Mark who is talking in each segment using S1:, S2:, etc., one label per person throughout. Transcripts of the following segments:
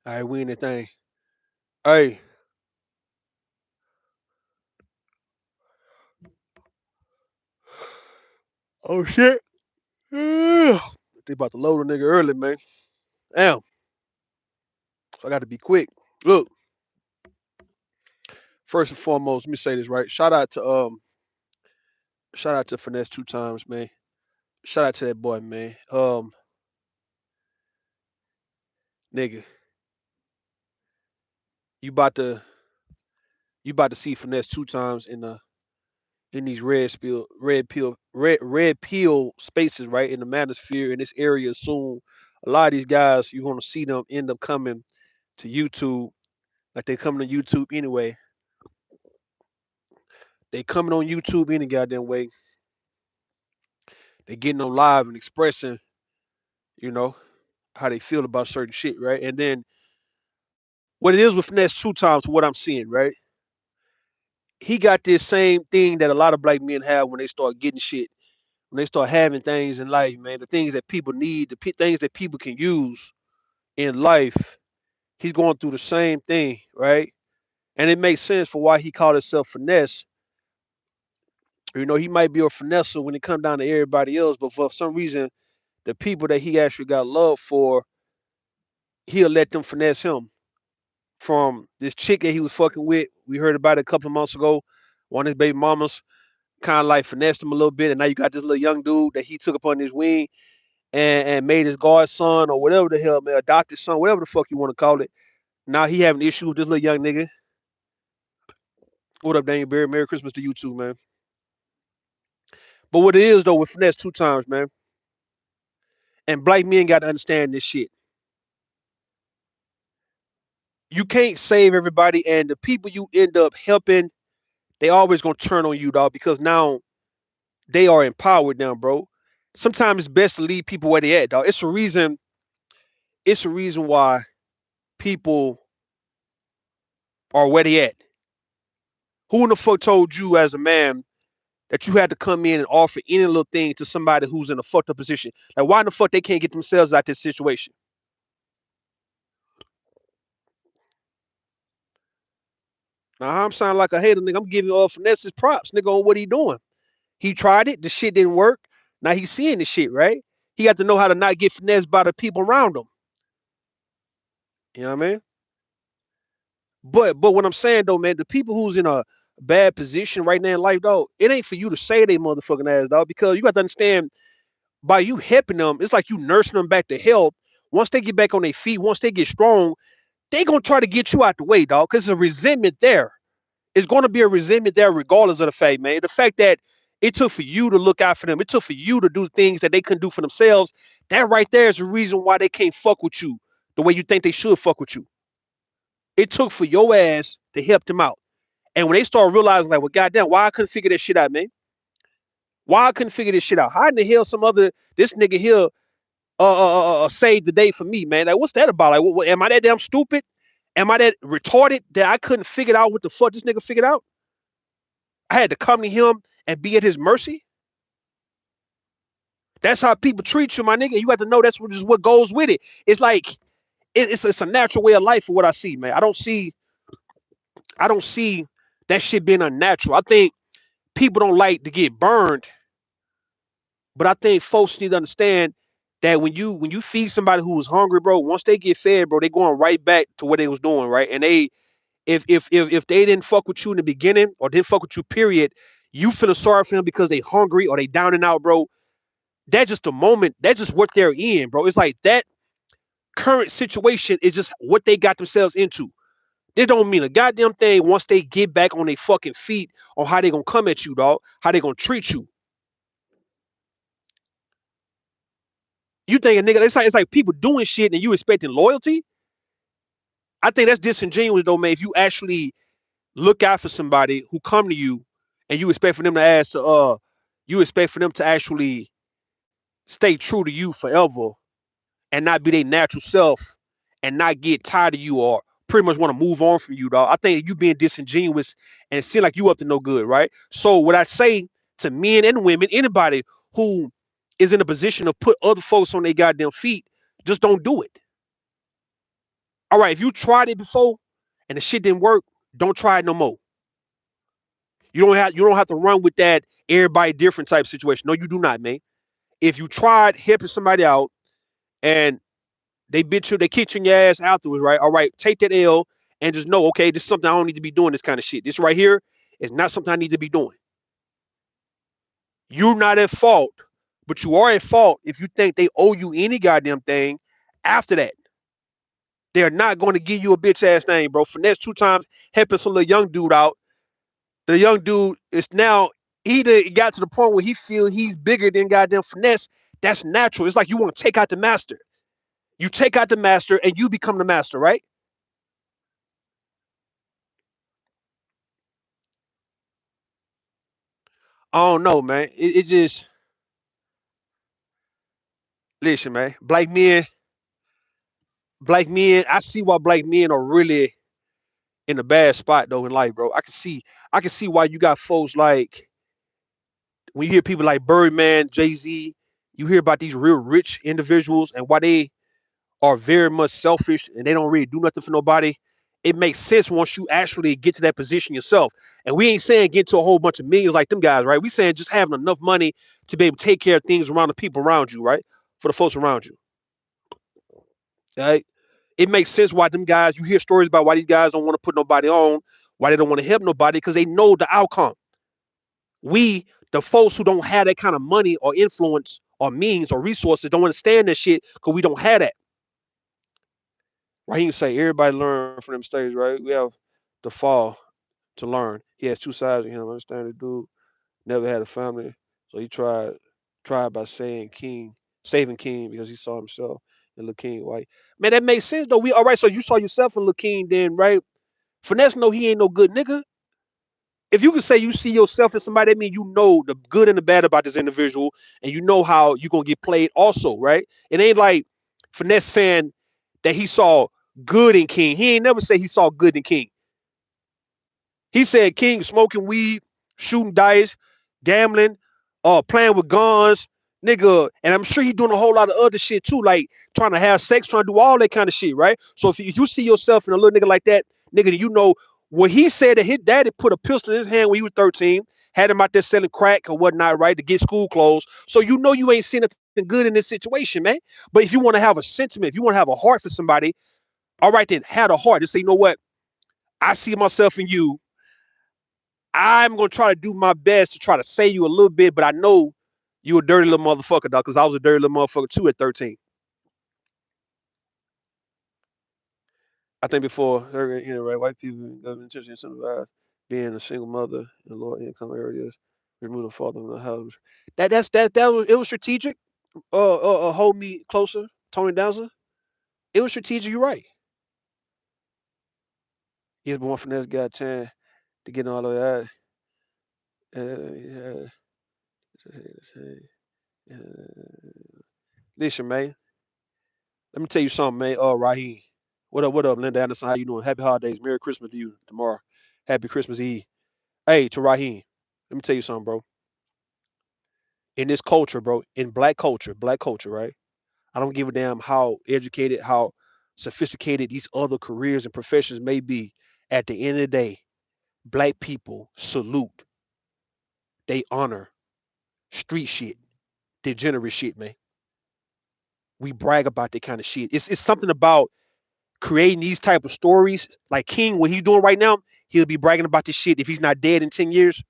S1: All right, we in the thing. Hey, oh shit. Ugh. They about to load a nigga early, man. Damn. So I got to be quick. Look, first and foremost, let me say this right. Shout out to Finesse2tymes, man. Shout out to that boy, man. Nigga, you about to you about to see Finesse2tymes in these red pill spaces, right? In the manosphere in this area soon. A lot of these guys, you're gonna see them end up coming to YouTube, like they coming to YouTube anyway. They coming on YouTube any goddamn way. They getting on live and expressing, you know, how they feel about certain shit, right? And then what it is with Finesse2tymes, what I'm seeing, right? He got this same thing that a lot of black men have when they start getting shit, when they start having things in life, man. The things that people need, things that people can use in life. He's going through the same thing, right? And it makes sense for why he called himself finesse. You know, he might be a finesser when it comes down to everybody else, but for some reason, the people that he actually got love for, he'll let them finesse him. From this chick that he was fucking with, we heard about it a couple of months ago. One of his baby mamas kind of like finessed him a little bit, and now you got this little young dude that he took upon his wing and made his godson or whatever the hell, man, adopted son, whatever the fuck you want to call it. Now he having issues with this little young nigga. What up, Daniel Berry? Merry Christmas to you too, man. But what it is though with Finesse2tymes, man, and black men got to understand this shit. You can't save everybody, and the people you end up helping, they always gonna turn on you, dog, because now they are empowered now, bro. Sometimes it's best to leave people where they at, dog. It's a reason. It's a reason why people are where they at. Who in the fuck told you as a man that you had to come in and offer any little thing to somebody who's in a fucked up position? Like, why in the fuck they can't get themselves out this situation? Now I'm sounding like a hater, nigga. I'm giving Finesse his props, nigga, on what he doing. He tried it. The shit didn't work. Now he's seeing the shit, right? He got to know how to not get finessed by the people around him. You know what I mean? But what I'm saying though, man, the people who's in a bad position right now in life, though, it ain't for you to say they motherfucking ass, dog, because you got to understand by you helping them, it's like you nursing them back to health. Once they get back on their feet, once they get strong, they gonna try to get you out the way, dog, because there's a resentment there. It's gonna be a resentment there regardless of the fact, man. The fact that it took for you to look out for them, it took for you to do things that they couldn't do for themselves. That right there is the reason why they can't fuck with you the way you think they should fuck with you. It took for your ass to help them out. And when they start realizing, like, well, goddamn, why I couldn't figure this shit out, man? Why I couldn't figure this shit out? How in the hell some other this nigga here saved the day for me, man? Like, what's that about? Like, am I that damn stupid? Am I that retarded that I couldn't figure out what the fuck this nigga figured out? I had to come to him and be at his mercy. That's how people treat you, my nigga. You have to know that's what goes with it. It's like it's a natural way of life for what I see, man. I don't see that shit being unnatural. I think people don't like to get burned, but I think folks need to understand that when you feed somebody who is hungry, bro, once they get fed, bro, they going right back to what they was doing, right? And they if they didn't fuck with you in the beginning or didn't fuck with you, period, you feeling sorry for them because they hungry or they down and out, bro. That's just a moment. That's just what they're in, bro. It's like that current situation is just what they got themselves into. This don't mean a goddamn thing once they get back on their fucking feet on how they gonna come at you, dog. How they gonna treat you. You think a nigga, it's like people doing shit and you expecting loyalty. I think that's disingenuous though, man. If you actually look out for somebody who come to you and you expect for them to you expect for them to actually stay true to you forever and not be their natural self and not get tired of you or pretty much want to move on from you, dog. I think you being disingenuous and seem like you up to no good, right? So what I say to men and women, anybody who is in a position to put other folks on their goddamn feet, just don't do it. All right, if you tried it before and the shit didn't work, don't try it no more. You don't have to run with that everybody different type situation. No, you do not, man. If you tried helping somebody out and they bit you, they kicked you in your ass afterwards, right? All right, take that L and just know, okay, this is something I don't need to be doing. This kind of shit. This right here is not something I need to be doing. You're not at fault, but you are at fault if you think they owe you any goddamn thing after that. They're not going to give you a bitch ass thing, bro. Finesse2tymes helping some little young dude out. The young dude is now he got to the point where he feel he's bigger than goddamn finesse. That's natural. It's like you want to take out the master. You take out the master and you become the master, right? I don't know, man. It just listen, man. Black men. I see why black men are really in a bad spot though in life, bro. I can see why you got folks like when you hear people like Birdman, Jay Z. You hear about these real rich individuals and why they are very much selfish and they don't really do nothing for nobody. It makes sense once you actually get to that position yourself. And we ain't saying get to a whole bunch of millions like them guys, right? We saying just having enough money to be able to take care of things around the people around you, right? For the folks around you. Right? It makes sense why them guys, you hear stories about why these guys don't want to put nobody on, why they don't want to help nobody, because they know the outcome. We, the folks who don't have that kind of money or influence or means or resources, don't understand that shit because we don't have that. Raheem say everybody learn from them mistakes, right? We have the fall to learn. He has two sides of him. Understand the dude never had a family, so he tried by saying King, saving King because he saw himself in Lil King white. Man, that makes sense though. We all right. So you saw yourself in Lil King, then right? Finesse know he ain't no good nigga. If you can say you see yourself in somebody, that means you know the good and the bad about this individual, and you know how you're gonna get played also, right? It ain't like Finesse saying that he saw good in King. He ain't never say he saw good in King. He said King smoking weed, shooting dice, gambling, playing with guns, nigga. And I'm sure he doing a whole lot of other shit too, like trying to have sex, trying to do all that kind of shit, right? So if you see yourself in a little nigga like that, nigga, you know when he said that his daddy put a pistol in his hand when he was 13, had him out there selling crack or whatnot, right, to get school clothes. So you know you ain't seen nothing good in this situation, man. But if you want to have a sentiment, if you want to have a heart for somebody, all right, then have a heart. Just say, you know what? I see myself in you. I'm gonna try to do my best to try to save you a little bit, but I know you a dirty little motherfucker, dog, because I was a dirty little motherfucker too at 13. I think before right, white people in government church incentivize being a single mother in lower income areas, remove the father from the house. That was strategic. Hold me closer, Tony Danza. It was strategic. You're right. He's born from this guy chance to get all of that. Yeah. Listen, man. Let me tell you something, man. Raheem. What up, Linda Anderson? How you doing? Happy holidays. Merry Christmas to you tomorrow. Happy Christmas Eve. Hey, to Raheem. Let me tell you something, bro. In this culture, bro, in black culture, right? I don't give a damn how educated, how sophisticated these other careers and professions may be. At the end of the day, black people salute, they honor street shit, degenerate shit, man. We brag about that kind of shit. It's something about creating these type of stories. Like King, what he's doing right now, he'll be bragging about this shit if he's not dead in 10 years.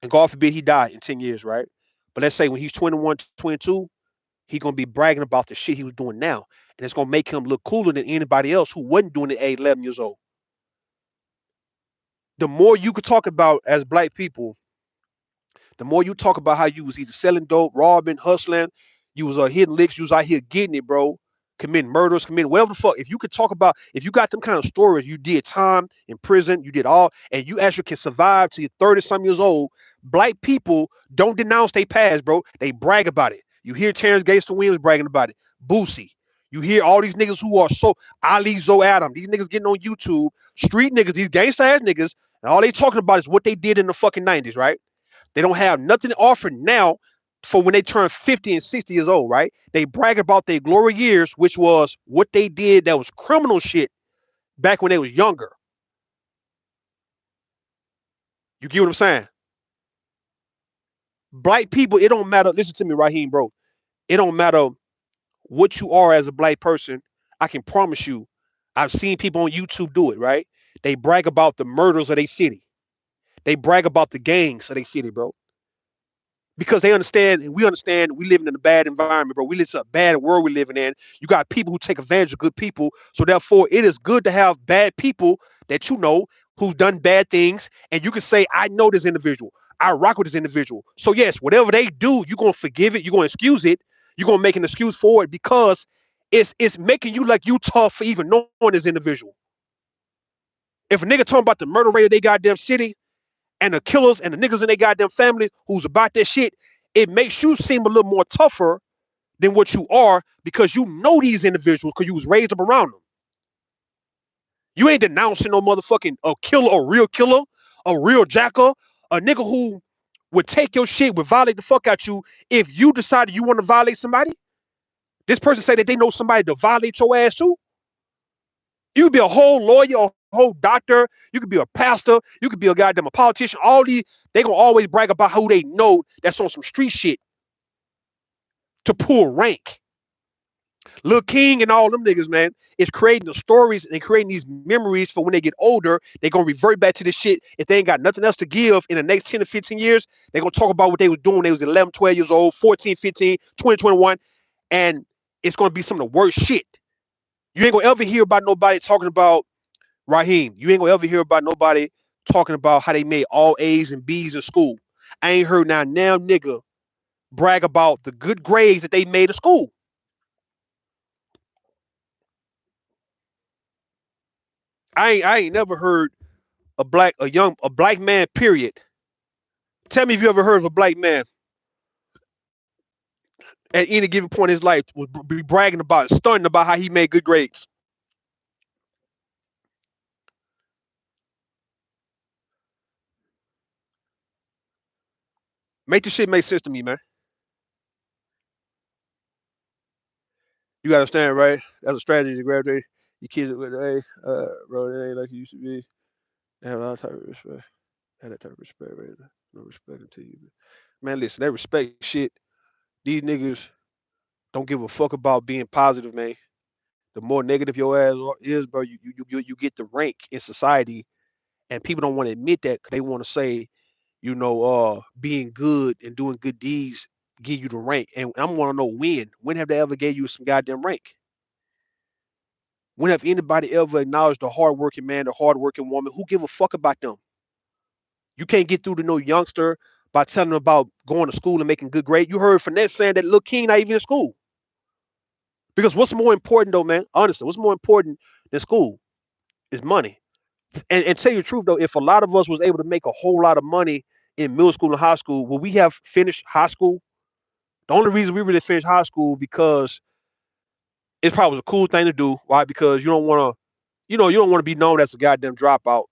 S1: And God forbid he died in 10 years, right? But let's say when he's 21, 22, he's gonna be bragging about the shit he was doing now. And it's gonna make him look cooler than anybody else who wasn't doing it at 11 years old. The more you could talk about as black people, the more you talk about how you was either selling dope, robbing, hustling, you was hitting licks, you was out here getting it, bro, committing murders, committing whatever the fuck. If you could talk about, if you got them kind of stories, you did time in prison, you did all, and you actually can survive till you're 30 some years old. Black people don't denounce their past, bro. They brag about it. You hear Terrence Gangster Williams bragging about it. Boosie. You hear all these niggas who are so Ali Zoe Adam. These niggas getting on YouTube, street niggas, these gangsta ass niggas, and all they talking about is what they did in the fucking 90s, right? They don't have nothing to offer now. for when they turn 50 and 60 years old, right? They brag about their glory years, which was what they did that was criminal shit back when they was younger. You get what I'm saying? Black people, it don't matter. Listen to me, Raheem, bro. It don't matter what you are as a black person. I can promise you, I've seen people on YouTube do it, right? They brag about the murders of their city. They brag about the gangs of their city, bro. Because they understand and we understand we living in a bad environment, bro. We live in a bad world we're living in. You got people who take advantage of good people. So therefore, it is good to have bad people that you know who've done bad things, and you can say, I know this individual. I rock with this individual. So yes, whatever they do, you're gonna forgive it, you're gonna excuse it, you're gonna make an excuse for it because it's making you like you tough for even knowing this individual. If a nigga talking about the murder rate of they goddamn city, and the killers and the niggas in their goddamn family who's about that shit, it makes you seem a little more tougher than what you are because you know these individuals because you was raised up around them. You ain't denouncing no motherfucking a killer, a real jacker, a nigga who would take your shit, would violate the fuck out you if you decided you want to violate somebody. This person say that they know somebody to violate your ass too. You could be a whole lawyer, a whole doctor. You could be a pastor. You could be a goddamn a politician. All these, they gonna always brag about who they know that's on some street shit to pull rank. Lil King and all them niggas, man, is creating the stories and creating these memories for when they get older. They gonna revert back to this shit. If they ain't got nothing else to give in the next 10 to 15 years, they gonna talk about what they was doing when they was 11, 12 years old, 14, 15, 20, 21, and it's gonna be some of the worst shit. You ain't gonna ever hear about nobody talking about Raheem. You ain't gonna ever hear about nobody talking about how they made all A's and B's in school. I ain't heard now nigga brag about the good grades that they made at school. I ain't never heard a black man, period. Tell me if you ever heard of a black man at any given point in his life would be bragging about, stunning about how he made good grades. Make this shit make sense to me, man. You gotta understand, right? That's a strategy to grab your kids with, hey, bro, it ain't like it used to be. They have a lot of type of respect. Have that type of respect, right? No respect until you. Man, listen, that respect shit. These niggas don't give a fuck about being positive, man. The more negative your ass is, bro, you get the rank in society, and people don't want to admit that 'cause they want to say, being good and doing good deeds give you the rank. And I want to know when. When have they ever gave you some goddamn rank? When have anybody ever acknowledged the hardworking man, the hardworking woman? Who give a fuck about them? You can't get through to no youngster by telling them about going to school and making good grade. You heard Finesse saying that Lil King not even in school. Because what's more important though, man? Honestly, what's more important than school is money. And tell you the truth though, if a lot of us was able to make a whole lot of money in middle school and high school, would we have finished high school? The only reason we really finished high school because it probably was a cool thing to do. Why? Because you don't want to be known as a goddamn dropout.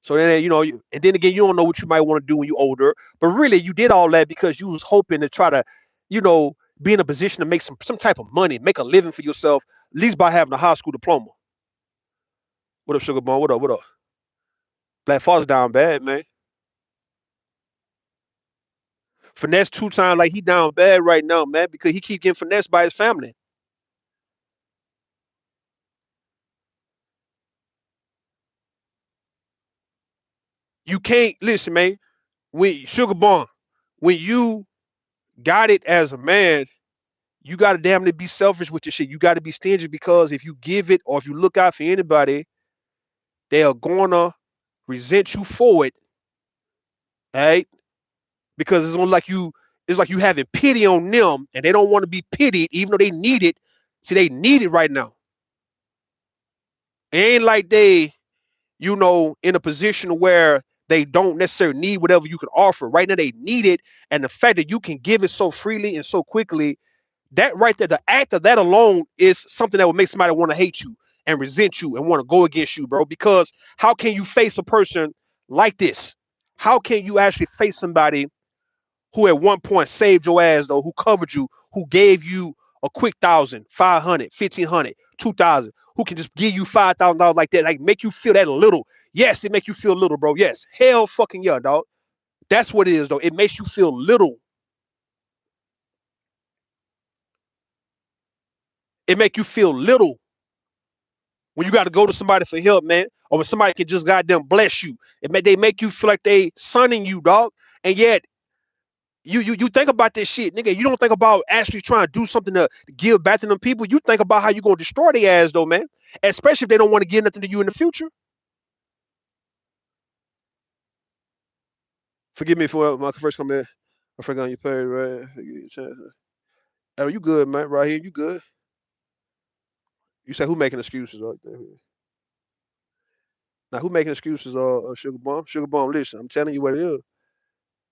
S1: So then, and then again, you don't know what you might want to do when you're older. But really, you did all that because you was hoping to try to, be in a position to make some type of money, make a living for yourself, at least by having a high school diploma. What up, Sugar Bone? What up? What up? Black Father's down bad, man. Finesse 2 times like he down bad right now, man, because he keep getting finessed by his family. You can't listen, man. When Sugar Bone, when you got it as a man, you got to damn near be selfish with your shit. You got to be stingy because if you give it or if you look out for anybody, they are gonna resent you for it, right? Because it's like you having pity on them, and they don't want to be pitied, even though they need it. See, they need it right now. It ain't like they, in a position where they don't necessarily need whatever you can offer. Right now, they need it, and the fact that you can give it so freely and so quickly, that right there, the act of that alone is something that would make somebody want to hate you and resent you and want to go against you, bro. Because how can you face a person like this? How can you actually face somebody who at one point saved your ass though, who covered you, who gave you a quick 1,000, 500, 1,500, 2,000, who can just give you $5,000 like that, like make you feel that little. Yes, it make you feel little, bro. Yes, hell fucking yeah, dog. That's what it is though. It makes you feel little. It make you feel little when you got to go to somebody for help, man, or when somebody can just goddamn bless you. They make you feel like they sunning you, dog. And yet you think about this shit, nigga. You don't think about actually trying to do something to give back to them people. You think about how you gonna destroy their ass though, man. Especially if they don't want to give nothing to you in the future. Forgive me for my first comment. I forgot on your page, right? Oh, you good, man? Right here, you good? You say who making excuses? Now who making excuses? Sugar Bomb. Sugar Bomb. Listen, I'm telling you what it is.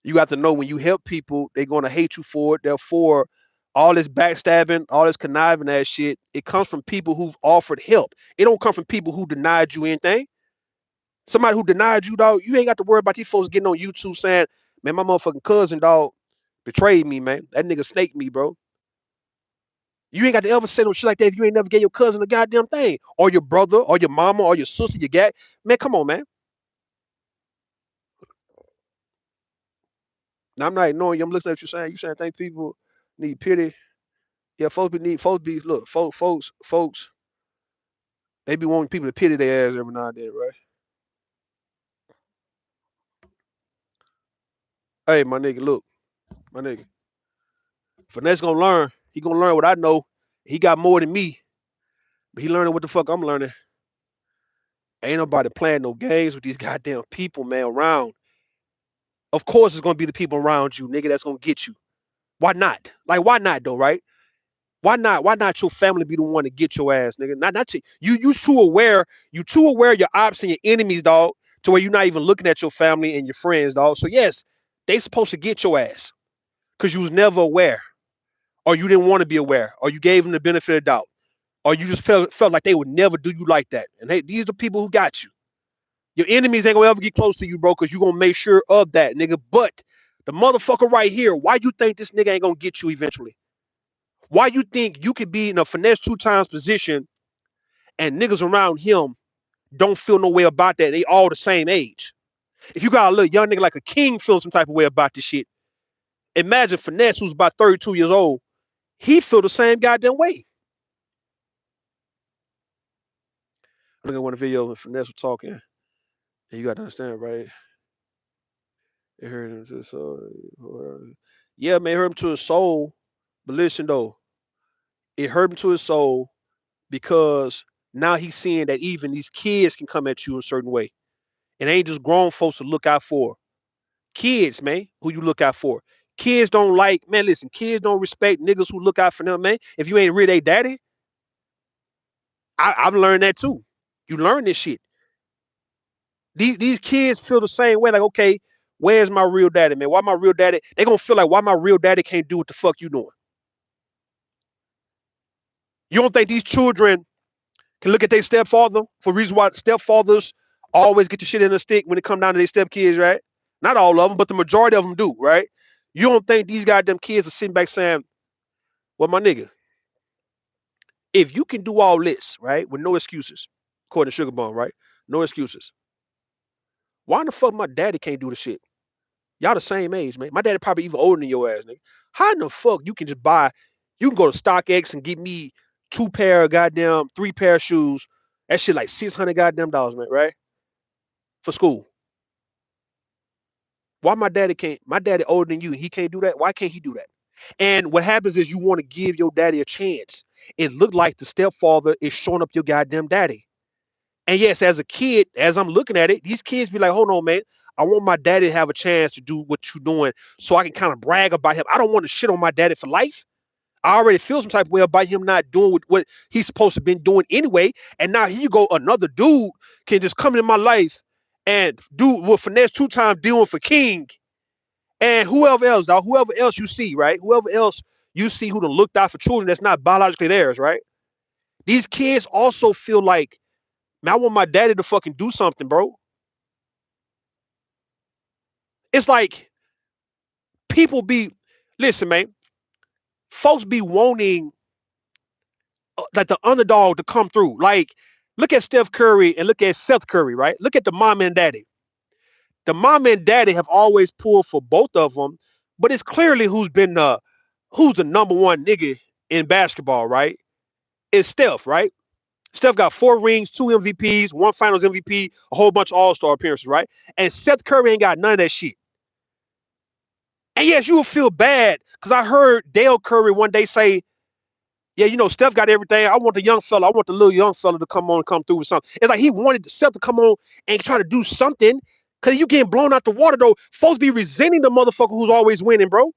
S1: You got to know when you help people, they're gonna hate you for it. Therefore, all this backstabbing, all this conniving ass shit, it comes from people who've offered help. It don't come from people who denied you anything. Somebody who denied you, dog, you ain't got to worry about these folks getting on YouTube saying, man, my motherfucking cousin, dog, betrayed me, man. That nigga snaked me, bro. You ain't got to ever say no shit like that if you ain't never gave your cousin a goddamn thing. Or your brother, or your mama, or your sister, your dad. Man, come on, man. Now, I'm not ignoring you. I'm listening at what you're saying. You saying think people need pity. Yeah, folks be look, folks, they be wanting people to pity their ass every now and then, right? Hey, my nigga, look, my nigga. Finesse gonna learn. He gonna learn what I know. He got more than me, but he learning what the fuck I'm learning. Ain't nobody playing no games with these goddamn people, man, around. Of course, it's gonna be the people around you, nigga, that's gonna get you. Why not? Like, why not though, right? Why not? Why not your family be the one to get your ass, nigga? Not you. You too aware. You too aware of your ops and your enemies, dog, to where you're not even looking at your family and your friends, dog. So yes, they supposed to get your ass because you was never aware, or you didn't want to be aware, or you gave them the benefit of the doubt, or you just felt like they would never do you like that. And hey, these are the people who got you. Your enemies ain't gonna ever get close to you, bro, because you gonna make sure of that, nigga. But the motherfucker right here, why you think this nigga ain't gonna get you eventually? Why you think you could be in a finesse 2 times position and niggas around him don't feel no way about that? They all the same age. If you got a little young nigga like a king feel some type of way about this shit, imagine finesse who's about 32 years old. He feel the same goddamn way. I look at one of the videos when finesse was talking, and you got to understand, right? It hurt him to his soul. Yeah, man, it hurt him to his soul. But listen though, it hurt him to his soul because now he's seeing that even these kids can come at you a certain way. It ain't just grown folks to look out for. Kids, man, who you look out for. Kids don't like, man, listen, kids don't respect niggas who look out for them, man. If you ain't really they daddy, I've learned that too. You learn this shit. These kids feel the same way, like, okay, where's my real daddy, man? Why my real daddy? They gonna feel like why my real daddy can't do what the fuck you doing. You don't think these children can look at their stepfather for reasons why stepfathers always get the shit in the stick when it come down to their stepkids, right? Not all of them, but the majority of them do, right? You don't think these goddamn kids are sitting back saying, well, my nigga, if you can do all this, right, with no excuses, according to Sugar Bum, right? No excuses. Why in the fuck my daddy can't do the shit? Y'all the same age, man. My daddy probably even older than your ass, nigga. How in the fuck you can just buy, you can go to StockX and get me 2 pair of goddamn, 3 pair of shoes. That shit like 600 goddamn dollars, man, right? For school. Why my daddy can't, my daddy older than you, he can't do that? Why can't he do that? And what happens is you want to give your daddy a chance. It looked like the stepfather is showing up your goddamn daddy. And yes, as a kid, as I'm looking at it, these kids be like, hold on, man. I want my daddy to have a chance to do what you're doing so I can kind of brag about him. I don't want to shit on my daddy for life. I already feel some type of way about him not doing what he's supposed to been doing anyway. And now here you go, another dude can just come in my life and do what finesse 2 times doing for King. And whoever else, dog, whoever else you see, right? Whoever else you see who done looked out for children that's not biologically theirs, right? These kids also feel like, man, I want my daddy to fucking do something, bro. It's like People be, listen, man, folks be wanting like the underdog to come through. Like, look at Steph Curry and look at Seth Curry, right? Look at the mom and daddy. The mom and daddy have always pulled for both of them, but it's clearly who's the number one nigga in basketball, right? It's Steph, right? Steph got 4 rings, 2 MVPs, 1 Finals MVP, a whole bunch of All-Star appearances, right? And Seth Curry ain't got none of that shit. And yes, you will feel bad because I heard Dale Curry one day say, "Yeah, Steph got everything. I want the young fella. I want the little young fella to come on and come through with something." It's like he wanted Seth to come on and try to do something because you getting blown out the water though. Folks be resenting the motherfucker who's always winning, bro.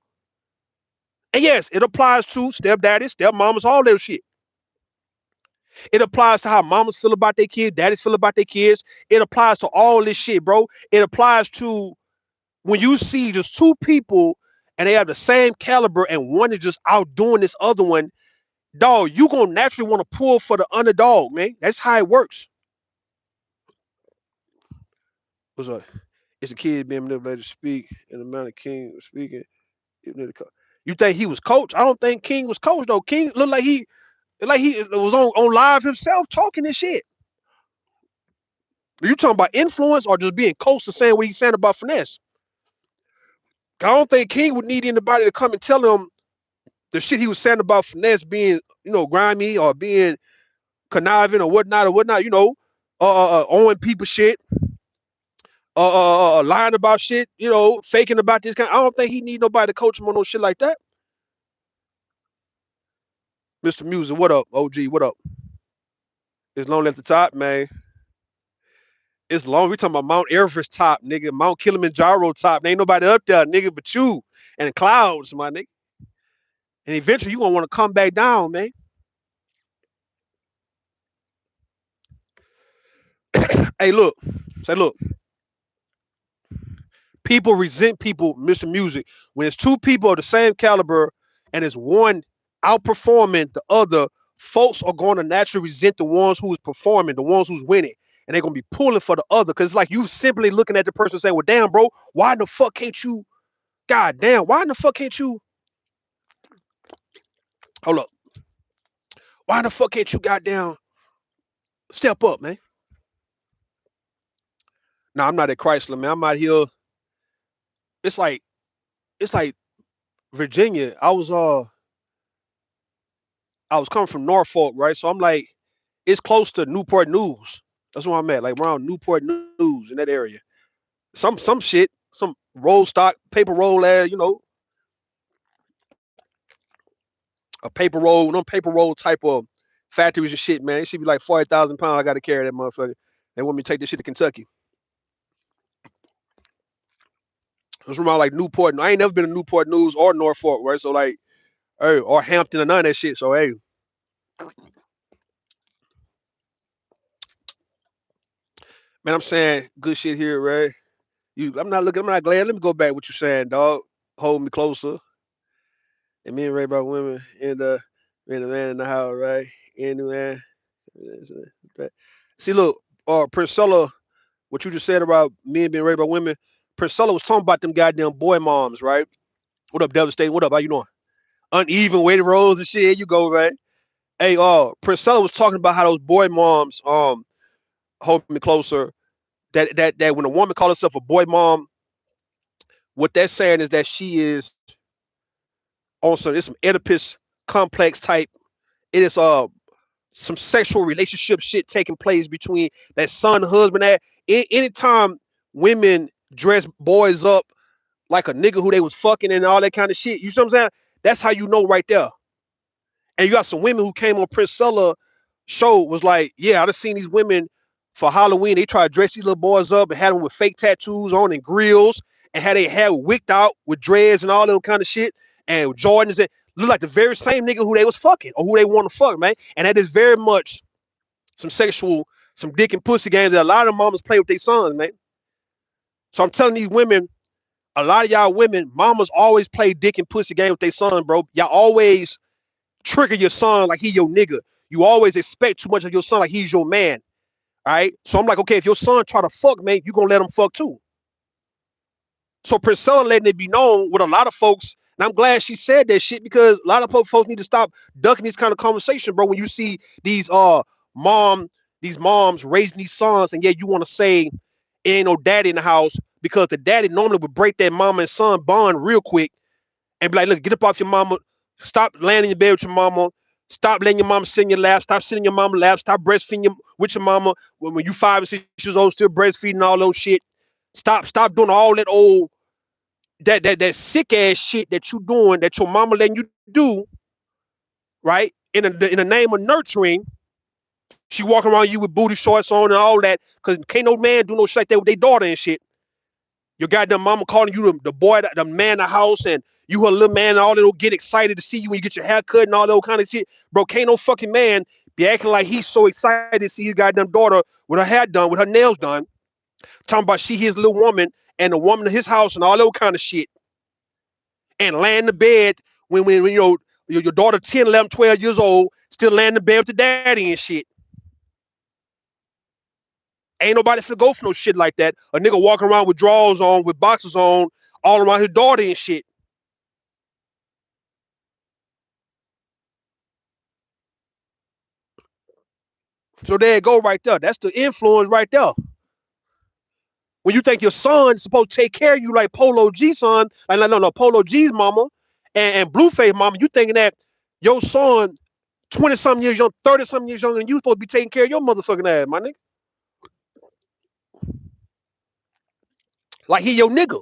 S1: And yes, it applies to stepdaddies, stepmamas, all that shit. It applies to how mamas feel about their kids, daddies feel about their kids. It applies to all this shit, bro. It applies to when you see just two people and they have the same caliber and one is just outdoing this other one, dog, you gonna naturally want to pull for the underdog, man. That's how it works. What's up? It's a kid being manipulated to speak, and the amount of King was speaking. You think he was coach? I don't think King was coach though. King looked like he was on live himself talking this shit. Are you talking about influence or just being close to saying what he's saying about finesse? I don't think King would need anybody to come and tell him the shit he was saying about finesse being, grimy or being conniving or whatnot, owing people shit, lying about shit, faking about this kind. I don't think he need nobody to coach him on no shit like that. Mr. Music, what up? OG, what up? It's lonely at the top, man. It's long. We talking about Mount Everest top, nigga. Mount Kilimanjaro top. There ain't nobody up there, nigga, but you and the clouds, my nigga. And eventually you gonna want to come back down, man. Hey, look. Say, look. People resent people, Mr. Music, when it's two people of the same caliber and it's one outperforming the other. Folks are going to naturally resent the ones who is performing, the ones who's winning, and they're gonna be pulling for the other. Cause it's like you simply looking at the person saying, "Well, damn, bro, why the fuck can't you? God damn, why in the fuck can't you? Hold up, why the fuck can't you? Goddamn, step up, man." Nah, I'm not at Chrysler, man. I'm out here. It's like it's like Virginia. I was coming from Norfolk, right? So I'm like, it's close to Newport News. That's where I'm at, like around Newport News in that area. Some shit, some roll stock, paper roll ass, a paper roll, no paper roll type of factories and shit, man. It should be like 40,000 pounds. I got to carry that motherfucker. They want me to take this shit to Kentucky. It's around like Newport. I ain't never been to Newport News or Norfolk, right? So like, hey, or Hampton or none of that shit. So hey, man, I'm saying good shit here, right? I'm not looking. I'm not glad. Let me go back. What you saying, dog? Hold me closer. And me and Ray about women and and the man in the house, right? And the man. See, look, Priscilla, what you just said about men being raped by women. Priscilla was talking about them goddamn boy moms, right? What up, Devastating? What up? How you doing? Uneven weighted rolls and shit. Here you go, right? Hey, Priscilla was talking about how those boy moms, hold me closer. That when a woman calls herself a boy mom, what they're saying is that she is also it's some Oedipus complex type. It is some sexual relationship shit taking place between that son husband. That anytime women dress boys up like a nigga who they was fucking and all that kind of shit, you see what I'm saying? That's how you know right there. And you got some women who came on Priscilla show was like, yeah, I done seen these women for Halloween. They try to dress these little boys up and had them with fake tattoos on and grills and had their hair wicked out with dreads and all that kind of shit and Jordans and look like the very same nigga who they was fucking or who they want to fuck, man. And that is very much some sexual, some dick and pussy games that a lot of mamas play with their sons, man. So I'm telling these women, a lot of y'all women, mamas always play dick and pussy game with their son, bro. Y'all always trigger your son like he your nigga. You always expect too much of your son like he's your man. All right. So I'm like, okay, if your son try to fuck, man, you gonna let him fuck too. So Priscilla letting it be known with a lot of folks, and I'm glad she said that shit because a lot of folks need to stop ducking these kind of conversation, bro. When you see these mom, these moms raising these sons, and yet you want to say ain't no daddy in the house because the daddy normally would break that mama and son bond real quick and be like, look, get up off your mama, stop laying in your bed with your mama, stop letting your mama sit in your lap, stop sitting in your mama's lap, stop breastfeeding with your mama when you 5 and 6 years old, still breastfeeding all those shit. Stop doing all that old that sick ass shit that you doing that your mama letting you do, right? In the name of nurturing, she walking around you with booty shorts on and all that, cause can't no man do no shit like that with their daughter and shit. Your goddamn mama calling you the boy, the man of the house, and you her little man, and all that'll get excited to see you when you get your hair cut and all that kind of shit. Bro, can't no fucking man be acting like he's so excited to see his goddamn daughter with her hair done, with her nails done, talking about she his little woman and the woman of his house and all that kind of shit. And laying in the bed when your daughter 10, 11, 12 years old, still laying in the bed with the daddy and shit. Ain't nobody finna go for no shit like that. A nigga walking around with drawers on, with boxers on, all around his daughter and shit. So there it go right there. That's the influence right there. When you think your son is supposed to take care of you like Polo G son, like no Polo G's mama and Blueface mama, you thinking that your son 20 something years young, 30 something years younger than you supposed to be taking care of your motherfucking ass, my nigga. Like he your nigga.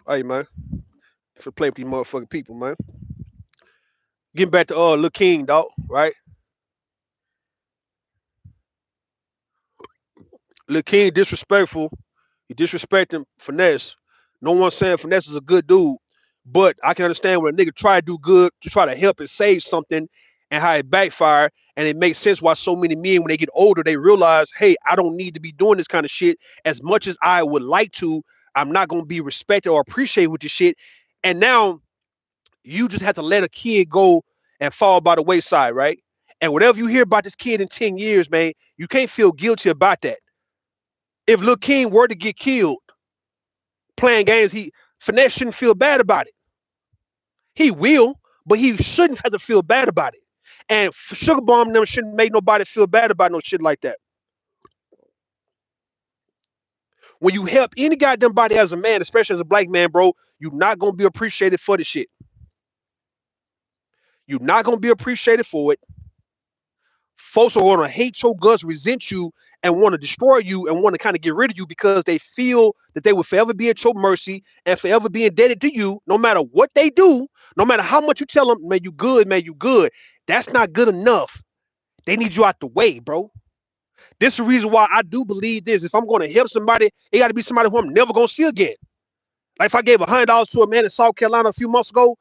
S1: Hey man, for play with these motherfucking people, man. Getting back to Lil King, dog, right? Lil King disrespectful. He disrespecting Finesse. No one's saying Finesse is a good dude, but I can understand when a nigga try to do good to try to help and save something and how it backfire. And it makes sense why so many men, when they get older, they realize, hey, I don't need to be doing this kind of shit as much as I would like to. I'm not gonna be respected or appreciated with this shit. And now you just have to let a kid go and fall by the wayside, right? And whatever you hear about this kid in 10 years, man, you can't feel guilty about that. If Lil King were to get killed playing games, Finesse shouldn't feel bad about it. He will, but he shouldn't have to feel bad about it. And Sugar Bomb them shouldn't make nobody feel bad about no shit like that. When you help any goddamn body as a man, especially as a black man, bro, you're not gonna be appreciated for the shit. You're not gonna be appreciated for it. Folks are gonna hate your guts, resent you, and want to destroy you and want to kind of get rid of you because they feel that they will forever be at your mercy and forever be indebted to you, no matter what they do, no matter how much you tell them, man, you good, man, you good. That's not good enough. They need you out the way, bro. This is the reason why I do believe this. If I'm going to help somebody, it got to be somebody who I'm never going to see again. Like if I gave $100 to a man in South Carolina a few months ago,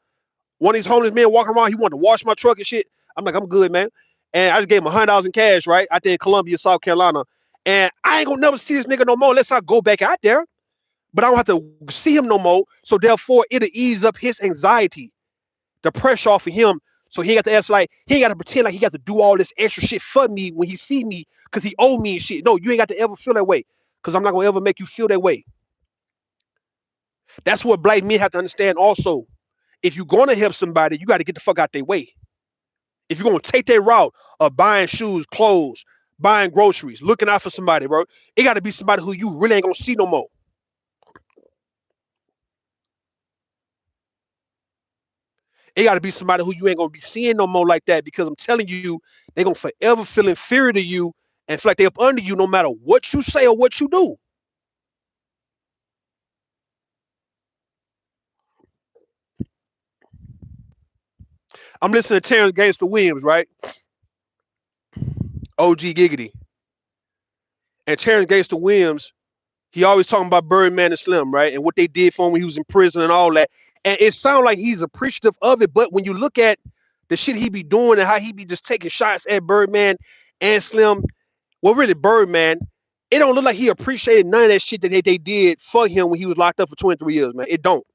S1: one of these homeless men walking around, he wanted to wash my truck and shit. I'm like, I'm good, man. And I just gave him $100 in cash, right? Out there in Columbia, South Carolina. And I ain't gonna never see this nigga no more unless I go back out there. But I don't have to see him no more. So therefore, it'll ease up his anxiety, the pressure off of him. So he got to ask like he ain't got to pretend like he got to do all this extra shit for me when he see me because he owe me and shit. No, you ain't got to ever feel that way because I'm not gonna ever make you feel that way. That's what black men have to understand also. If you're gonna help somebody, you got to get the fuck out their way. If you're gonna take that route of buying shoes, clothes, buying groceries, looking out for somebody, bro, it got to be somebody who you really ain't gonna see no more. It got to be somebody who you ain't gonna be seeing no more like that because I'm telling you, they gonna forever feel inferior to you and feel like they up under you no matter what you say or what you do. I'm listening to Terrence Gangster Williams, right? OG Giggity. And Terrence Gangster Williams, he always talking about Birdman and Slim, right? And what they did for him when he was in prison and all that. And it sounds like he's appreciative of it, but when you look at the shit he be doing and how he be just taking shots at Birdman and Slim, well, really Birdman, it don't look like he appreciated none of that shit that they did for him when he was locked up for 23 years, man. It don't.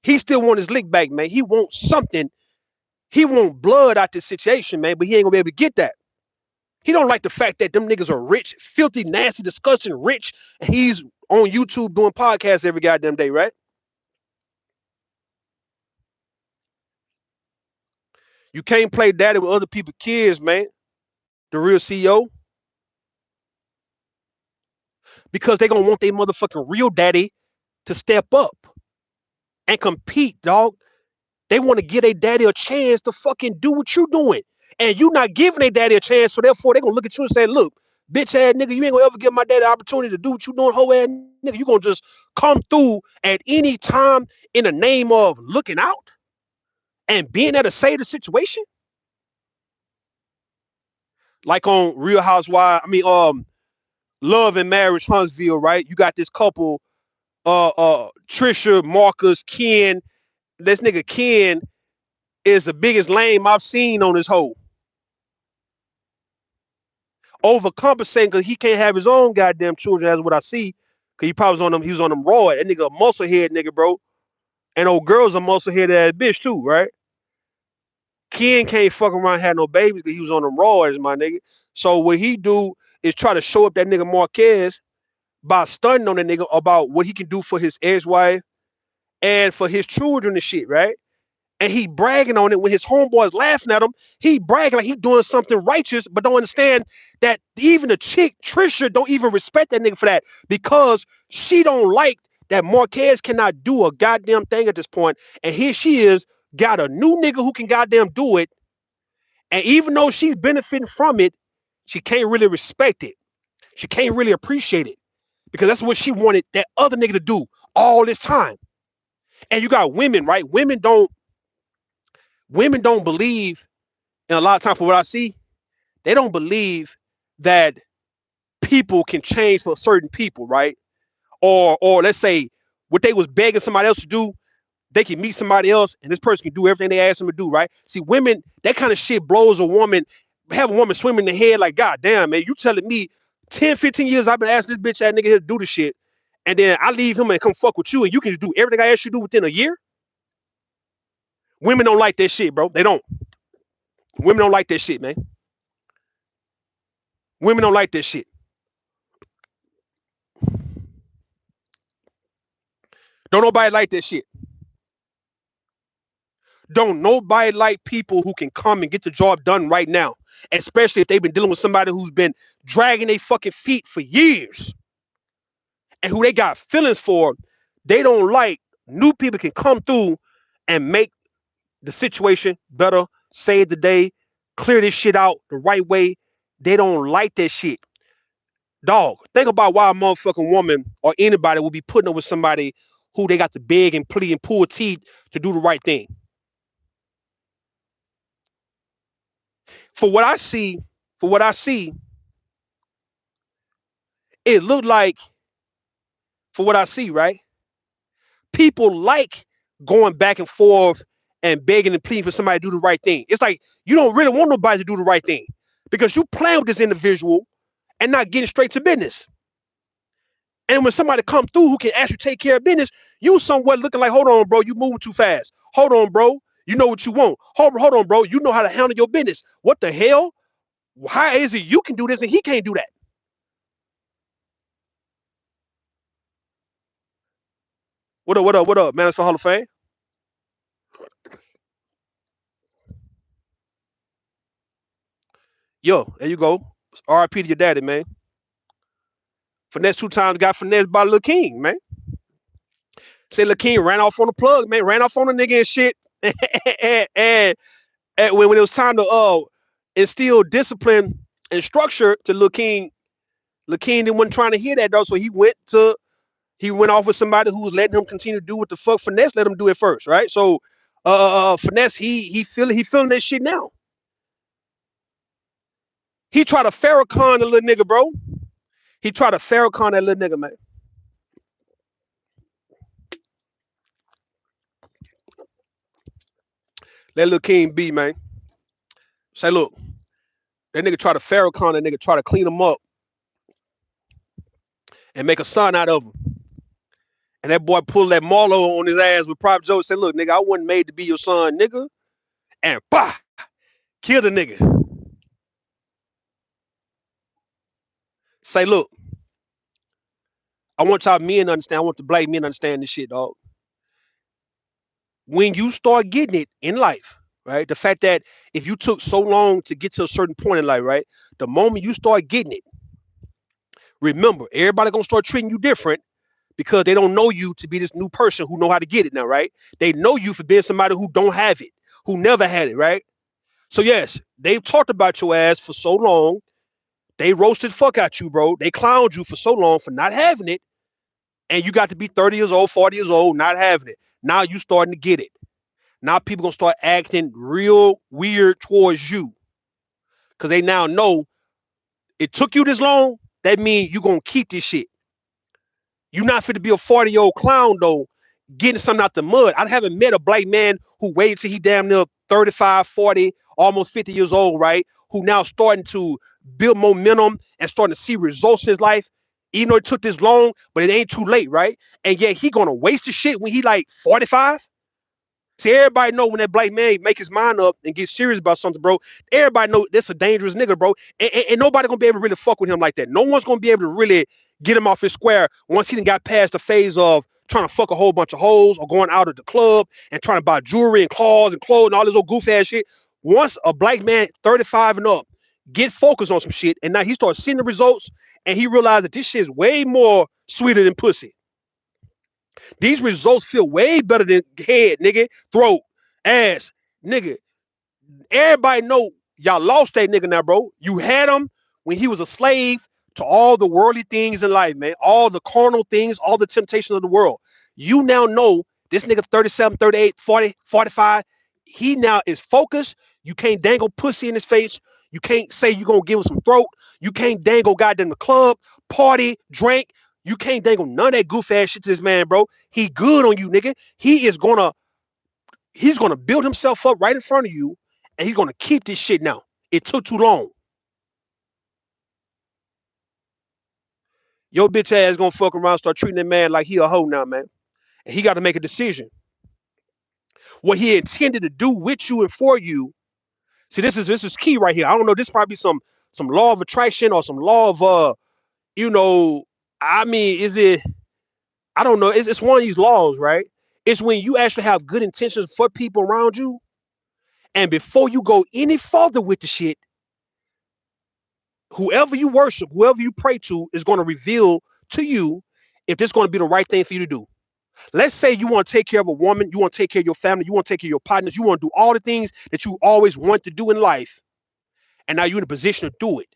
S1: He still want his lick back, man. He wants something. He want blood out this situation, man, but he ain't gonna be able to get that. He don't like the fact that them niggas are rich, filthy, nasty, disgusting, rich, and he's on YouTube doing podcasts every goddamn day, right? You can't play daddy with other people's kids, man. The real CEO, because they gonna want their motherfucking real daddy to step up and compete, dog. They want to give their daddy a chance to fucking do what you doing. And you not giving their daddy a chance, so therefore they gonna look at you and say, look, bitch ass nigga, you ain't gonna ever give my daddy the opportunity to do what you doing, hoe ass nigga. You gonna just come through at any time in the name of looking out and being there to save the situation. Like on Real Housewives, Love and Marriage Huntsville, right? You got this couple, Trisha, Marcus, Ken. This nigga Ken is the biggest lame I've seen on this hoe. Overcompensating because he can't have his own goddamn children. That's what I see. Cause he probably was on them. He was on them raw. That nigga a muscle head nigga, bro. And old girls a muscle head ass bitch too, right? Ken can't fuck around and have no babies because he was on them raw as my nigga. So what he do is try to show up that nigga Marquez by stunning on that nigga about what he can do for his ex-wife and for his children and shit, right? And he bragging on it when his homeboys laughing at him. He bragging like he doing something righteous, but don't understand that even the chick Trisha don't even respect that nigga for that because she don't like that Marquez cannot do a goddamn thing at this point. And here she is, got a new nigga who can goddamn do it. And even though she's benefiting from it, she can't really respect it. She can't really appreciate it because that's what she wanted that other nigga to do all this time. And you got women, right? Women don't believe, and a lot of time for what I see, they don't believe that people can change for certain people, right? Or let's say what they was begging somebody else to do, they can meet somebody else and this person can do everything they ask them to do, right? See, women, that kind of shit blows a woman, have a woman swimming in the head like, God damn, man, you telling me 10, 15 years I've been asking this bitch ass nigga here to do the shit, and then I leave him and come fuck with you and you can just do everything I asked you to do within a year? Women don't like that shit, bro. They don't. Women don't like that shit, man. Women don't like that shit. Don't nobody like that shit. Don't nobody like people who can come and get the job done right now, especially if they've been dealing with somebody who's been dragging their fucking feet for years and who they got feelings for. They don't like new people can come through and make the situation better, save the day, clear this shit out the right way. They don't like that shit. Dog, think about why a motherfucking woman or anybody will be putting up with somebody who they got to beg and plead and pull teeth to do the right thing. For what I see, for what I see, it looked like, for what I see, right? People like going back and forth and begging and pleading for somebody to do the right thing. It's like you don't really want nobody to do the right thing because you playing with this individual and not getting straight to business. And when somebody come through who can actually take care of business, you somewhere looking like, hold on, bro, you moving too fast. Hold on, bro, you know what you want. Hold on, bro, you know how to handle your business. What the hell? How is it you can do this and he can't do that? What up, what up, what up, man? It's for Hall of Fame. Yo, there you go. RIP to your daddy, man. Finesse2tymes got finessed by Lil King, man. Say Lil King ran off on the plug, man. Ran off on the nigga and shit. And when it was time to instill discipline and structure to Lil King didn't want trying to hear that though. So he went off with somebody who was letting him continue to do what the fuck Finesse let him do it first, right? So Finesse, he feeling that shit now. He tried to Farrakhan the little nigga, bro. He tried to Farrakhan that little nigga, man. Let Lil King be, man. Say, look, that nigga try to Farrakhan that nigga, try to clean him up and make a son out of him. And that boy pulled that Marlo on his ass with Prop Joe. Said, look, nigga, I wasn't made to be your son, nigga. And bah, kill the nigga. Say, look, I want y'all men to understand. I want the black men to understand this shit, dog. When you start getting it in life, right? The fact that if you took so long to get to a certain point in life, right? The moment you start getting it, remember, everybody gonna start treating you different because they don't know you to be this new person who know how to get it now, right? They know you for being somebody who don't have it, who never had it, right? So yes, they've talked about your ass for so long. They roasted fuck out you, bro. They clowned you for so long for not having it, and you got to be 30 years old, 40 years old, not having it. Now you starting to get it. Now people gonna start acting real weird towards you because they now know it took you this long. That means you gonna keep this shit. You not fit to be a 40-year-old clown though, getting something out the mud. I haven't met a black man who waited till he damn near 35, 40, almost 50 years old, right? Who now starting to build momentum and starting to see results in his life. Even though it took this long, but it ain't too late, right? And yet he gonna waste the shit when he like 45. See, everybody know when that black man make his mind up and get serious about something, bro. Everybody know that's a dangerous nigga, bro. And nobody gonna be able to really fuck with him like that. No one's gonna be able to really get him off his square once he done got past the phase of trying to fuck a whole bunch of hoes or going out of the club and trying to buy jewelry and claws and clothes and all this old goof ass shit. Once a black man 35 and up get focused on some shit and now he starts seeing the results and he realized that this shit is way more sweeter than pussy. These results feel way better than head, nigga, throat, ass, nigga. Everybody know y'all lost that nigga now, bro. You had him when he was a slave to all the worldly things in life, man. All the carnal things, all the temptations of the world. You now know this nigga 37, 38, 40, 45. He now is focused. You can't dangle pussy in his face. You can't say you gonna give him some throat. You can't dangle goddamn the club, party, drink. You can't dangle none of that goof ass shit to this man, bro. He good on you, nigga. He's gonna build himself up right in front of you, and he's gonna keep this shit now. It took too long. Your bitch ass gonna fuck around, start treating that man like he a hoe now, man. And he got to make a decision. What he intended to do with you and for you. See, this is key right here. I don't know. This probably some law of attraction or some law of you know. I mean, is it? I don't know. It's one of these laws, right? It's when you actually have good intentions for people around you, and before you go any further with the shit, whoever you worship, whoever you pray to, is going to reveal to you if this is going to be the right thing for you to do. Let's say you want to take care of a woman, you want to take care of your family, you want to take care of your partners, you want to do all the things that you always want to do in life, and now you're in a position to do it.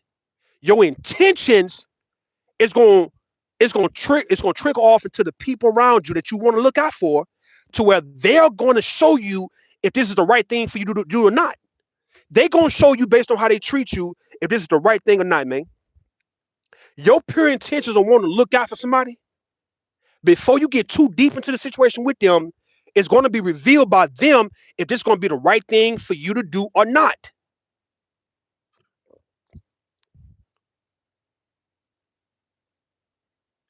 S1: Your intentions is going it's going to trickle off into the people around you that you want to look out for, to where they're going to show you if this is the right thing for you to do or not. They're going to show you based on how they treat you if this is the right thing or not, man. Your pure intentions of wanting to look out for somebody before you get too deep into the situation with them is going to be revealed by them if this is going to be the right thing for you to do or not.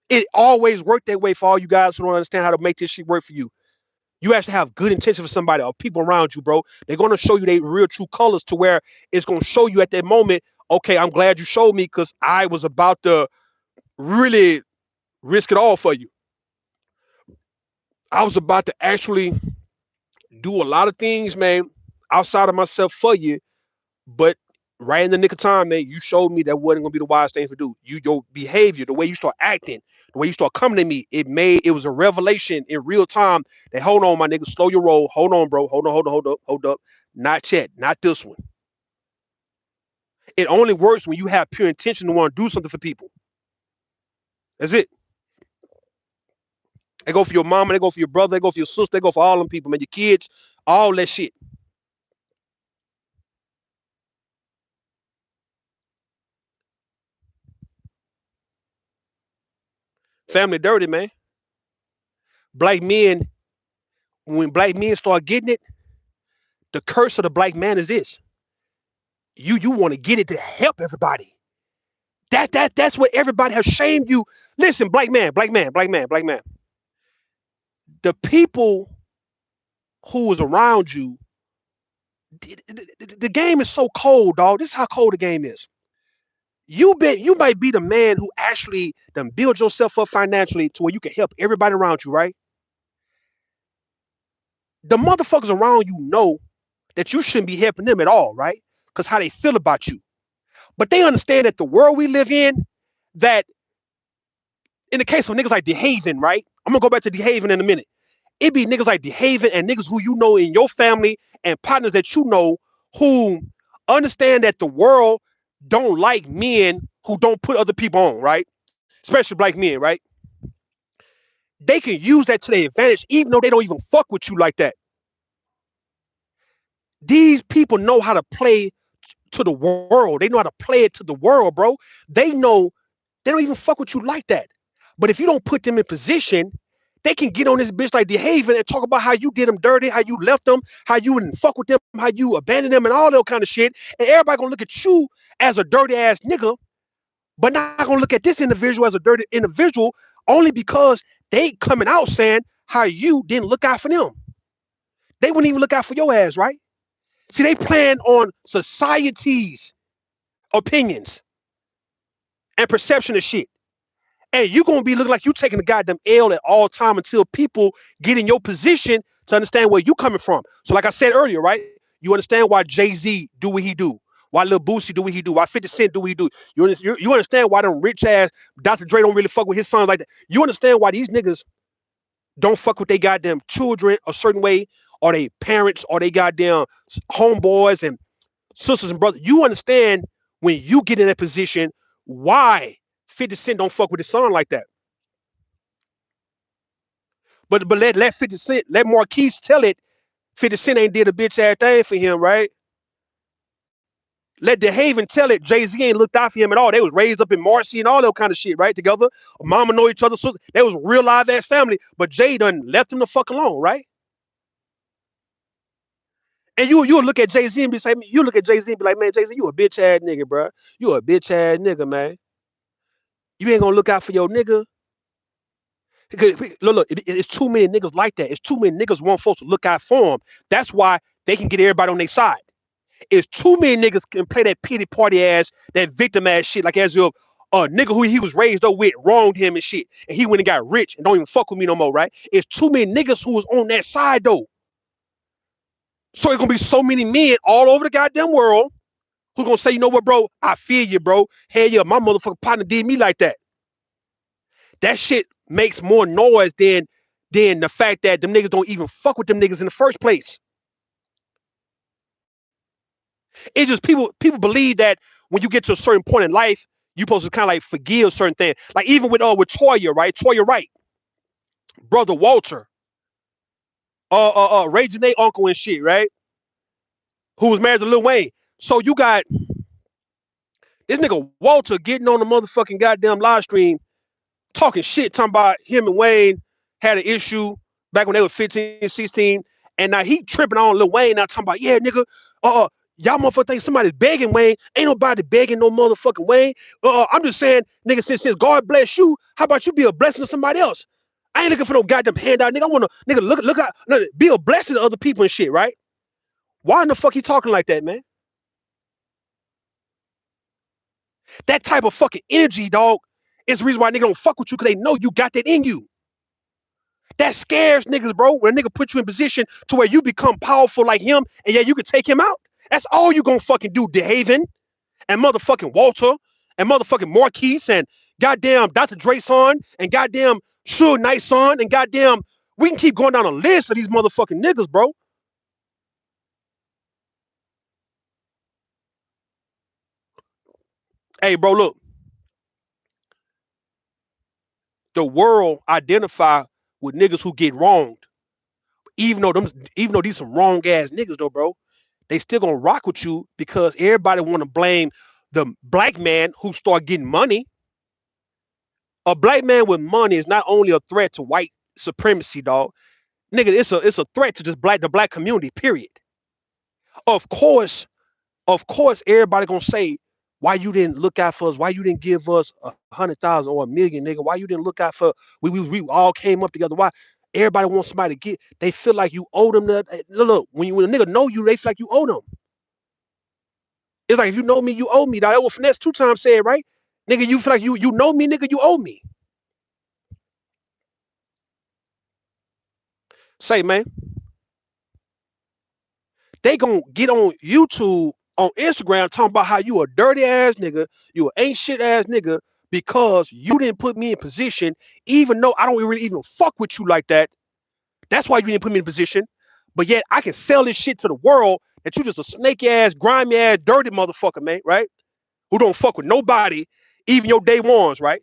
S1: It always worked that way for all you guys who don't understand how to make this shit work for you. You actually have good intention for somebody or people around you, bro. They're going to show you their real true colors to where it's going to show you at that moment, okay, I'm glad you showed me because I was about to really risk it all for you. I was about to actually do a lot of things, man, outside of myself for you. But right in the nick of time, man, you showed me that wasn't gonna be the wise thing to do. Your behavior, the way you start acting, the way you start coming to me, it was a revelation in real time. That hold on, my nigga, slow your roll. Hold on, bro. Hold up. Not yet, not this one. It only works when you have pure intention to want to do something for people. That's it. They go for your mama, they go for your brother, they go for your sister, they go for all them people, man. Your kids, all that shit. Family dirty, man. Black men, when black men start getting it, the curse of the black man is this: you want to get it to help everybody. That's what everybody has shamed you. Listen, black man. The people who was around you, the game is so cold, dog. This is how cold the game is. You might be the man who actually done build yourself up financially to where you can help everybody around you, right? The motherfuckers around you know that you shouldn't be helping them at all, right? Because how they feel about you. But they understand that the world we live in, that in the case of niggas like DeHaven, right? I'm gonna go back to DeHaven in a minute. It be niggas like DeHaven and niggas who you know in your family and partners that you know who understand that the world don't like men who don't put other people on, right? Especially black men, right? They can use that to their advantage, even though they don't even fuck with you like that. These people know how to play to the world. They know how to play it to the world, bro. They know they don't even fuck with you like that. But if you don't put them in position, they can get on this bitch like DeHaven and talk about how you did them dirty, how you left them, how you didn't fuck with them, how you abandoned them, and all that kind of shit. And everybody gonna look at you as a dirty ass nigga, but not gonna look at this individual as a dirty individual only because they coming out saying how you didn't look out for them. They wouldn't even look out for your ass, right? See, they plan on society's opinions and perception of shit. And you gonna be looking like you taking the goddamn L at all time until people get in your position to understand where you coming from. So, like I said earlier, right? You understand why Jay-Z do what he do, why Lil Boosie do what he do, why 50 Cent do what he do. You understand why them rich ass Dr. Dre don't really fuck with his sons like that. You understand why these niggas don't fuck with they goddamn children a certain way, or they parents, or they goddamn homeboys and sisters and brothers. You understand when you get in that position why 50 Cent don't fuck with his son like that. But let 50 Cent, let Marquise tell it. 50 Cent ain't did a bitch ass thing for him, right? Let DeHaven tell it. Jay-Z ain't looked out for him at all. They was raised up in Marcy and all that kind of shit, right? Together. Mama know each other. So they was real live ass family. But Jay done left him the fuck alone, right? And you look at Jay-Z and be saying, you look at Jay-Z and be like, man, Jay-Z, you a bitch ass nigga, bro. You a bitch ass nigga, man. You ain't gonna look out for your nigga. Look, it's too many niggas like that. It's too many niggas want folks to look out for them. That's why they can get everybody on their side. It's too many niggas can play that pity party ass, that victim ass shit, like as if a nigga who he was raised up with wronged him and shit, and he went and got rich and don't even fuck with me no more, right? It's too many niggas who was on that side though. So it's gonna be so many men all over the goddamn world who gonna say, you know what, bro? I feel you, bro. Hell yeah, my motherfucking partner did me like that. That shit makes more noise than the fact that them niggas don't even fuck with them niggas in the first place. It's just people believe that when you get to a certain point in life, you supposed to kind of like forgive certain things. Like even with Toya, right? Toya Wright, brother Walter, Ray Janae uncle and shit, right? Who was married to Lil Wayne. So you got this nigga Walter getting on the motherfucking goddamn live stream talking shit, talking about him and Wayne had an issue back when they were 15, 16. And now he tripping on Lil Wayne now talking about, yeah, nigga, y'all motherfucker think somebody's begging Wayne. Ain't nobody begging no motherfucking Wayne. I'm just saying, nigga, since God bless you, how about you be a blessing to somebody else? I ain't looking for no goddamn handout, nigga. I want to, nigga, look out, be a blessing to other people and shit, right? Why in the fuck he talking like that, man? That type of fucking energy, dog, is the reason why nigga don't fuck with you, because they know you got that in you. That scares niggas, bro. When a nigga put you in position to where you become powerful like him, and yeah, you can take him out. That's all you gonna fucking do, DeHaven and motherfucking Walter and motherfucking Marquise and goddamn Dr. Dre son and goddamn Suge Knight son and goddamn. We can keep going down a list of these motherfucking niggas, bro. Hey, bro, look. The world identify with niggas who get wronged, even though these some wrong ass niggas though, bro. They still gonna rock with you because everybody want to blame the black man who start getting money. A black man with money is not only a threat to white supremacy, dog. Nigga, it's a threat to just the black community. Period. Of course, of course, everybody gonna say why you didn't look out for us, why you didn't give us 100,000 or a million, nigga, why you didn't look out for we all came up together. Why? Everybody wants somebody to get. They feel like you owe them. Look, when a nigga know you, they feel like you owe them. It's like if you know me, you owe me. Dog. That's what Finesse2tymes said, right? Nigga, you feel like you know me, nigga, you owe me. Say, man, they gonna get on YouTube, on Instagram, talking about how you a dirty ass nigga, you a ain't shit ass nigga, because you didn't put me in position, even though I don't really even fuck with you like that. That's why you didn't put me in position. But yet I can sell this shit to the world that you just a snake ass, grimy ass, dirty motherfucker, man, right? Who don't fuck with nobody, even your day ones, right?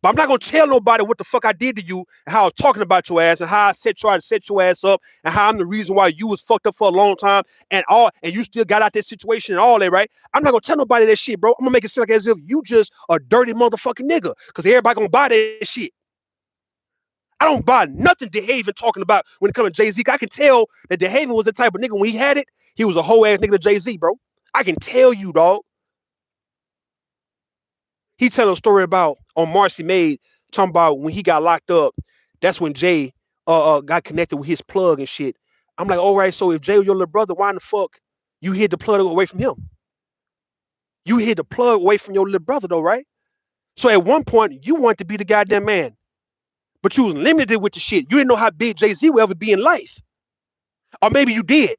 S1: But I'm not gonna tell nobody what the fuck I did to you and how I was talking about your ass and how I tried to set your ass up and how I'm the reason why you was fucked up for a long time and you still got out that situation and all that, right? I'm not gonna tell nobody that shit, bro. I'm gonna make it sound like as if you just a dirty motherfucking nigga, cause everybody gonna buy that shit. I don't buy nothing DeHaven talking about when it comes to Jay-Z. I can tell that DeHaven was the type of nigga when he had it, he was a whole ass nigga to Jay-Z, bro. I can tell you, dog. He telling a story about on Marcy Maid, talking about when he got locked up. That's when Jay got connected with his plug and shit. I'm like, all right, so if Jay was your little brother, why in the fuck you hid the plug away from him? You hid the plug away from your little brother, though, right? So at one point, you wanted to be the goddamn man, but you was limited with the shit. You didn't know how big Jay-Z will ever be in life. Or maybe you did.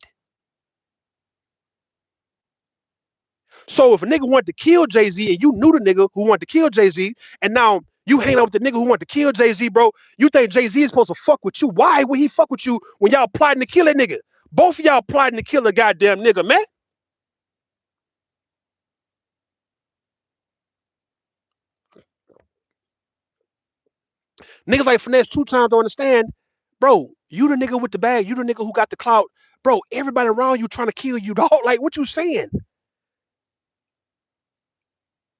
S1: So if a nigga wanted to kill Jay-Z and you knew the nigga who wanted to kill Jay-Z, and now you hang out with the nigga who wanted to kill Jay-Z, bro, you think Jay-Z is supposed to fuck with you. Why would he fuck with you when y'all plotting to kill that nigga? Both of y'all plotting to kill a goddamn nigga, man. Niggas like Finesse2tymes don't understand. Bro, you the nigga with the bag. You the nigga who got the clout. Bro, everybody around you trying to kill you, dog. Like, what you saying?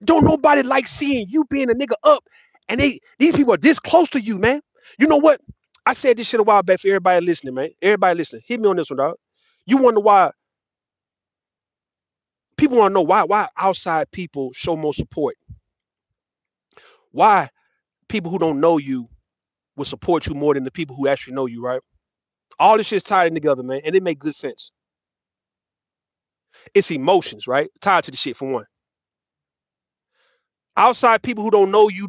S1: Don't nobody like seeing you being a nigga up, and these people are this close to you, man. You know what? I said this shit a while back for everybody listening, man. Everybody listening, hit me on this one, dog. You wonder why people want to know why outside people show more support. Why people who don't know you will support you more than the people who actually know you, right? All this shit's tied in together, man, and it make good sense. It's emotions, right? Tied to the shit for one. Outside people who don't know you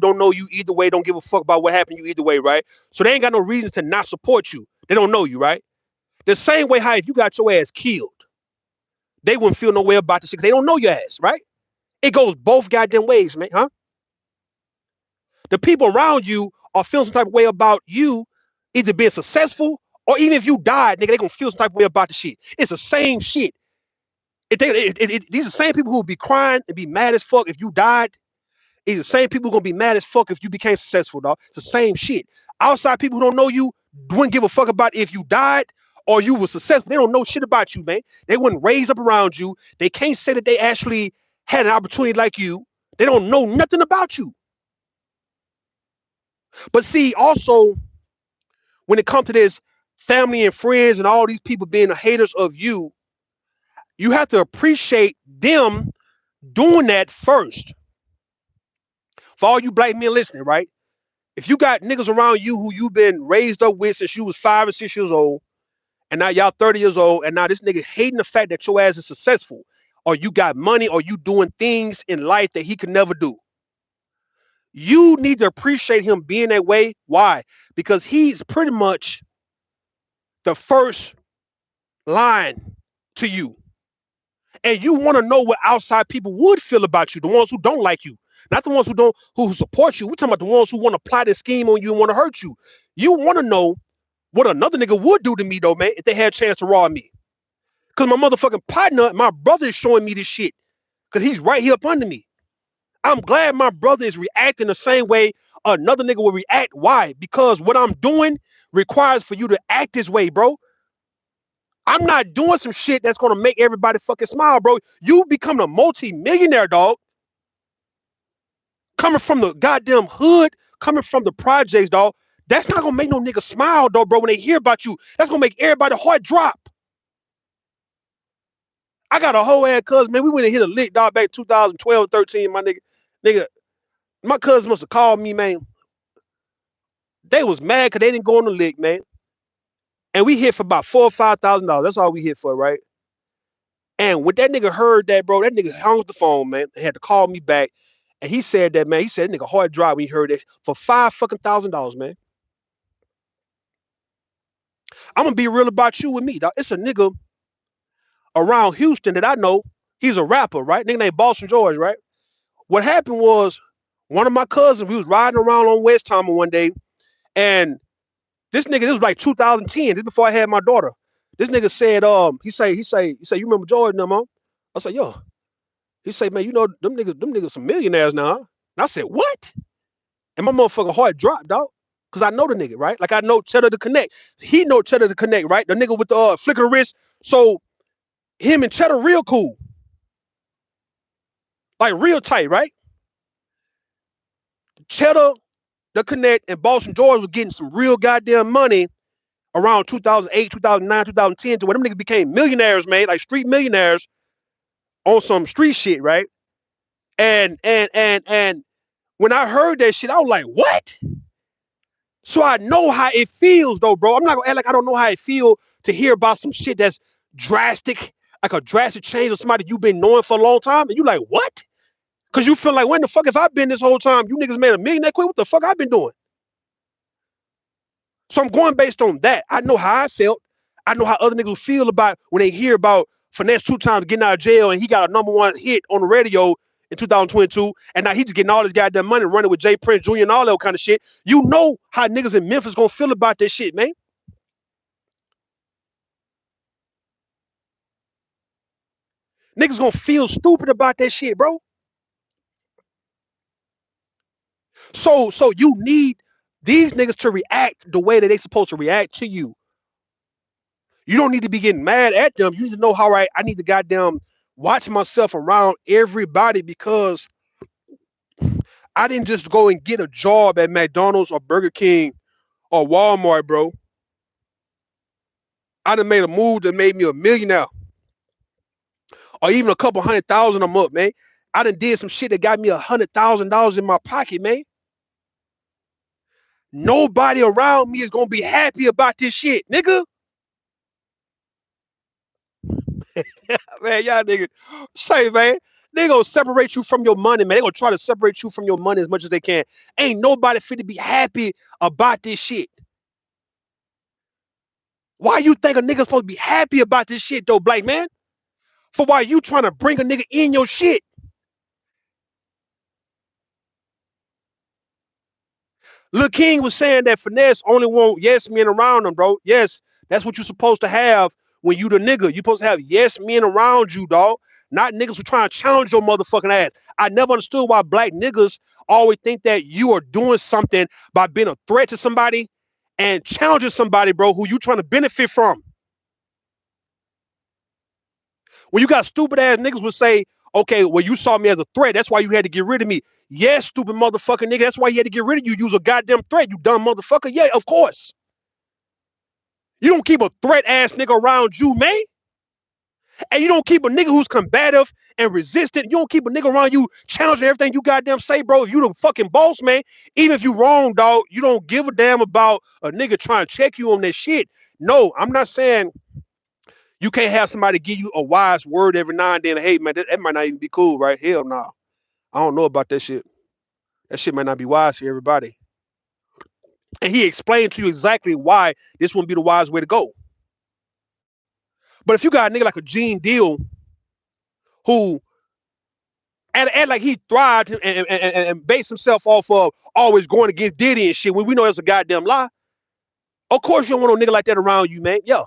S1: either way, don't give a fuck about what happened to you either way, right? So they ain't got no reason to not support you. They don't know you, right? The same way how if you got your ass killed, they wouldn't feel no way about the shit. They don't know your ass, right? It goes both goddamn ways, man, huh? The people around you are feeling some type of way about you, either being successful or even if you died, nigga, they gonna feel some type of way about the shit. It's the same shit. These are the same people who will be crying and be mad as fuck if you died. It's the same people gonna be mad as fuck if you became successful, dog. It's the same shit. Outside people who don't know you wouldn't give a fuck about if you died or you were successful. They don't know shit about you, man. They wouldn't raise up around you. They can't say that they actually had an opportunity like you. They don't know nothing about you. But see, also when it comes to this family and friends and all these people being the haters of you, you have to appreciate them doing that first. For all you black men listening, right? If you got niggas around you who you've been raised up with since you was 5 or 6 years old, and now y'all 30 years old, and now this nigga hating the fact that your ass is successful, or you got money, or you doing things in life that he could never do. You need to appreciate him being that way. Why? Because he's pretty much the first line to you. And you want to know what outside people would feel about you, the ones who don't like you, not the ones who don't who support you. We're talking about the ones who want to plot a scheme on you and want to hurt you. You want to know what another nigga would do to me though, man, if they had a chance to rob me. Cause my motherfucking partner, my brother is showing me this shit. Cause he's right here up under me. I'm glad my brother is reacting the same way another nigga will react. Why? Because what I'm doing requires for you to act this way, bro. I'm not doing some shit that's gonna make everybody fucking smile, bro. You become a multi-millionaire, dog. Coming from the goddamn hood, coming from the projects, dog. That's not gonna make no nigga smile, though, bro. When they hear about you, that's gonna make everybody heart drop. I got a whole ass cousin, man. We went and hit a lick, dog, back 2012, 13, my nigga. Nigga, my cousin must have called me, man. They was mad because they didn't go on the lick, man. And we hit for about $4,000 or $5,000. That's all we hit for, right? And when that nigga heard that, bro, that nigga hung up the phone, man, and had to call me back. And he said that, man, he said that nigga hard drive when he heard it for $5,000, man. I'm gonna be real about you and me, dog. It's a nigga around Houston that I know. He's a rapper, right? Nigga named Boston George, right? What happened was one of my cousins, we was riding around on West Timer one day, and this was like 2010, this before I had my daughter. This nigga said, he say, you remember George no more? I said, yo. He say, man, you know, them niggas some millionaires now, huh? And I said, what? And my motherfucking heart dropped, dog. Cause I know the nigga, right? Like I know Cheddar to Connect. He know Cheddar to Connect, right? The nigga with the flick of the wrist. So him and Cheddar real cool. Like real tight, right? Cheddar, the Connect, and Boston George was getting some real goddamn money around 2008, 2009, 2010 to where them niggas became millionaires, man, like street millionaires on some street shit, right? And when I heard that shit, I was like, what? So I know how it feels though, bro. I'm not gonna act like I don't know how it feels to hear about some shit that's drastic, like a drastic change of somebody you've been knowing for a long time. And you like, what? Cause you feel like, when the fuck have I been this whole time? You niggas made a million that quick. What the fuck I been doing? So I'm going based on that. I know how I felt. I know how other niggas feel about when they hear about Finesse2tymes getting out of jail and he got a #1 hit on the radio in 2022, and now he's just getting all this goddamn money running with Jay Prince Jr. and all that kind of shit. You know how niggas in Memphis gonna feel about that shit, man. Niggas gonna feel stupid about that shit, bro. So you need these niggas to react the way that they supposed to react to you. You don't need to be getting mad at them. You need to know how I need to goddamn watch myself around everybody, because I didn't just go and get a job at McDonald's or Burger King or Walmart, bro. I done made a move that made me a millionaire or even a couple 100,000 a month, man. I done did some shit that got me $100,000 in my pocket, man. Nobody around me is gonna be happy about this shit, nigga. Man, y'all niggas say, man, they gonna separate you from your money, man. They gonna try to separate you from your money as much as they can. Ain't nobody fit to be happy about this shit. Why you think a nigga supposed to be happy about this shit though, black man? For why you trying to bring a nigga in your shit? Lil King was saying that Finesse only want yes men around him, bro. Yes, that's what you're supposed to have when you the nigga. You supposed to have yes men around you, dog. Not niggas who trying to challenge your motherfucking ass. I never understood why black niggas always think that you are doing something by being a threat to somebody and challenging somebody, bro, who you trying to benefit from. When you got stupid ass niggas would say, okay, well, you saw me as a threat. That's why you had to get rid of me. Yes, stupid motherfucking nigga. That's why you had to get rid of you. You was a goddamn threat, you dumb motherfucker. Yeah, of course. You don't keep a threat ass nigga around you, man. And you don't keep a nigga who's combative and resistant. You don't keep a nigga around you challenging everything you goddamn say, bro. If you the fucking boss, man, even if you wrong, dog, you don't give a damn about a nigga trying to check you on that shit. No, I'm not saying you can't have somebody give you a wise word every now and then. Hey, man, that might not even be cool, right? Hell no. Nah. I don't know about that shit. That shit might not be wise for everybody. And he explained to you exactly why this wouldn't be the wise way to go. But if you got a nigga like a Gene Deal who and like he thrived and based himself off of always going against Diddy and shit, when we know that's a goddamn lie, of course you don't want no nigga like that around you, man. Yo,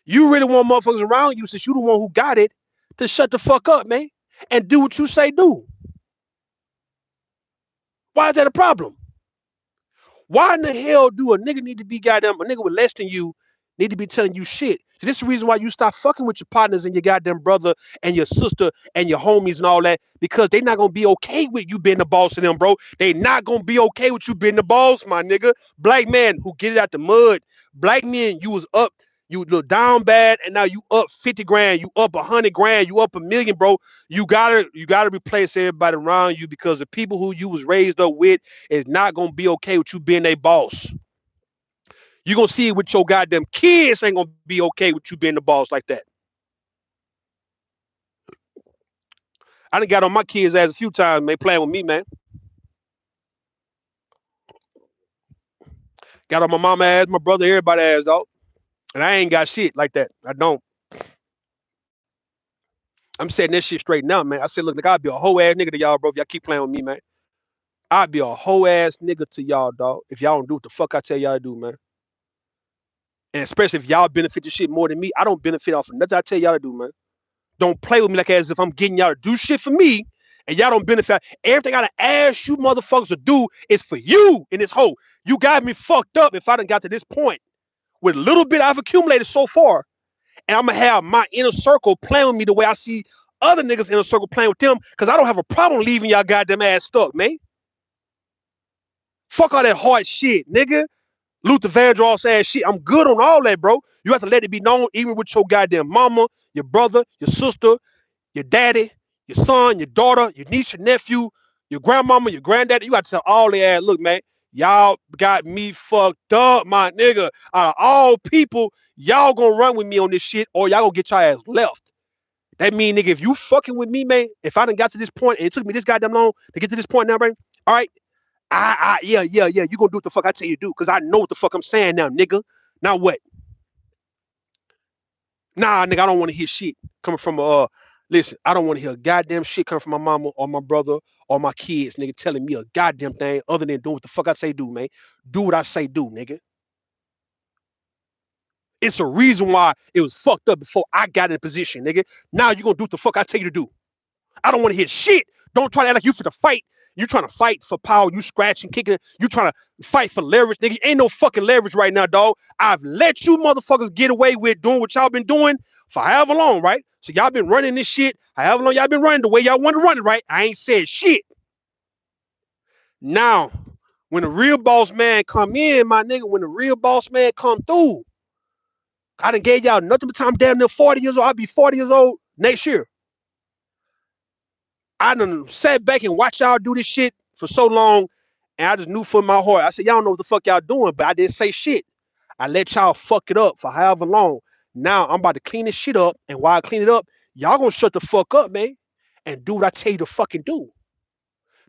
S1: you really want motherfuckers around you, since you the one who got it, to shut the fuck up, man, and do what you say do. Why is that a problem? Why in the hell do a nigga need to be goddamn, a nigga with less than you need to be telling you shit? So this is the reason why you stop fucking with your partners and your goddamn brother and your sister and your homies and all that, because they not gonna be okay with you being the boss of them, bro. They not gonna be okay with you being the boss, my nigga. Black man who get it out the mud. Black men, you was up, you look down bad, and now you up 50 grand, you up 100 grand, you up 1 million, bro. You gotta replace everybody around you, because the people who you was raised up with is not gonna be okay with you being a boss. You gonna see it with your goddamn kids ain't gonna be okay with you being the boss like that. I done got on my kids' ass a few times, man, playing with me, man. Got on my mama ass, my brother, everybody ass, dog. And I ain't got shit like that. I don't. I'm setting this shit straight now, man. I said, look, nigga, I'll be a whole ass nigga to y'all, bro. If y'all keep playing with me, man. I'll be a whole ass nigga to y'all, dog. If y'all don't do what the fuck I tell y'all to do, man. And especially if y'all benefit the shit more than me, I don't benefit off of nothing I tell y'all to do, man. Don't play with me like as if I'm getting y'all to do shit for me and y'all don't benefit. Everything I done asked you motherfuckers to do is for you in this hole. You got me fucked up if I done got to this point with a little bit I've accumulated so far. And I'm gonna have my inner circle playing with me the way I see other niggas inner circle playing with them because I don't have a problem leaving y'all goddamn ass stuck, man. Fuck all that hard shit, nigga. Luther Vandross ass shit. I'm good on all that, bro. You have to let it be known, even with your goddamn mama, your brother, your sister, your daddy, your son, your daughter, your niece, your nephew, your grandmama, your granddaddy. You got to tell all the ass, look, man, y'all got me fucked up, my nigga. Out of all people, y'all gonna run with me on this shit, or y'all gonna get your ass left. That mean, nigga, if you fucking with me, man, if I done got to this point and it took me this goddamn long to get to this point now, man, all right, yeah, you gonna do what the fuck I tell you to do, cause I know what the fuck I'm saying now, nigga. Now what? Nah, nigga, I don't want to hear shit coming from listen, I don't want to hear a goddamn shit coming from my mama or my brother or my kids, nigga, telling me a goddamn thing other than doing what the fuck I say do, man. Do what I say do, nigga. It's a reason why it was fucked up before I got in a position, nigga. Now you gonna do what the fuck I tell you to do. I don't want to hear shit. Don't try to act like you for the fight. You trying to fight for power. You scratching, kicking. You trying to fight for leverage, nigga. Ain't no fucking leverage right now, dog. I've let you motherfuckers get away with doing what y'all been doing for however long, right? So y'all been running this shit. However long y'all been running the way y'all want to run it, right? I ain't said shit. Now, when the real boss man come in, my nigga, when the real boss man come through, I done gave y'all nothing but time. I'm damn near 40 years old. I'll be 40 years old next year. I done sat back and watched y'all do this shit for so long, and I just knew from my heart. I said, y'all know what the fuck y'all doing, but I didn't say shit. I let y'all fuck it up for however long. Now I'm about to clean this shit up, and while I clean it up, y'all gonna shut the fuck up, man, and do what I tell you to fucking do.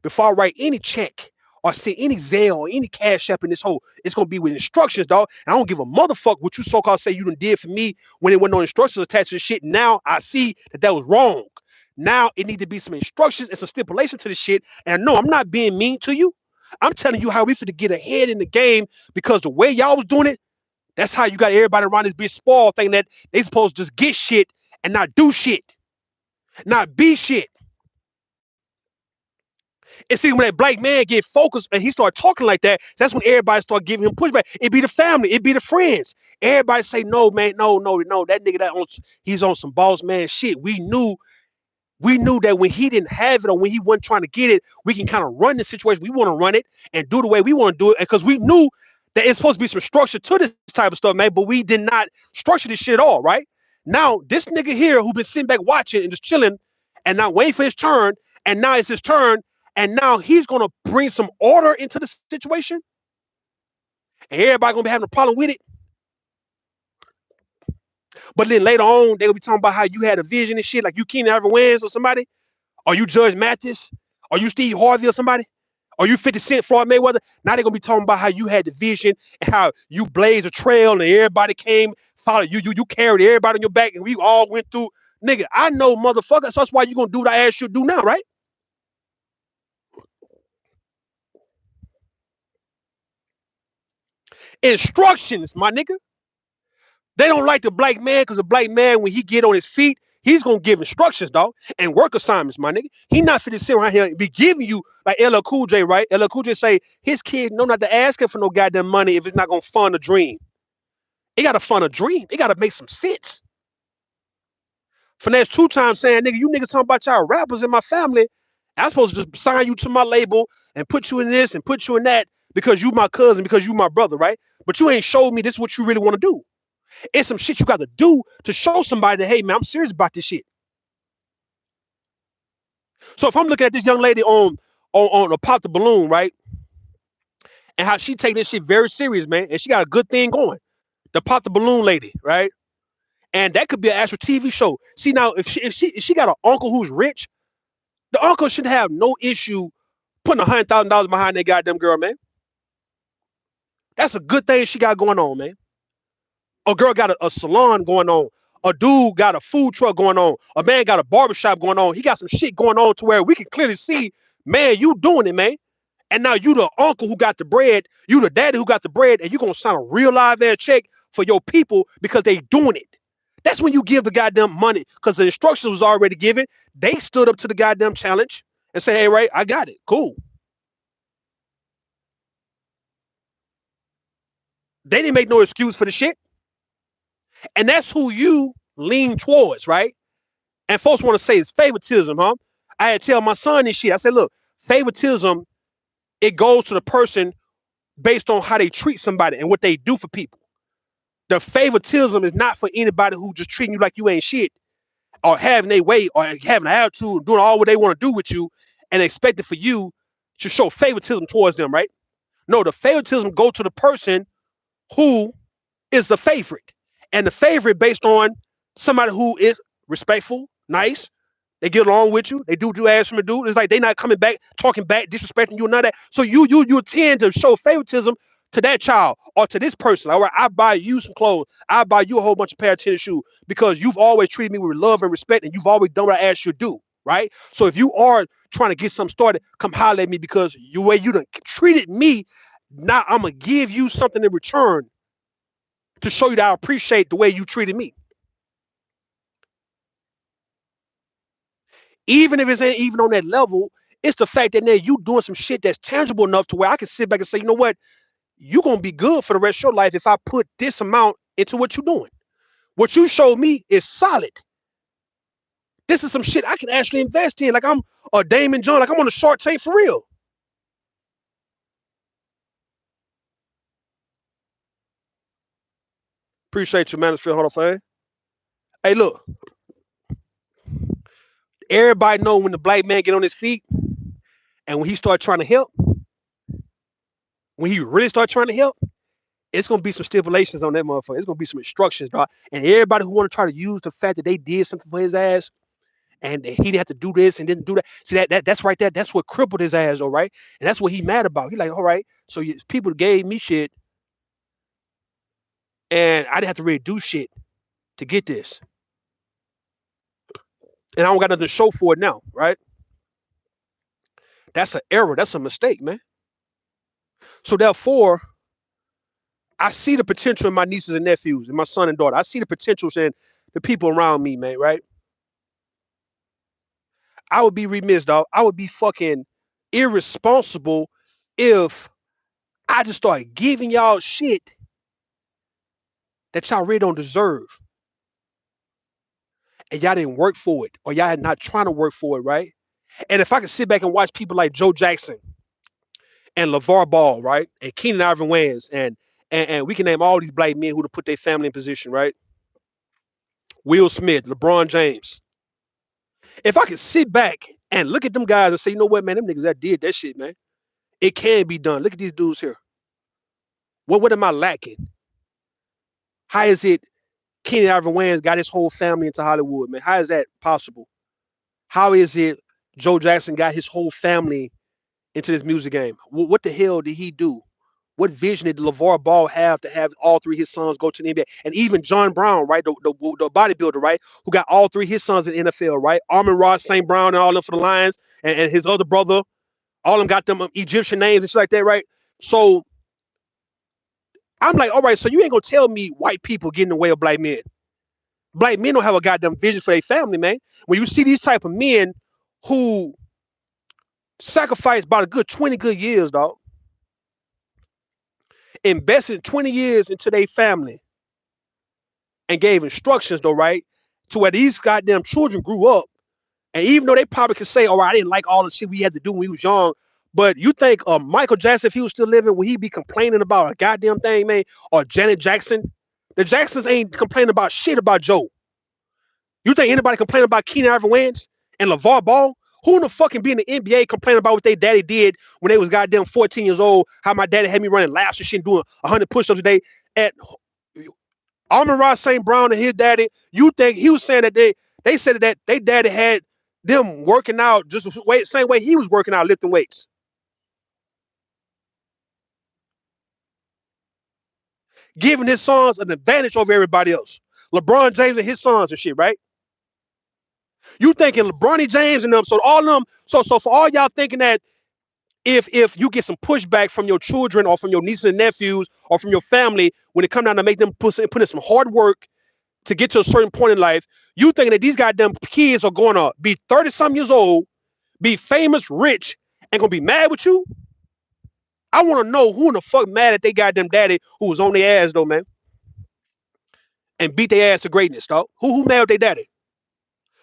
S1: Before I write any check or send any Zelle or any cash app in this hole, it's gonna be with instructions, dog. And I don't give a motherfucker what you so-called say you done did for me when there wasn't no instructions attached to the shit. Now I see that that was wrong. Now it need to be some instructions and some stipulations to the shit. And no, I'm not being mean to you. I'm telling you how we finna get ahead in the game because the way y'all was doing it, that's how you got everybody around this bitch spoiled thinking that they supposed to just get shit and not do shit, not be shit. And see, when that black man get focused and he start talking like that, that's when everybody start giving him pushback. It be the family, it be the friends. Everybody say, no, man, no, that nigga he's on some boss man shit. We knew that when he didn't have it or when he wasn't trying to get it, we can kind of run the situation. We want to run it and do the way we want to do it. Because we knew that it's supposed to be some structure to this type of stuff, man. But we did not structure this shit at all, right? Now, this nigga here who been sitting back watching and just chilling and not waiting for his turn, and now it's his turn, and now he's gonna bring some order into the situation, and everybody gonna be having a problem with it. But then later on, they'll be talking about how you had a vision and shit, like you Keenan Ivory Wayans or somebody. Are you Judge Mathis? Are you Steve Harvey or somebody? Are you 50 Cent, Floyd Mayweather? Now they're gonna be talking about how you had the vision and how you blazed a trail and everybody came, followed you. You carried everybody on your back and we all went through. Nigga, I know motherfucker. So that's why you gonna do what I asked you to do now, right? Instructions, my nigga. They don't like the black man because the black man, when he get on his feet, he's gonna give instructions, dog, and work assignments, my nigga. He not finna sit around here and be giving you like LL Cool J, right? LL Cool J say his kids know not to ask him for no goddamn money if it's not gonna fund a dream. It gotta fund a dream. It gotta make some sense. Finesse2tymes saying, nigga, you niggas talking about y'all rappers in my family. I'm supposed to just sign you to my label and put you in this and put you in that because you my cousin, because you my brother, right? But you ain't showed me this is what you really want to do. It's some shit you got to do to show somebody that, hey, man, I'm serious about this shit. So if I'm looking at this young lady on a pop the balloon, right, and how she take this shit very serious, man, and she got a good thing going, the pop the balloon lady, right, and that could be an actual TV show. See now, if she got an uncle who's rich, The uncle should have no issue putting $100,000 behind that goddamn girl, man. That's a good thing she got going on, man. A girl got a salon going on. A dude got a food truck going on. A man got a barbershop going on. He got some shit going on to where we can clearly see, man, you doing it, man. And now you the uncle who got the bread, you the daddy who got the bread, and you gonna sign a real live ass check for your people because they doing it. That's when you give the goddamn money because the instructions was already given. They stood up to the goddamn challenge and say, hey, Ray, I got it. Cool. They didn't make no excuse for the shit. And that's who you lean towards, right? And folks want to say it's favoritism, huh? I had to tell my son this shit. I said, look, favoritism, it goes to the person based on how they treat somebody and what they do for people. The favoritism is not for anybody who just treating you like you ain't shit or having their way or having an attitude, doing all what they want to do with you and expecting for you to show favoritism towards them, right? No, the favoritism go to the person who is the favorite. And the favorite based on somebody who is respectful, nice, they get along with you. They do what you ask them to do. It's like they not coming back, talking back, disrespecting you, none of that. So you tend to show favoritism to that child or to this person. All right, I buy you some clothes. I buy you a whole bunch of pair of tennis shoes because you've always treated me with love and respect, and you've always done what I asked you to do. Right. So if you are trying to get something started, come holler at me because the way you done treated me, now I'm gonna give you something in return to show you that I appreciate the way you treated me. Even if it ain't even on that level, it's the fact that now you doing some shit that's tangible enough to where I can sit back and say, you know what, you're gonna be good for the rest of your life if I put this amount into what you're doing. What you showed me is solid. This is some shit I can actually invest in. Like I'm a Damon John, like I'm on a Shark Tank for real. Appreciate you, Manosphere Hall of Fame. Hey, look, everybody know when the black man get on his feet and when he start trying to help, when he really start trying to help, it's gonna be some stipulations on that motherfucker. It's gonna be some instructions, dog. And everybody who want to try to use the fact that they did something for his ass and he didn't have to do this and didn't do that. See that's right there. That's what crippled his ass, all right. And that's what he mad about. He like, all right, so people gave me shit, and I didn't have to really do shit to get this, and I don't got nothing to show for it now, right? That's an error. That's a mistake, man. So therefore, I see the potential in my nieces and nephews and my son and daughter. I see the potentials in the people around me, man. Right? I would be remiss, dog. I would be fucking irresponsible if I just started giving y'all shit that y'all really don't deserve. And y'all didn't work for it, or y'all not trying to work for it, right? And if I could sit back and watch people like Joe Jackson and LeVar Ball, right? And Keenan Ivan Wayans, and we can name all these black men who to put their family in position, right? Will Smith, LeBron James. If I could sit back and look at them guys and say, you know what, man, them niggas that did that shit, man. It can be done. Look at these dudes here. What am I lacking? How is it Keenan Ivan Wayans got his whole family into Hollywood, man? How is that possible? How is it Joe Jackson got his whole family into this music game? What the hell did he do? What vision did LeVar Ball have to have all three of his sons go to the NBA? And even John Brown, right, the bodybuilder, right, who got all three of his sons in the NFL, right? Amon-Ra St. Brown and all them for the Lions, and his other brother, all of them got them Egyptian names and shit like that, right? So I'm like, all right, so you ain't gonna tell me white people get in the way of black men. Black men don't have a goddamn vision for their family, man. When you see these type of men who sacrificed about a good 20 good years, dog, invested 20 years into their family and gave instructions, though, right? To where these goddamn children grew up. And even though they probably could say, all right, I didn't like all the shit we had to do when we was young, but you think Michael Jackson, if he was still living, would he be complaining about a goddamn thing, man? Or Janet Jackson? The Jacksons ain't complaining about shit about Joe. You think anybody complaining about Keenan Ivan Wayans and LeVar Ball? Who in the fucking be in the NBA complaining about what their daddy did when they was goddamn 14 years old? How my daddy had me running laps and shit, doing 100 push-ups a day. At Amon-Ra St. Brown and his daddy, you think he was saying that they said that they daddy had them working out just the same way he was working out, lifting weights. Giving his sons an advantage over everybody else. LeBron James and his sons and shit, right? You thinking LeBron James and them, so all them, so for all y'all thinking that if you get some pushback from your children or from your nieces and nephews or from your family when it come down to make them put in some hard work to get to a certain point in life, you thinking that these goddamn kids are going to be 30-some years old, be famous, rich, and going to be mad with you? I want to know who in the fuck mad at they goddamn daddy who was on their ass, though, man, and beat their ass to greatness, dog. Who mad at their daddy?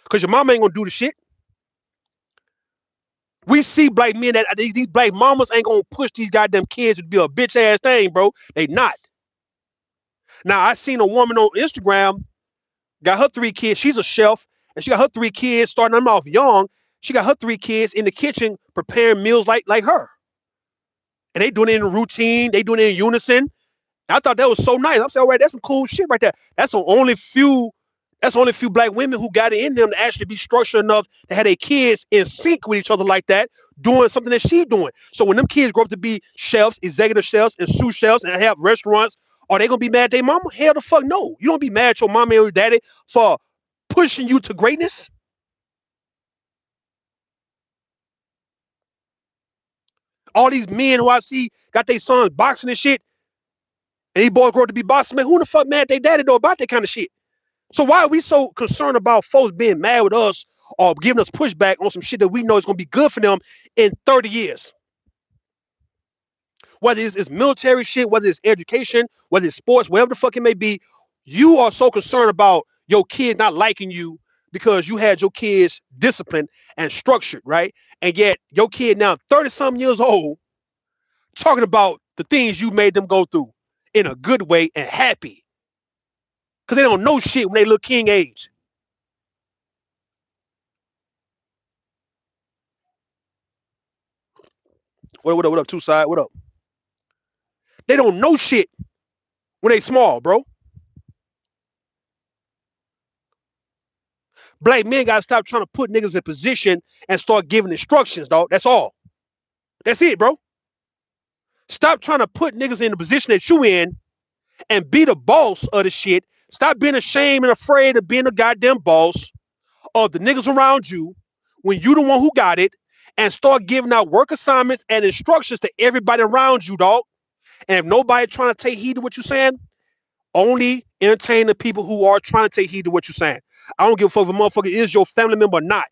S1: Because your mama ain't going to do the shit. We see black men that these black mamas ain't going to push these goddamn kids to be a bitch ass thing, bro. They not. Now, I seen a woman on Instagram, got her 3 kids. She's a chef, and she got her 3 kids, starting them off young. She got her 3 kids in the kitchen preparing meals like her. And they doing it in a routine. They doing it in unison. I thought that was so nice. I'm saying, all right, that's some cool shit right there. That's the only few black women who got it in them to actually be structured enough to have their kids in sync with each other like that, doing something that she's doing. So when them kids grow up to be chefs, executive chefs, and sous chefs, and have restaurants, are they gonna be mad at their mama? Hell the fuck no. You don't be mad at your mama or your daddy for pushing you to greatness. All these men who I see got their sons boxing and shit, and these boys grow up to be boxing, man. Who the fuck mad at their daddy though about that kind of shit? So why are we so concerned about folks being mad with us or giving us pushback on some shit that we know is going to be good for them in 30 years? Whether it's military shit, whether it's education, whether it's sports, whatever the fuck it may be, you are so concerned about your kid not liking you because you had your kids disciplined and structured, right? And yet your kid now 30-some years old talking about the things you made them go through in a good way and happy because they don't know shit when they look king age. What up, two side? What up? They don't know shit when they small, bro. Black men gotta stop trying to put niggas in position and start giving instructions, dog. That's all. That's it, bro. Stop trying to put niggas in the position that you in and be the boss of the shit. Stop being ashamed and afraid of being a goddamn boss of the niggas around you when you the one who got it, and start giving out work assignments and instructions to everybody around you, dog. And if nobody trying to take heed to what you're saying, only entertain the people who are trying to take heed to what you're saying. I don't give a fuck if a motherfucker is your family member or not.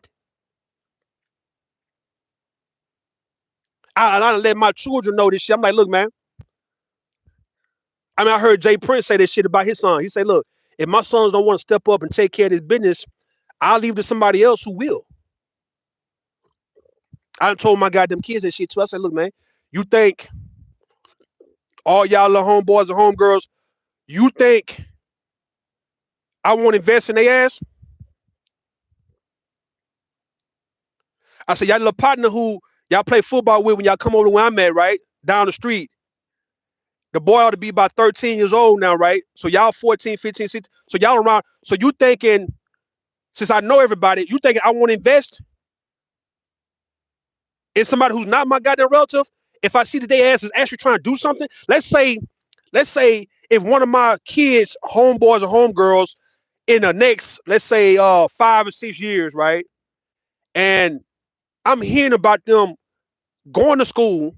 S1: I let my children know this shit. I'm like, look, man. I mean, I heard Jay Prince say this shit about his son. He said, look, if my sons don't want to step up and take care of this business, I'll leave it to somebody else who will. I done told my goddamn kids that shit too. I said, look, man, you think all y'all little homeboys and homegirls, you think I won't invest in their ass? I said, y'all little partner who y'all play football with when y'all come over to where I'm at, right? Down the street. The boy ought to be about 13 years old now, right? So y'all 14, 15, 16. So y'all around. So you thinking, since I know everybody, you thinking I want to invest in somebody who's not my goddamn relative? If I see that their ass is actually trying to do something, let's say if one of my kids, homeboys or homegirls, in the next, let's say 5 or 6 years, right? And I'm hearing about them going to school,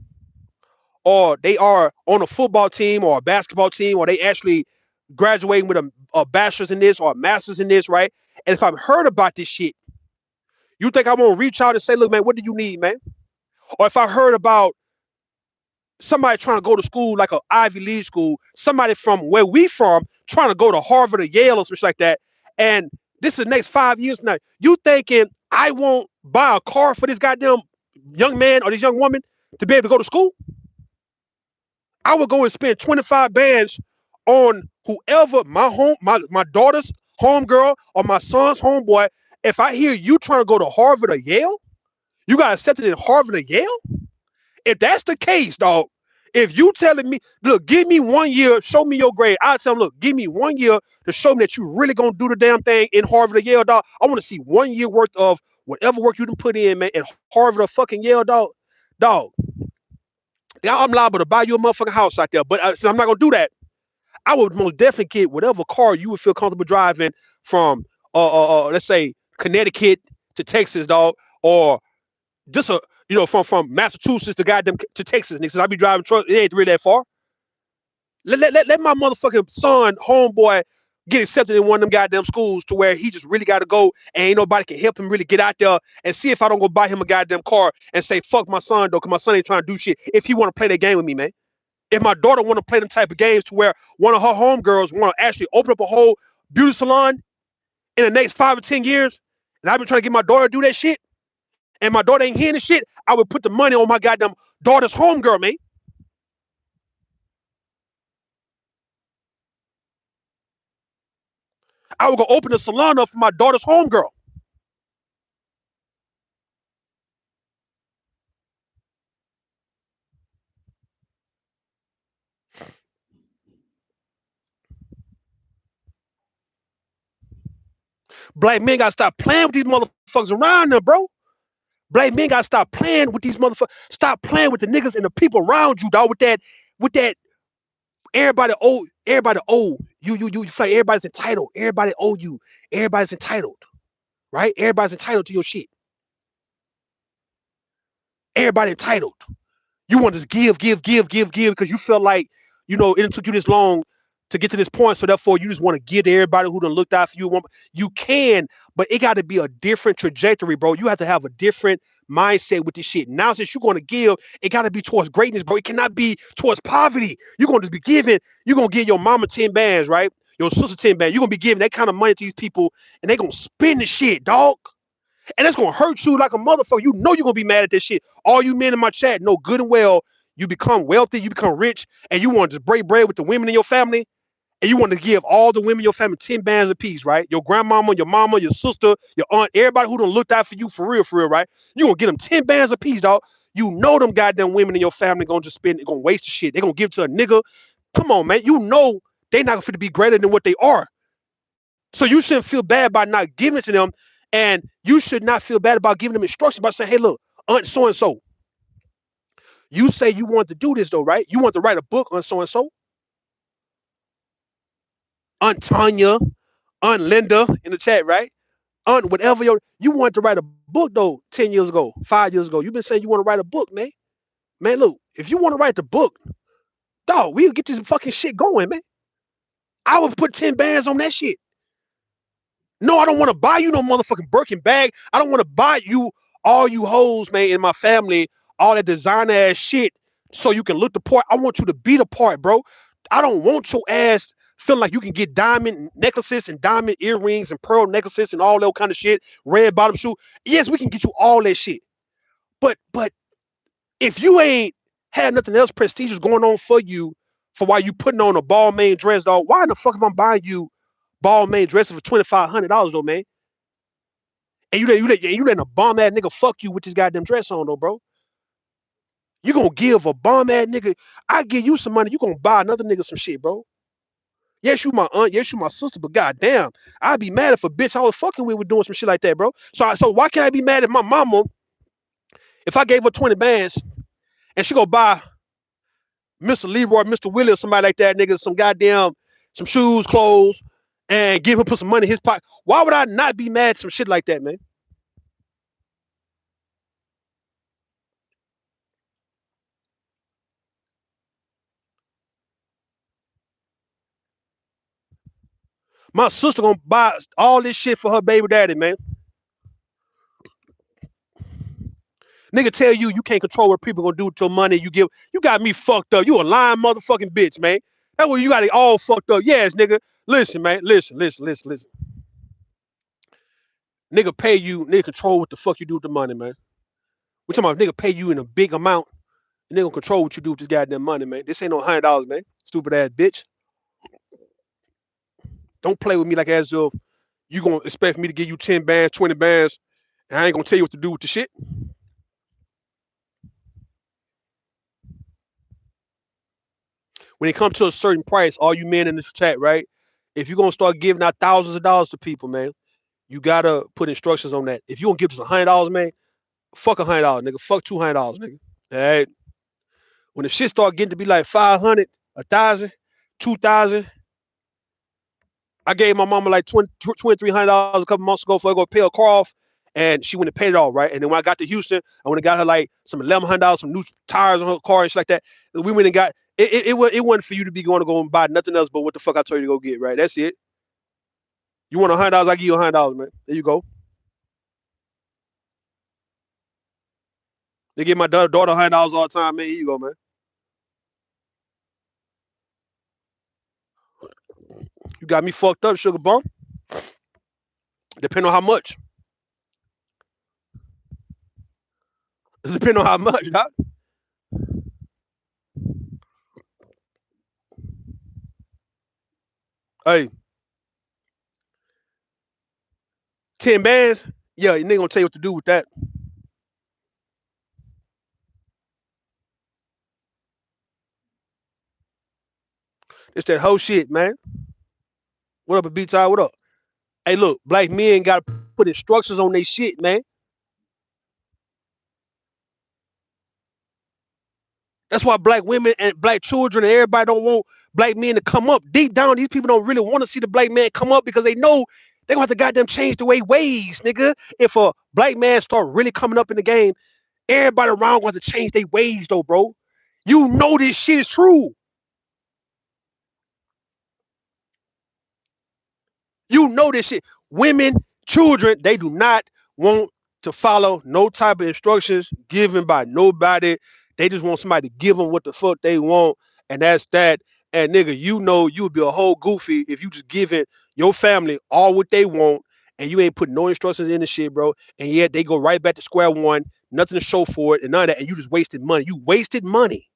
S1: or they are on a football team or a basketball team, or they actually graduating with a bachelor's in this or a master's in this, right? And if I've heard about this shit, you think I won't reach out and say, look, man, what do you need, man? Or if I heard about somebody trying to go to school like an Ivy League school, somebody from where we from trying to go to Harvard or Yale or something like that, and this is the next 5 years now, you thinking I won't buy a car for this goddamn young man or this young woman to be able to go to school? I would go and spend 25 bands on whoever my daughter's homegirl or my son's homeboy. If I hear you trying to go to Harvard or Yale, you got accepted in Harvard or Yale? If that's the case, dog, if you telling me, look, give me 1 year, show me your grade. I tell them, look, give me 1 year to show me that you really gonna do the damn thing in Harvard or Yale, dog. I want to see 1 year worth of whatever work you done put in, man, at Harvard or fucking Yale, dog, I'm liable to buy you a motherfucking house out there. But since I'm not gonna do that, I would most definitely get whatever car you would feel comfortable driving from, let's say Connecticut to Texas, dog, or just from Massachusetts to goddamn to Texas, nigga. Since I be driving trucks, it ain't really that far. Let my motherfucking son, homeboy, get accepted in one of them goddamn schools to where he just really got to go and ain't nobody can help him really get out there and see if I don't go buy him a goddamn car and say, fuck my son, though, because my son ain't trying to do shit if he want to play that game with me, man. If my daughter want to play them type of games to where one of her homegirls want to actually open up a whole beauty salon in the next 5 or 10 years, and I've been trying to get my daughter to do that shit, and my daughter ain't hearing the shit, I would put the money on my goddamn daughter's homegirl, man. I would go open a salon up for my daughter's homegirl. Black men gotta stop playing with these motherfuckers around them, bro. Black men gotta stop playing with these motherfuckers. Stop playing with the niggas and the people around you, dog. With that, everybody owe. You feel like everybody's entitled. Everybody owe you. Everybody's entitled, right? Everybody's entitled to your shit. Everybody entitled. You want to just give because you feel like, it took you this long to get to this point. So therefore, you just want to give to everybody who done looked out for you. You can, but it got to be a different trajectory, bro. You have to have a different mindset with this shit. Now, since you're going to give, it got to be towards greatness, bro. It cannot be towards poverty. You're going to be giving. You're going to give your mama 10 bands, right? Your sister 10 bands. You're going to be giving that kind of money to these people, and they're going to spend the shit, dog. And that's gonna hurt you like a motherfucker. You know you're gonna be mad at this shit. All you men in my chat know good and well you become wealthy, you become rich, and you want to just break bread with the women in your family, and you want to give all the women in your family 10 bands apiece, right? Your grandmama, your mama, your sister, your aunt, everybody who done looked out for you for real, right? You gonna get them 10 bands apiece, dog. You know them goddamn women in your family gonna just spend, gonna waste the shit. They gonna give it to a nigga. Come on, man. You know they not gonna be greater than what they are. So you shouldn't feel bad by not giving it to them. And you should not feel bad about giving them instructions by saying, hey, look, Aunt so and so, you say you want to do this though, right? You want to write a book on so and so, Aunt Tanya, Aunt Linda in the chat, right? Aunt, whatever you want to write a book though 10 years ago, 5 years ago. You've been saying you want to write a book, man. Man, look, if you want to write the book, dog, we'll get this fucking shit going, man. I would put 10 bands on that shit. No, I don't want to buy you no motherfucking Birkin bag. I don't want to buy you all you hoes, man, in my family, all that designer ass shit so you can look the part. I want you to be the part, bro. I don't want your ass feeling like you can get diamond necklaces and diamond earrings and pearl necklaces and all that kind of shit, red bottom shoe. Yes, we can get you all that shit. But if you ain't had nothing else prestigious going on for you for why you putting on a ball main dress, dog, why in the fuck am I buying you ball main dresses for $2,500 though, man? And you letting a bomb ass nigga fuck you with this goddamn dress on though, bro. You gonna give a bomb ass nigga? I give you some money, you gonna buy another nigga some shit, bro. Yes, you my aunt, yes, you my sister, but goddamn, I'd be mad if a bitch I was fucking with was doing some shit like that, bro. So why can't I be mad at my mama if I gave her 20 bands and she go buy Mr. Leroy, Mr. Willie, or somebody like that, nigga, some shoes, clothes, and give him put some money in his pocket? Why would I not be mad at some shit like that, man? My sister gonna buy all this shit for her baby daddy, man. Nigga tell you can't control what people gonna do with your money. You got me fucked up. You a lying motherfucking bitch, man. That's what you got it all fucked up. Yes, nigga. Listen, man. Listen. Nigga pay you, nigga control what the fuck you do with the money, man. We talking about nigga pay you in a big amount, and they gonna control what you do with this goddamn money, man. This ain't no $100, man. Stupid ass bitch. Don't play with me like as if you gonna expect me to give you 10 bands, 20 bands, and I ain't gonna tell you what to do with the shit. When it comes to a certain price, all you men in this chat, right? If you're gonna start giving out thousands of dollars to people, man, You gotta put instructions on that. If you don't give us $100, man, fuck $100, nigga. Fuck $200, nigga. All right. When the shit start getting to be like 500, 1,000, 2,000, I gave my mama like $2,300 a couple months ago for her to go pay her car off, and she went and paid it all, right? And then when I got to Houston, I went and got her like some $1,100, some new tires on her car and shit like that. We went and got it wasn't for you to be going to go and buy nothing else but what the fuck I told you to go get, right? That's it. You want $100, I give you $100, man. There you go. They give my daughter $100 all the time, man. Here you go, man. You got me fucked up, sugar bump. Depending on how much. Depending on how much, doc. Hey, 10 bands. Yeah, you nigga gonna tell you what to do with that. It's that whole shit, man. What up, a B tie? What up? Hey, look, black men gotta put instructions on their shit, man. That's why black women and black children and everybody don't want black men to come up. Deep down, these people don't really want to see the black man come up because they know they gonna have to goddamn change the way ways, nigga. If a black man start really coming up in the game, everybody around gonna have to change their ways though, bro. You know this shit is true. You know this shit. Women, children, they do not want to follow no type of instructions given by nobody. They just want somebody to give them what the fuck they want, and that's that. And nigga, you know you would be a whole goofy if you just giving your family all what they want and you ain't putting no instructions in the shit, bro. And yet they go right back to square one, nothing to show for it, and none of that, and you just wasted money. You wasted money,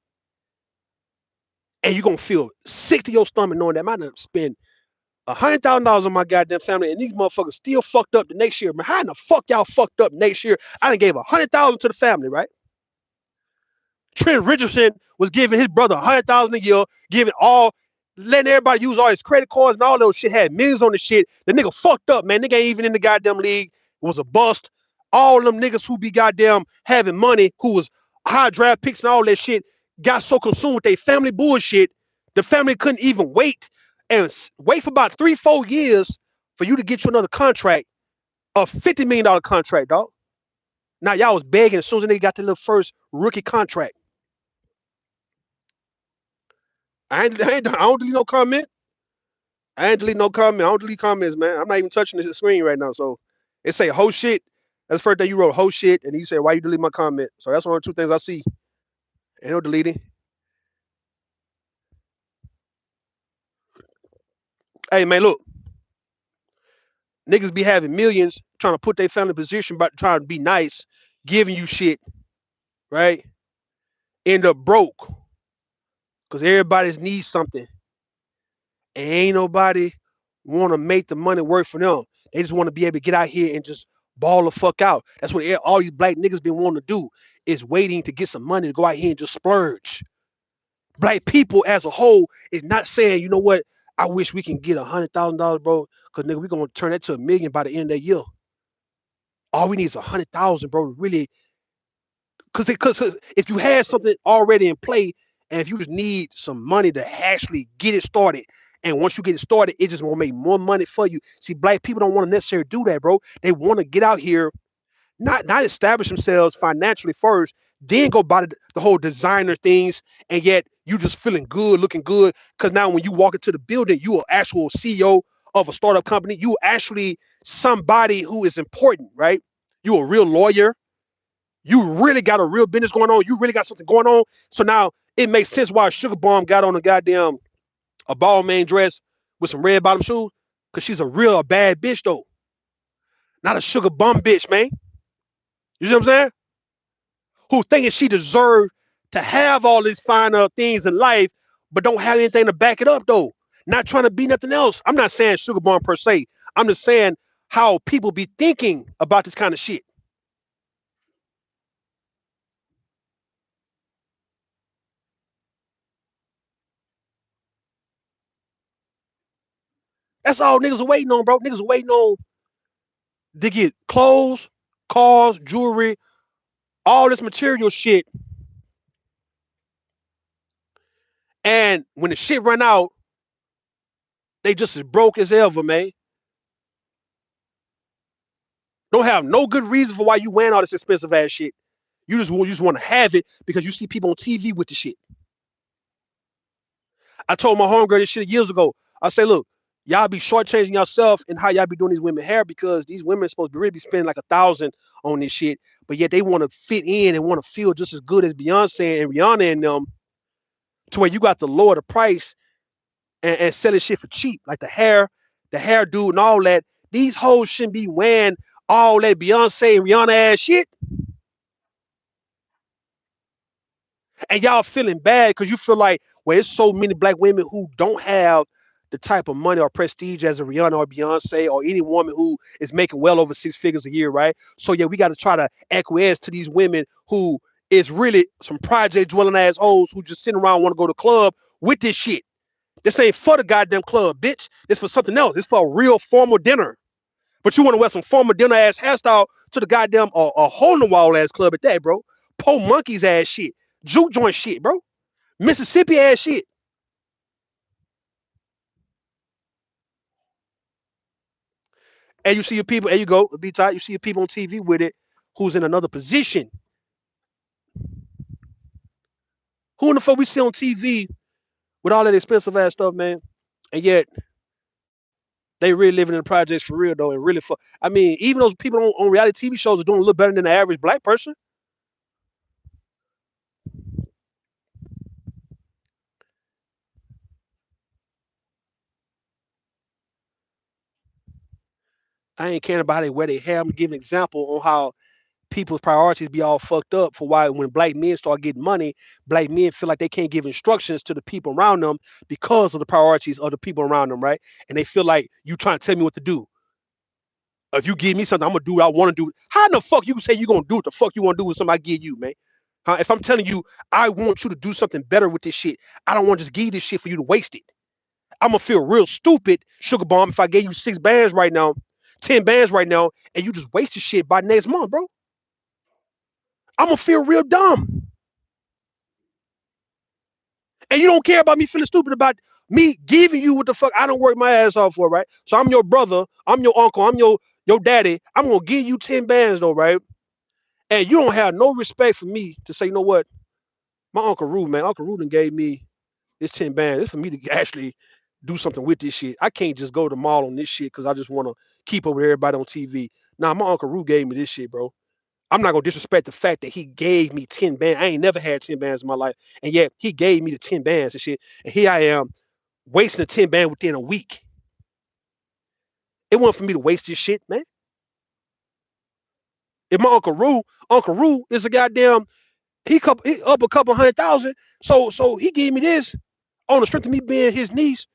S1: and you gonna feel sick to your stomach knowing that I done spend $100,000 on my goddamn family, and these motherfuckers still fucked up the next year. Man, how in the fuck y'all fucked up next year? I done gave $100,000 to the family, right? Trent Richardson was giving his brother $100,000 a year, giving all, letting everybody use all his credit cards and all those shit. Had millions on the shit. The nigga fucked up, man. Nigga ain't even in the goddamn league. It was a bust. All them niggas who be goddamn having money, who was high draft picks and all that shit, got so consumed with their family bullshit, the family couldn't even wait and wait for about 3, 4 years for you to get you another contract, a $50 million contract, dog. Now y'all was begging as soon as they got the little first rookie contract. I don't delete no comment. I ain't delete no comment. I don't delete comments, man. I'm not even touching the screen right now. So it say whole shit. That's the first thing you wrote, whole shit, and you say why you delete my comment. So that's one of the two things I see. Ain't no deleting. Hey man, look, niggas be having millions trying to put their family in position, but trying to be nice, giving you shit, right? End up broke because everybody's needs something, and ain't nobody want to make the money work for them. They just want to be able to get out here and just ball the fuck out. That's what all these black niggas been wanting to do is waiting to get some money to go out here and just splurge. Black people as a whole is not saying, you know what, I wish we can get $100,000, bro, because nigga, we gonna turn that to $1 million by the end of the year. All we need is 100,000, bro, to really, because if you had something already in play, and if you just need some money to actually get it started, and once you get it started, it just will make more money for you. See, black people don't want to necessarily do that, bro. They want to get out here, not establish themselves financially first, then go buy the whole designer things, and yet you just feeling good, looking good. Because now when you walk into the building, you are actual CEO of a startup company. You actually somebody who is important, right? You a real lawyer. You really got a real business going on. You really got something going on. So now it makes sense why Sugar Bomb got on a goddamn a ball main dress with some red bottom shoes. Cause she's a real bad bitch though. Not a sugar bum bitch, man. You see what I'm saying? Who thinking she deserved to have all these finer things in life, but don't have anything to back it up though. Not trying to be nothing else. I'm not saying sugar bomb per se. I'm just saying how people be thinking about this kind of shit. That's all niggas are waiting on, bro. Niggas are waiting on They get clothes, cars, jewelry, all this material shit. And when the shit run out, they just as broke as ever, man. Don't have no good reason for why you wearing all this expensive ass shit. You just want to have it because you see people on TV with the shit. I told my homegirl this shit years ago. I say, look, y'all be shortchanging yourself and how y'all be doing these women hair because these women are supposed to really be spending like 1,000 on this shit, but yet they want to fit in and want to feel just as good as Beyonce and Rihanna and them, to where you got to lower the price and sell this shit for cheap, like the hair dude and all that. These hoes shouldn't be wearing all that Beyonce and Rihanna ass shit, and y'all feeling bad because you feel like, well, it's so many black women who don't have the type of money or prestige as a Rihanna or Beyonce or any woman who is making well over 6 figures a year, right? So yeah, we got to try to acquiesce to these women who is really some project dwelling ass hoes who just sitting around want to go to the club with this shit. This ain't for the goddamn club, bitch. This for something else. This for a real formal dinner. But you want to wear some formal dinner ass hairstyle to the goddamn a hole in the wall ass club at that, bro. Po monkeys ass shit, juke joint shit, bro. Mississippi ass shit. And you see your people, and you go, be tight, you see your people on TV with it who's in another position. Who in the fuck we see on TV with all that expensive ass stuff, man? And yet they really living in the projects for real though, and really fuck. I mean, even those people on reality TV shows are doing a little better than the average black person. I ain't caring about how they wear their hair. I'm giving an example on how people's priorities be all fucked up for why when black men start getting money, black men feel like they can't give instructions to the people around them because of the priorities of the people around them, right? And they feel like you trying to tell me what to do. If you give me something, I'm gonna do what I want to do. How in the fuck you say you gonna do what the fuck you want to do with something I give you, man? Huh? If I'm telling you I want you to do something better with this shit, I don't want to just give you this shit for you to waste it. I'm gonna feel real stupid, sugar bomb, if I gave you 6 bands right now, 10 bands right now, and you just waste the shit by next month, bro. I'm gonna feel real dumb. And you don't care about me feeling stupid about me giving you what the fuck I don't work my ass off for, right? So I'm your brother, I'm your uncle, I'm your daddy. I'm gonna give you 10 bands though, right? And you don't have no respect for me to say, you know what, my Uncle Roo, man, Uncle Roo done gave me this 10 bands. It's for me to actually do something with this shit. I can't just go to the mall on this shit because I just want to keep up with everybody on TV. Nah, my Uncle Roo gave me this shit, bro. I'm not gonna disrespect the fact that he gave me 10 bands. I ain't never had 10 bands in my life, and yet he gave me the 10 bands and shit. And here I am wasting the 10 band within a week. It wasn't for me to waste this shit, man. If my Uncle Roo is a goddamn he up a couple 100,000, so he gave me this on the strength of me being his niece.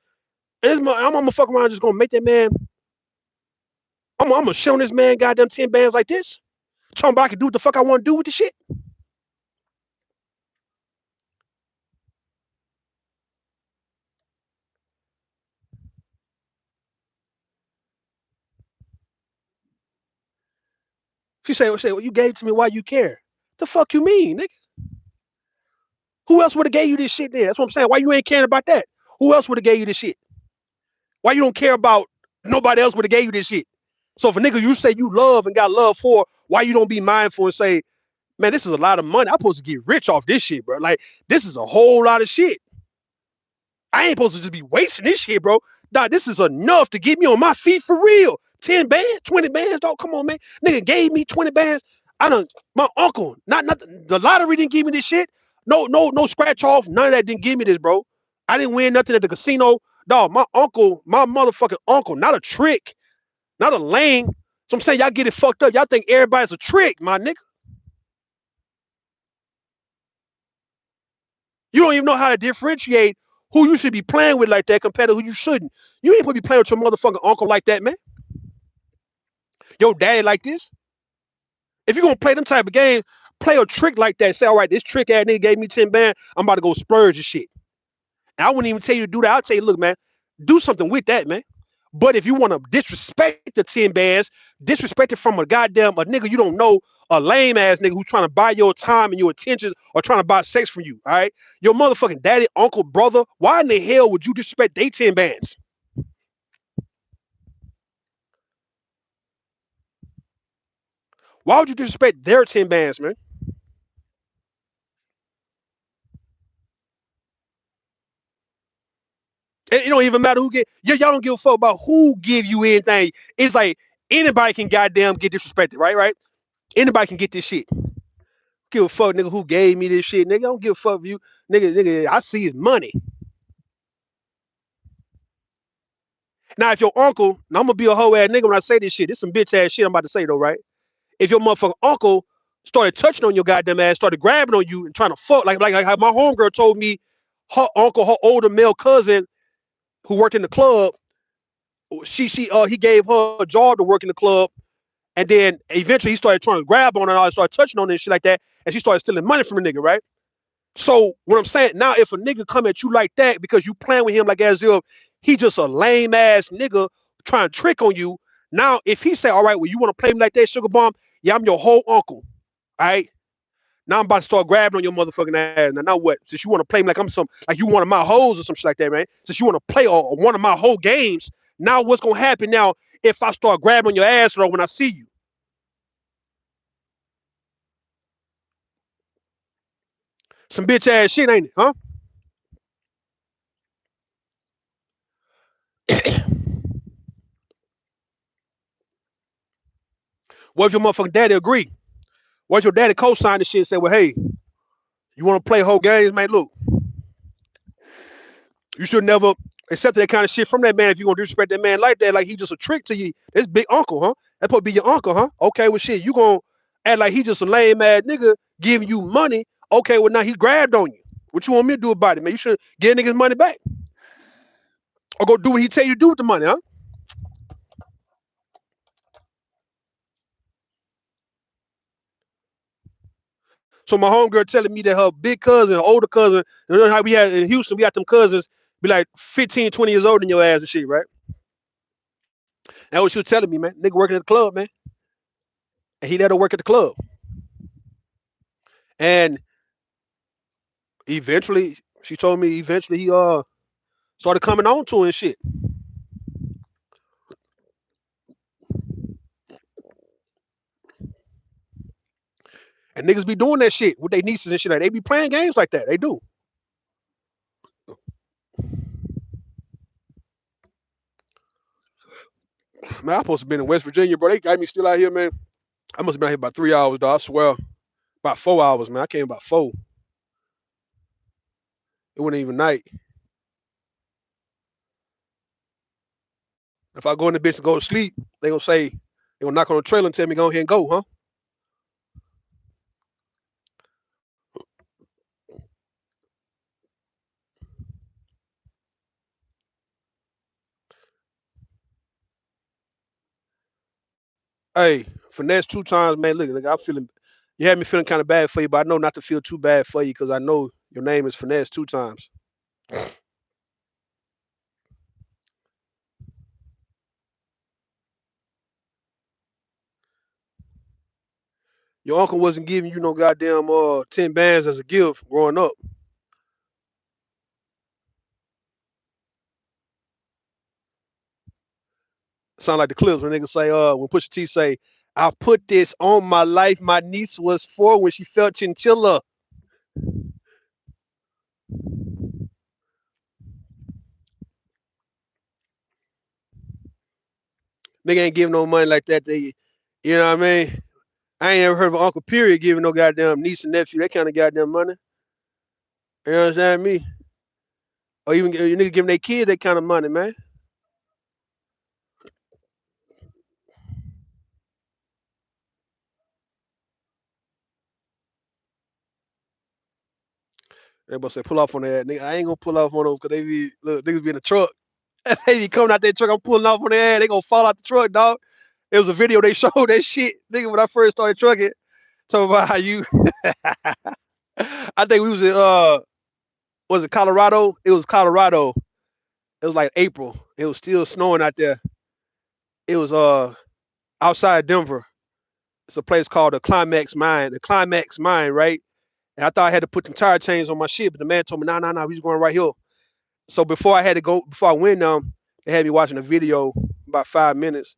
S1: And I'm gonna fuck around just gonna make that man. I'm gonna shit on this man goddamn 10 bands like this. Talking about I can do what the fuck I want to do with the shit. She say, well, you gave it to me. Why you care? The fuck you mean, nigga? Who else would have gave you this shit then? That's what I'm saying. Why you ain't caring about that? Who else would have gave you this shit? Why you don't care about nobody else would have gave you this shit? So if a nigga you say you love and got love for, why you don't be mindful and say, man, this is a lot of money. I'm supposed to get rich off this shit, bro. Like this is a whole lot of shit. I ain't supposed to just be wasting this shit, bro. Dog, this is enough to get me on my feet for real. 10 bands, 20 bands, dog. Come on, man. Nigga gave me 20 bands. I don't. My uncle, not the lottery didn't give me this shit. No scratch off. None of that didn't give me this, bro. I didn't win nothing at the casino. Dog, my uncle, my motherfucking uncle, not a trick, not a lame. So I'm saying y'all get it fucked up. Y'all think everybody's a trick, my nigga. You don't even know how to differentiate who you should be playing with like that compared to who you shouldn't. You ain't supposed to be playing with your motherfucking uncle like that, man. Your daddy like this. If you're gonna play them type of games, play a trick like that. Say, all right, this trick ass nigga gave me 10 bands. I'm about to go splurge and shit. And I wouldn't even tell you to do that. I'll tell you, look, man, do something with that, man. But if you want to disrespect the 10 bands, disrespect it from a nigga you don't know, a lame ass nigga who's trying to buy your time and your attention or trying to buy sex from you. All right, your motherfucking daddy, uncle, brother. Why in the hell would you disrespect they 10 bands? Why would you disrespect their 10 bands, man? It don't even matter who get. Y'all don't give a fuck about who give you anything. It's like anybody can goddamn get disrespected, right? Right? Anybody can get this shit. Give a fuck, nigga, who gave me this shit, nigga. I don't give a fuck if you, nigga. I see his money. Now, if your uncle, now I'm gonna be a hoe ass nigga when I say this shit. This some bitch ass shit I'm about to say though, right? If your motherfucking uncle started touching on your goddamn ass, started grabbing on you and trying to fuck, like how my homegirl told me, her uncle, her older male cousin who worked in the club, he gave her a job to work in the club, and then eventually he started trying to grab on her and started touching on her and shit like that, and she started stealing money from the nigga, right? So what I'm saying now, if a nigga come at you like that because you playing with him like as if he just a lame ass nigga trying to trick on you. Now, if he say, all right, well, you want to play me like that, sugar bomb? Yeah, I'm your whole uncle. All right. Now I'm about to start grabbing on your motherfucking ass. Now what? Since you want to play me like I'm some, like you one of my hoes or some shit like that, man. Since you want to play or one of my whole games, now what's gonna happen now if I start grabbing on your ass though when I see you? Some bitch ass shit, ain't it? Huh? What if your motherfucking daddy agree? What if your daddy co-sign the shit and say, well, hey, you want to play whole games, man? Look, you should never accept that kind of shit from that man if you gonna disrespect that man like that, like he just a trick to you. That's big uncle, huh? That supposed to be your uncle, huh? Okay, well shit, you gonna act like he just a lame ass nigga giving you money. Okay, well now he grabbed on you. What you want me to do about it, man? You should get niggas money back. Or go do what he tell you to do with the money, huh? So my homegirl telling me that her big cousin, her older cousin, you know how we had in Houston, we got them cousins be like 15, 20 years older than your ass and shit, right? That's what she was telling me, man. Nigga working at the club, man. And he let her work at the club. And eventually, she told me eventually he started coming on to her and shit. And niggas be doing that shit with their nieces and shit. Like they be playing games like that. They do. Man, I supposed to be in West Virginia, bro. They got me still out here, man. I must have been out here about 3 hours, dog. I swear. About 4 hours, man. I came about four. It wasn't even night. If I go in the bitch and go to sleep, they gonna say, they gonna knock on the trailer and tell me go ahead and go, huh? Hey, Finesse2tymes, man. Look, I'm feeling. You had me feeling kind of bad for you, but I know not to feel too bad for you because I know your name is Finesse2tymes. Your uncle wasn't giving you no goddamn 10 bands as a gift growing up. Sound like the clips when niggas say, when Pusha T say, I put this on my life. My niece was 4 when she felt chinchilla. Nigga ain't giving no money like that. You know what I mean? I ain't ever heard of an Uncle Period giving no goddamn niece and nephew that kind of goddamn money. You understand me? Or even you niggas giving their kid that kind of money, man. Everybody say pull off on that. Nigga, I ain't gonna pull off on them because they be look niggas be in the truck. They be coming out that truck. I'm pulling off on their ass. They gonna fall out the truck, dog. It was a video they showed that shit, nigga. When I first started trucking, talking about how you. I think we was in was it Colorado? It was Colorado, It was like April. It was still snowing out there. It was outside Denver. It's a place called the Climax Mine. The Climax Mine, right? And I thought I had to put them tire chains on my shit, but the man told me, nah, nah, nah, we just going right here. So before I went they had me watching a video about 5 minutes.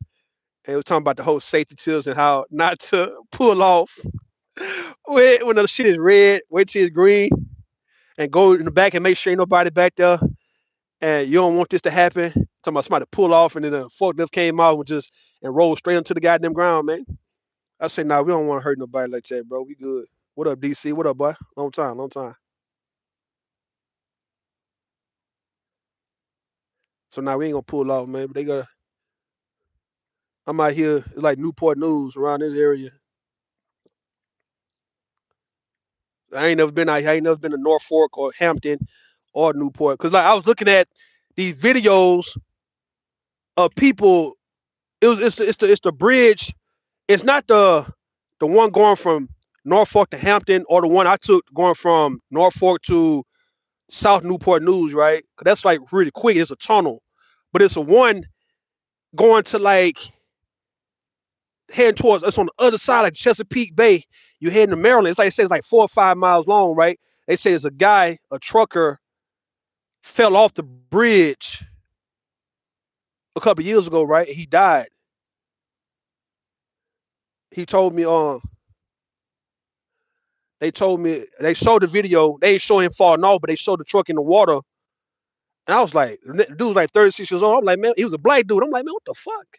S1: And it was talking about the whole safety tips and how not to pull off when the shit is red, wait till it's green, and go in the back and make sure ain't nobody back there. And you don't want this to happen. Talking about somebody pull off and then a forklift came out and rolled straight into the goddamn ground, man. I said, nah, we don't want to hurt nobody like that, bro. We good. What up, DC? What up, boy? Long time, long time. So now we ain't gonna pull off, man. But they got I'm out here, it's like Newport News around this area. I ain't never been out here. I ain't never been to Norfolk or Hampton or Newport. Cause like I was looking at these videos of people. It's the bridge. It's not the one going from Norfolk to Hampton or the one I took going from Norfolk to South Newport News, right? Cause that's like really quick. It's a tunnel, but it's a one going to like heading towards us on the other side, like Chesapeake Bay. You heading to Maryland. It's like it says like 4 or 5 miles long, right? They say there's a guy, a trucker, fell off the bridge a couple years ago, right? He died. He told me, they told me they showed the video. They ain't show him falling off, but they showed the truck in the water. And I was like, the dude was like 36 years old. I'm like, man, he was a black dude. I'm like, man, what the fuck?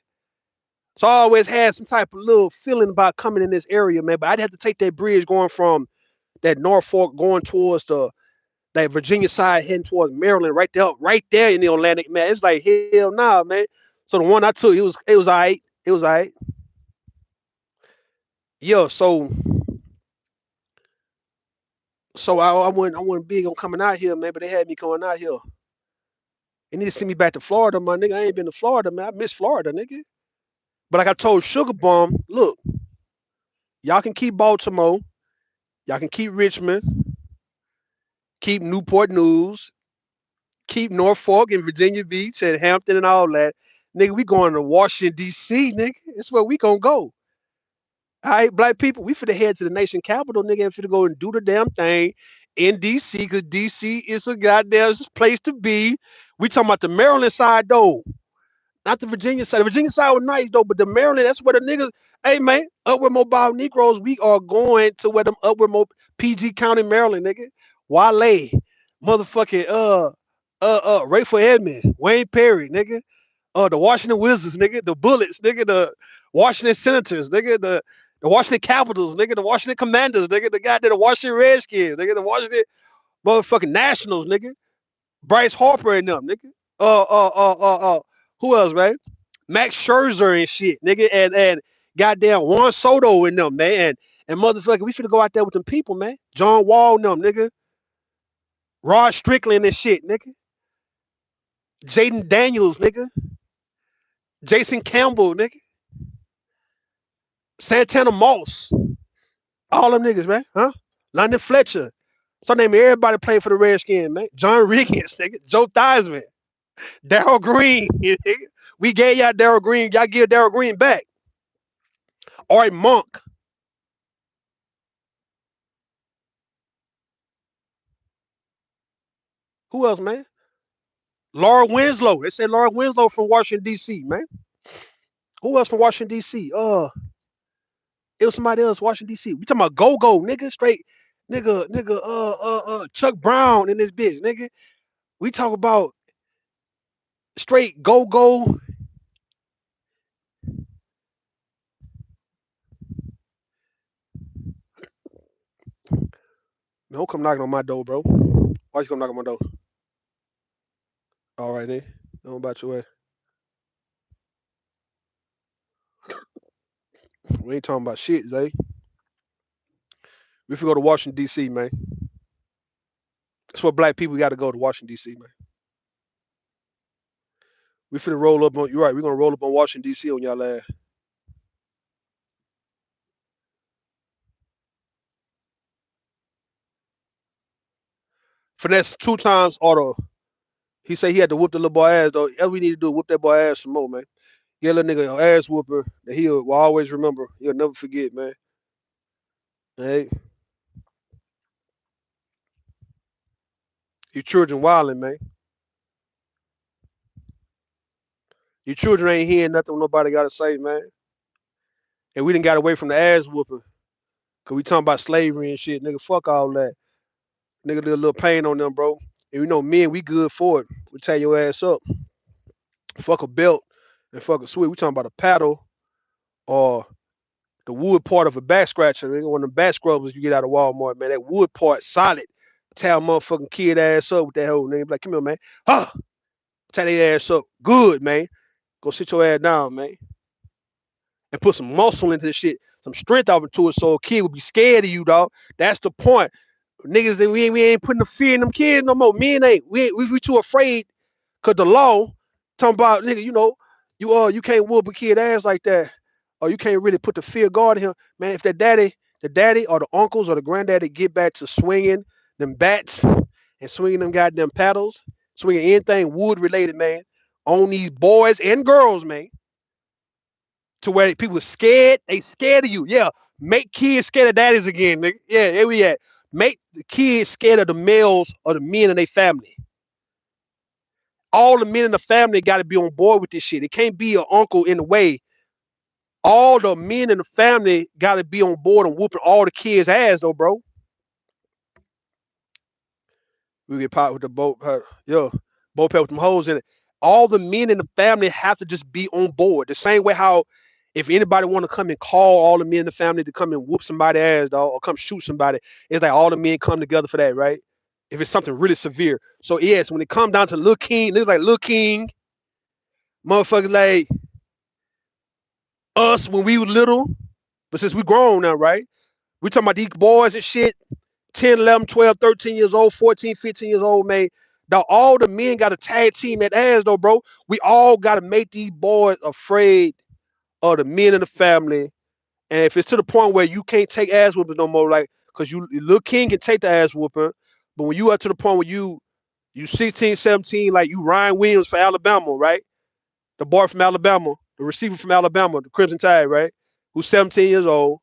S1: So I always had some type of little feeling about coming in this area, man. But I'd have to take that bridge going from that Norfolk going towards that Virginia side heading towards Maryland, right there in the Atlantic, man. It's like hell nah, man. So the one I took, it was all right. It was all right. Yeah, so I wasn't big on coming out here, man, but they had me coming out here. They need to send me back to Florida, my nigga. I ain't been to Florida, man. I miss Florida, nigga. But like I told Sugar Bum, look, y'all can keep Baltimore, y'all can keep Richmond, keep Newport News, keep Norfolk and Virginia Beach and Hampton and all that. Nigga, we going to Washington, D.C., nigga. It's where we gonna go. All right, black people, we finna head to the nation capital, nigga, and finna go and do the damn thing in DC, because DC is a goddamn place to be. We talking about the Maryland side though, not the Virginia side. The Virginia side was nice though, but the Maryland, that's where the niggas. Hey man, upward mobile Negroes, we are going to where them PG County, Maryland, nigga. Wale, motherfucking Rayful Edmond, Wayne Perry, nigga. The Washington Wizards, nigga, the Bullets, nigga, the Washington Senators, nigga, the Washington Capitals, nigga, the Washington Commanders, nigga, the Washington Redskins, nigga, the Washington motherfucking Nationals, nigga, Bryce Harper and them, nigga. Uh, uh, uh, uh, uh. Who else, man? Max Scherzer and shit, nigga, and goddamn Juan Soto and them, man, and motherfucker, we finna go out there with them people, man. John Wall and them, nigga. Rod Strickland and shit, nigga. Jaden Daniels, nigga. Jason Campbell, nigga. Santana Moss. All them niggas, man. Huh? London Fletcher. So name everybody played for the Redskins, man. John Riggins, nigga. Joe Theismann. Darryl Green. Nigga. We gave y'all Darryl Green. Y'all give Darryl Green back. All right, Monk. Who else, man? Laura Winslow. They said Laura Winslow from Washington, D.C., man. Who else from Washington, D.C.? It was somebody else, Washington, D.C. We talking about go-go, nigga. Straight, nigga, Chuck Brown in this bitch, nigga. We talk about straight go-go. Don't come knocking on my door, bro. Why you come knocking on my door? All right, then. Don't about your way. We ain't talking about shit, Zay. We finna go to Washington, D.C., man. That's what black people got to go to Washington, D.C., man. We finna roll up on, you're right, we're gonna roll up on Washington, D.C. on y'all ass. Finesse 2 times auto. He said he had to whoop the little boy ass though. All we need to do is whoop that boy ass some more, man. Get a little nigga an ass whooper that will always remember. He'll never forget, man. Hey, your children wilding, man. Your children ain't hearing nothing nobody got to say, man. And we didn't got away from the ass whooping. Cause we talking about slavery and shit, nigga. Fuck all that. Nigga did a little pain on them, bro. And you know, men, we good for it. We tie your ass up. Fuck a belt and fuck a switch. We talking about a paddle or the wood part of a back scratcher. Nigga, one of them back scrubbers you get out of Walmart, man. That wood part solid. Tie a motherfucking kid ass up with that whole nigga. Be like, come here, man. Huh. Tie their ass up. Good, man. Go sit your ass down, man. And put some muscle into this shit, some strength off into it so a kid would be scared of you, dog. That's the point. Niggas that we ain't putting the fear in them kids no more. Men ain't. We too afraid because the law talking about nigga, you know, you can't whoop a kid ass like that. Or you can't really put the fear guard in him. Man, if the daddy or the uncles or the granddaddy get back to swinging them bats and swinging them goddamn paddles, swinging anything wood related, man, on these boys and girls, man, to where people scared, they scared of you. Yeah, make kids scared of daddies again, nigga. Yeah, here we at. Make the kids scared of the males or the men in their family. All the men in the family got to be on board with this shit. It can't be an uncle in the way. All the men in the family got to be on board and whooping all the kids' ass, though, bro. We get popped with the boat, yo, boat pet with them holes in it. All the men in the family have to just be on board. The same way how if anybody want to come and call all the men in the family to come and whoop somebody's ass, dog, or come shoot somebody, it's like all the men come together for that, right? If it's something really severe. So yes, when it comes down to Lil King, looks like Lil King, motherfuckers like us when we were little, but since we grown now, right? We talking about these boys and shit, 10, 11, 12, 13 years old, 14, 15 years old, man. Now, all the men got a tag team that ass, though, bro. We all got to make these boys afraid of the men in the family. And if it's to the point where you can't take ass whoopers no more, like, because you, Lil King can take the ass whooping, but when you up to the point where you 16, 17, like you Ryan Williams for Alabama, right? The boy from Alabama, the receiver from Alabama, the Crimson Tide, right? Who's 17 years old.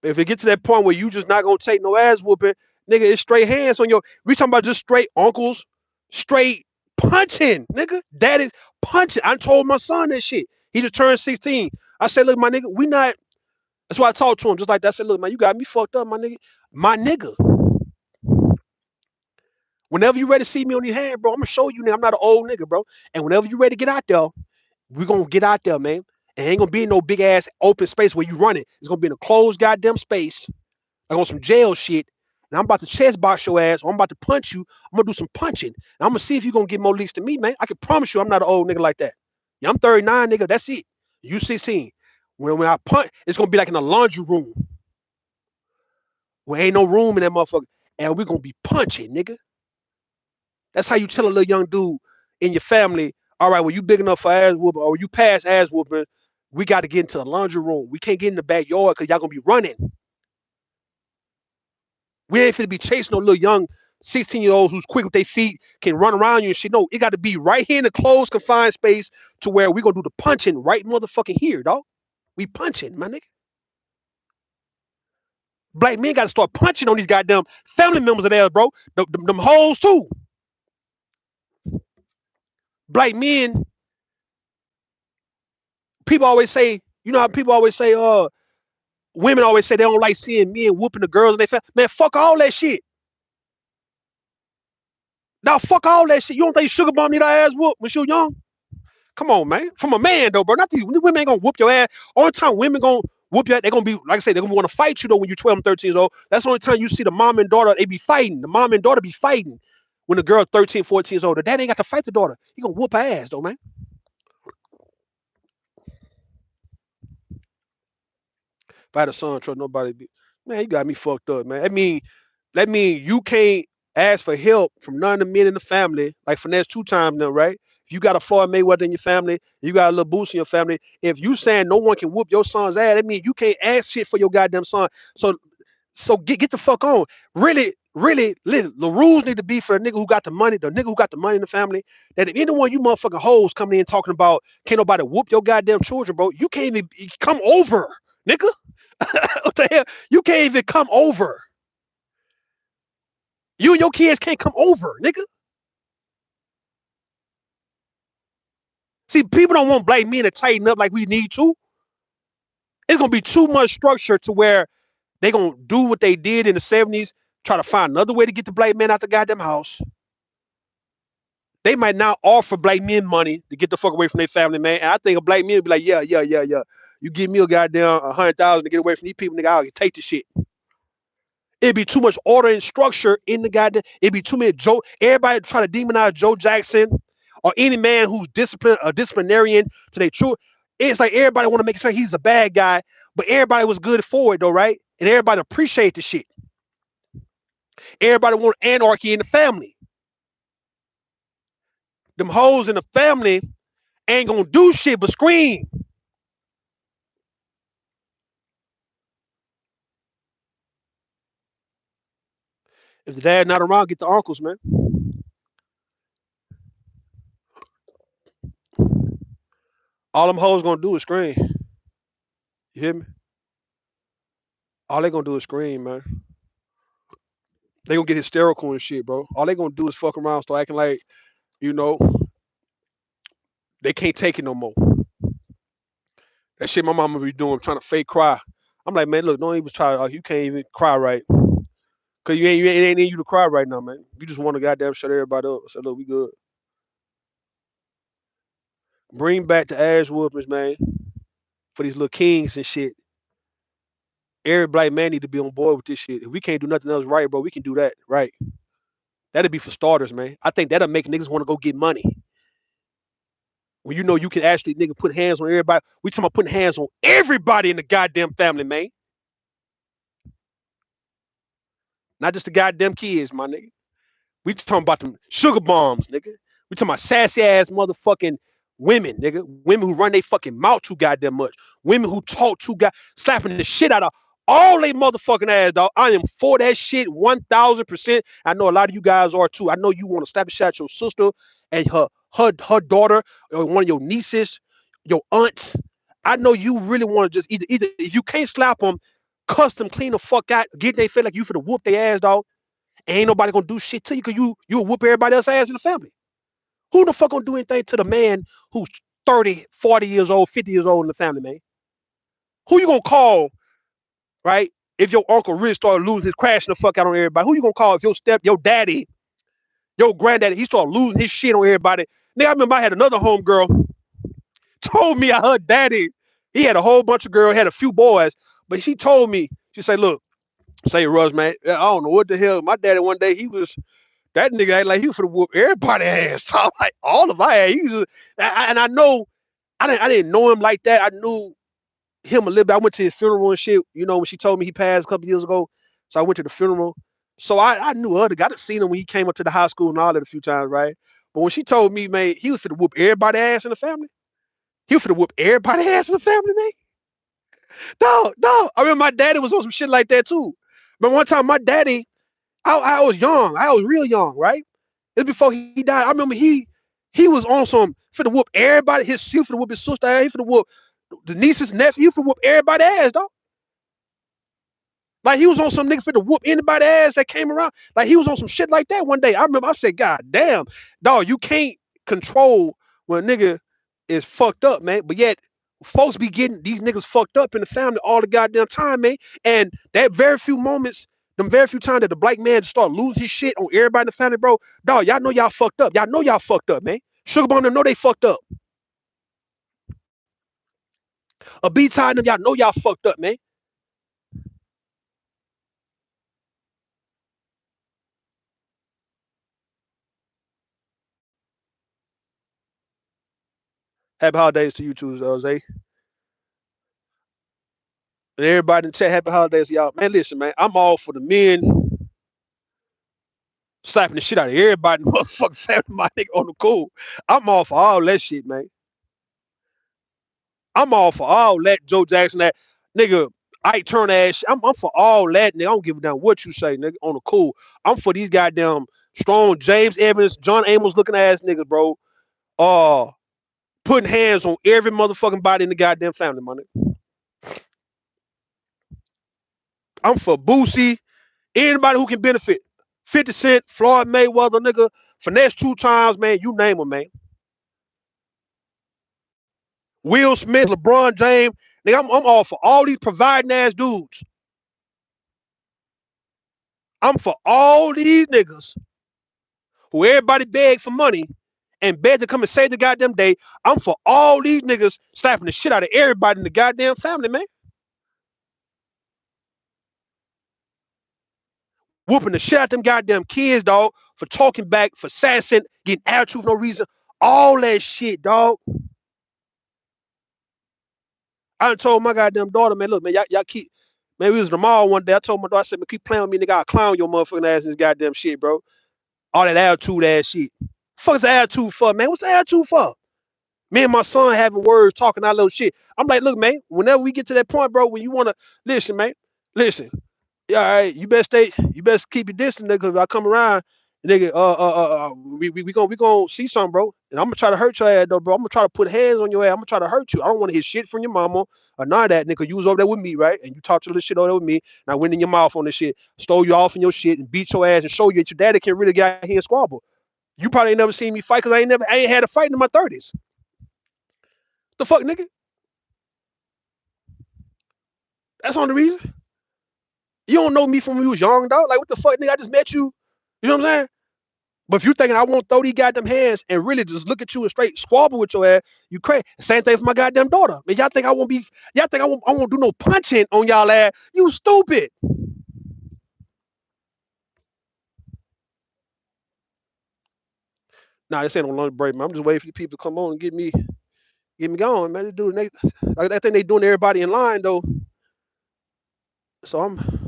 S1: If it get to that point where you just not gonna take no ass whooping, nigga, it's straight hands on your. We talking about just straight uncles, straight punching, nigga. That is punching. I told my son that shit. He just turned 16. I said, look, my nigga, we not. That's why I talked to him just like that. I said, look, man, you got me fucked up, my nigga. My nigga. Whenever you ready to see me on your hand, bro, I'm gonna show you, nigga. I'm not an old nigga, bro. And whenever you ready to get out there, we gonna get out there, man. And ain't gonna be in no big ass open space where you run it. It's gonna be in a closed goddamn space. Like on some jail shit, and I'm about to chest box your ass, or I'm about to punch you. I'm gonna do some punching. And I'm gonna see if you're gonna get more leaks than me, man. I can promise you I'm not an old nigga like that. Yeah, I'm 39, nigga. That's it. You 16. When I punch, it's gonna be like in a laundry room where ain't no room in that motherfucker. And we're gonna be punching, nigga. That's how you tell a little young dude in your family, all right, well, you big enough for ass whooping, or you pass ass whooping, we got to get into the laundry room. We can't get in the backyard because y'all gonna be running. We ain't finna be chasing no little young 16-year-olds who's quick with their feet, can run around you and shit. No, it got to be right here in the closed, confined space to where we gonna do the punching right motherfucking here, dog. We punching, my nigga. Black men got to start punching on these goddamn family members of theirs, bro. Them hoes too. Black men, people always say, you know how people always say, women always say they don't like seeing men whooping the girls and they man, fuck all that shit. Now fuck all that shit. You don't think Sugar Bomb need her ass whooped when she was young? Come on, man. From a man though, bro. Not these women ain't gonna whoop your ass. Only time women gonna whoop your ass, they're gonna be, like I said, they're gonna want to fight you though when you're 12 and 13 years old. That's the only time you see the mom and daughter, they be fighting. The mom and daughter be fighting when the girl 13, 14 years old. The dad ain't got to fight the daughter. He gonna whoop her ass though, man. If I had a son, trust nobody be, man, you got me fucked up, man. That mean you can't ask for help from none of the men in the family, like Finesse2tymes now, right? If you got a Floyd Mayweather in your family, you got a little Boost in your family. If you saying no one can whoop your son's ass, that means you can't ask shit for your goddamn son. So get the fuck on. Really, really, the rules need to be for the nigga who got the money, in the family. That if any one of you motherfucking hoes coming in talking about can't nobody whoop your goddamn children, bro, you can't even come over, nigga. What the hell? You can't even come over. You and your kids can't come over, nigga. See, people don't want black men to tighten up like we need to. It's gonna be too much structure to where they gonna do what they did in the 70s, try to find another way to get the black man out the goddamn house. They might not offer black men money to get the fuck away from their family, man. And I think a black man would be like, yeah, yeah, yeah, yeah. You give me a goddamn 100,000 to get away from these people, nigga, I'll take the shit. It'd be too much order and structure in the goddamn. It'd be too many Joe. Everybody try to demonize Joe Jackson or any man who's disciplinarian to their truth. It's like everybody want to make it say he's a bad guy, but everybody was good for it though, right? And everybody appreciate the shit. Everybody want anarchy in the family. Them hoes in the family ain't gonna do shit but scream. If the dad not around, get the uncles, man. All them hoes gonna do is scream. You hear me? All they gonna do is scream, man. They gonna get hysterical and shit, bro. All they gonna do is fuck around, start acting like, you know, they can't take it no more. That shit my mama be doing, trying to fake cry. I'm like, man, look, don't even try. You can't even cry right, cause it ain't in you to cry right now, man. You just want to goddamn shut everybody up. I said, look, we good. Bring back the ass whoopings, man, for these little kings and shit. Every black man need to be on board with this shit. If we can't do nothing else right, bro, we can do that right. That'd be for starters, man. I think that'll make niggas want to go get money. When you know you can actually nigga put hands on everybody. We talking about putting hands on everybody in the goddamn family, man. Not just the goddamn kids, my nigga. We talking about them sugar bombs, nigga. We talking about sassy ass motherfucking women, nigga. Women who run their fucking mouth too goddamn much. Women who talk too slapping the shit out of all they motherfucking ass, dog. I am for that shit 1000%. I know a lot of you guys are too. I know you want to slap the shit at your sister and her daughter or one of your nieces, your aunts. I know you really want to just either if you can't slap them, cuss them clean the fuck out, get they feel like you for to whoop their ass, dog. Ain't nobody gonna do shit to you because you'll whoop everybody else's ass in the family. Who the fuck gonna do anything to the man who's 30, 40 years old, 50 years old in the family, man? Who you gonna call, right? If your uncle really started losing his crashing the fuck out on everybody, who you gonna call if your daddy, your granddaddy, he started losing his shit on everybody? Nigga, I remember I had another homegirl told me her daddy, he had a whole bunch of girls, had a few boys, but she told me, she said, look, say Russ, man, I don't know what the hell. My daddy one day he was that nigga act like he was for to whoop everybody ass. So I'm like all of my ass. He was and I know I didn't know him like that. I knew him a little bit. I went to his funeral and shit, you know, when she told me he passed a couple years ago. So I went to the funeral. So I knew other guy. I seen him when he came up to the high school and all that a few times, right? But when she told me, man, he was for to whoop everybody ass in the family. He was for to whoop everybody ass in the family, man. No, no. I remember my daddy was on some shit like that too. But one time my daddy, I was young. I was real young, right? It's before he died. I remember he was on some for the whoop everybody. He for the whoop his sister ass. He for the whoop the niece's nephew. He for the whoop everybody ass, dog. Like he was on some nigga for the whoop anybody ass that came around. Like he was on some shit like that one day. I remember I said, God damn, dog, you can't control when a nigga is fucked up, man. But yet folks be getting these niggas fucked up in the family all the goddamn time, man. And that very few moments, them very few times that the black man start losing his shit on everybody in the family, bro, dog, y'all know y'all fucked up. Y'all know y'all fucked up, man. Sugar Bone them know they fucked up. A B time them, y'all know y'all fucked up, man. Happy holidays to you too, Zay. And everybody in the chat, happy holidays to y'all. Man, listen, man, I'm all for the men slapping the shit out of everybody, motherfucking family, my nigga on the cool. I'm all for all that shit, man. I'm all for all that Joe Jackson, that nigga. I turn ass. I'm for all that, nigga. I don't give a damn what you say, nigga. On the cool. I'm for these goddamn strong James Evans, John Amos looking ass niggas, bro. Uh, putting hands on every motherfucking body in the goddamn family, my nigga. I'm for Boosie, anybody who can benefit. 50 Cent, Floyd Mayweather, nigga, Finesse2tymes, man, you name them, man. Will Smith, LeBron James, nigga, I'm all for all these providing ass dudes. I'm for all these niggas who everybody beg for money and beg to come and save the goddamn day. I'm for all these niggas slapping the shit out of everybody in the goddamn family, man. Whooping the shit out them goddamn kids, dog, for talking back, for sassing, getting attitude for no reason. All that shit, dog. I done told my goddamn daughter, man, look, man, y'all keep, man, we was in the mall one day. I told my daughter, I said, man, keep playing with me, nigga. I'll clown your motherfucking ass in this goddamn shit, bro. All that attitude ass shit. Fuck's the attitude for, man? What's the attitude for? Me and my son having words, talking our little shit. I'm like, look, man, whenever we get to that point, bro, when you want to, listen, man, listen. Yeah, all right, you best stay, you best keep your distance, nigga, because I come around, nigga, we gonna see something, bro. And I'm gonna try to hurt your ass, though, bro. I'm gonna try to put hands on your ass. I'm gonna try to hurt you. I don't want to hear shit from your mama or none of that, nigga. You was over there with me, right? And you talked to this shit over there with me, and I went in your mouth on this shit, stole you off in your shit, and beat your ass and show you that your daddy can really get out here and squabble. You probably ain't never seen me fight because I ain't had a fight in my 30s. The fuck, nigga? That's on the reason. You don't know me from when you was young, dog. Like, what the fuck, nigga? I just met you. You know what I'm saying? But if you thinking I won't throw these goddamn hands and really just look at you and straight squabble with your ass, you crazy. Same thing for my goddamn daughter. Man, y'all think I won't be? Y'all think I won't do no punching on y'all ass? You stupid. Nah, this ain't no lunch break, man. I'm just waiting for these people to come on and get me going, man. They do like I think they doing everybody in line though. So I'm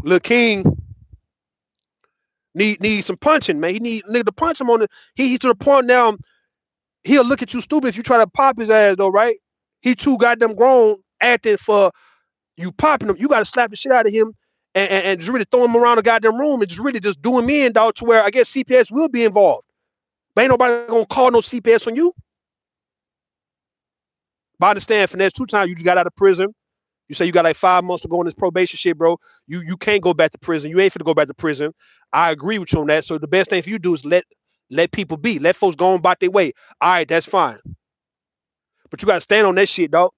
S1: Lil King need some punching, man. He need nigga to punch him on the. He's to the point now. He'll look at you stupid if you try to pop his ass though, right? He too goddamn grown acting for you popping him. You got to slap the shit out of him and just really throw him around the goddamn room and just really just do him in, dog, to where I guess CPS will be involved. But ain't nobody gonna call no CPS on you. But I understand, Finesse2tymes, you just got out of prison. You say you got like 5 months to go on this probation shit, bro. You can't go back to prison. You ain't finna go back to prison. I agree with you on that. So the best thing for you to do is let people be. Let folks go on about their way. All right, that's fine. But you gotta stand on that shit, dog.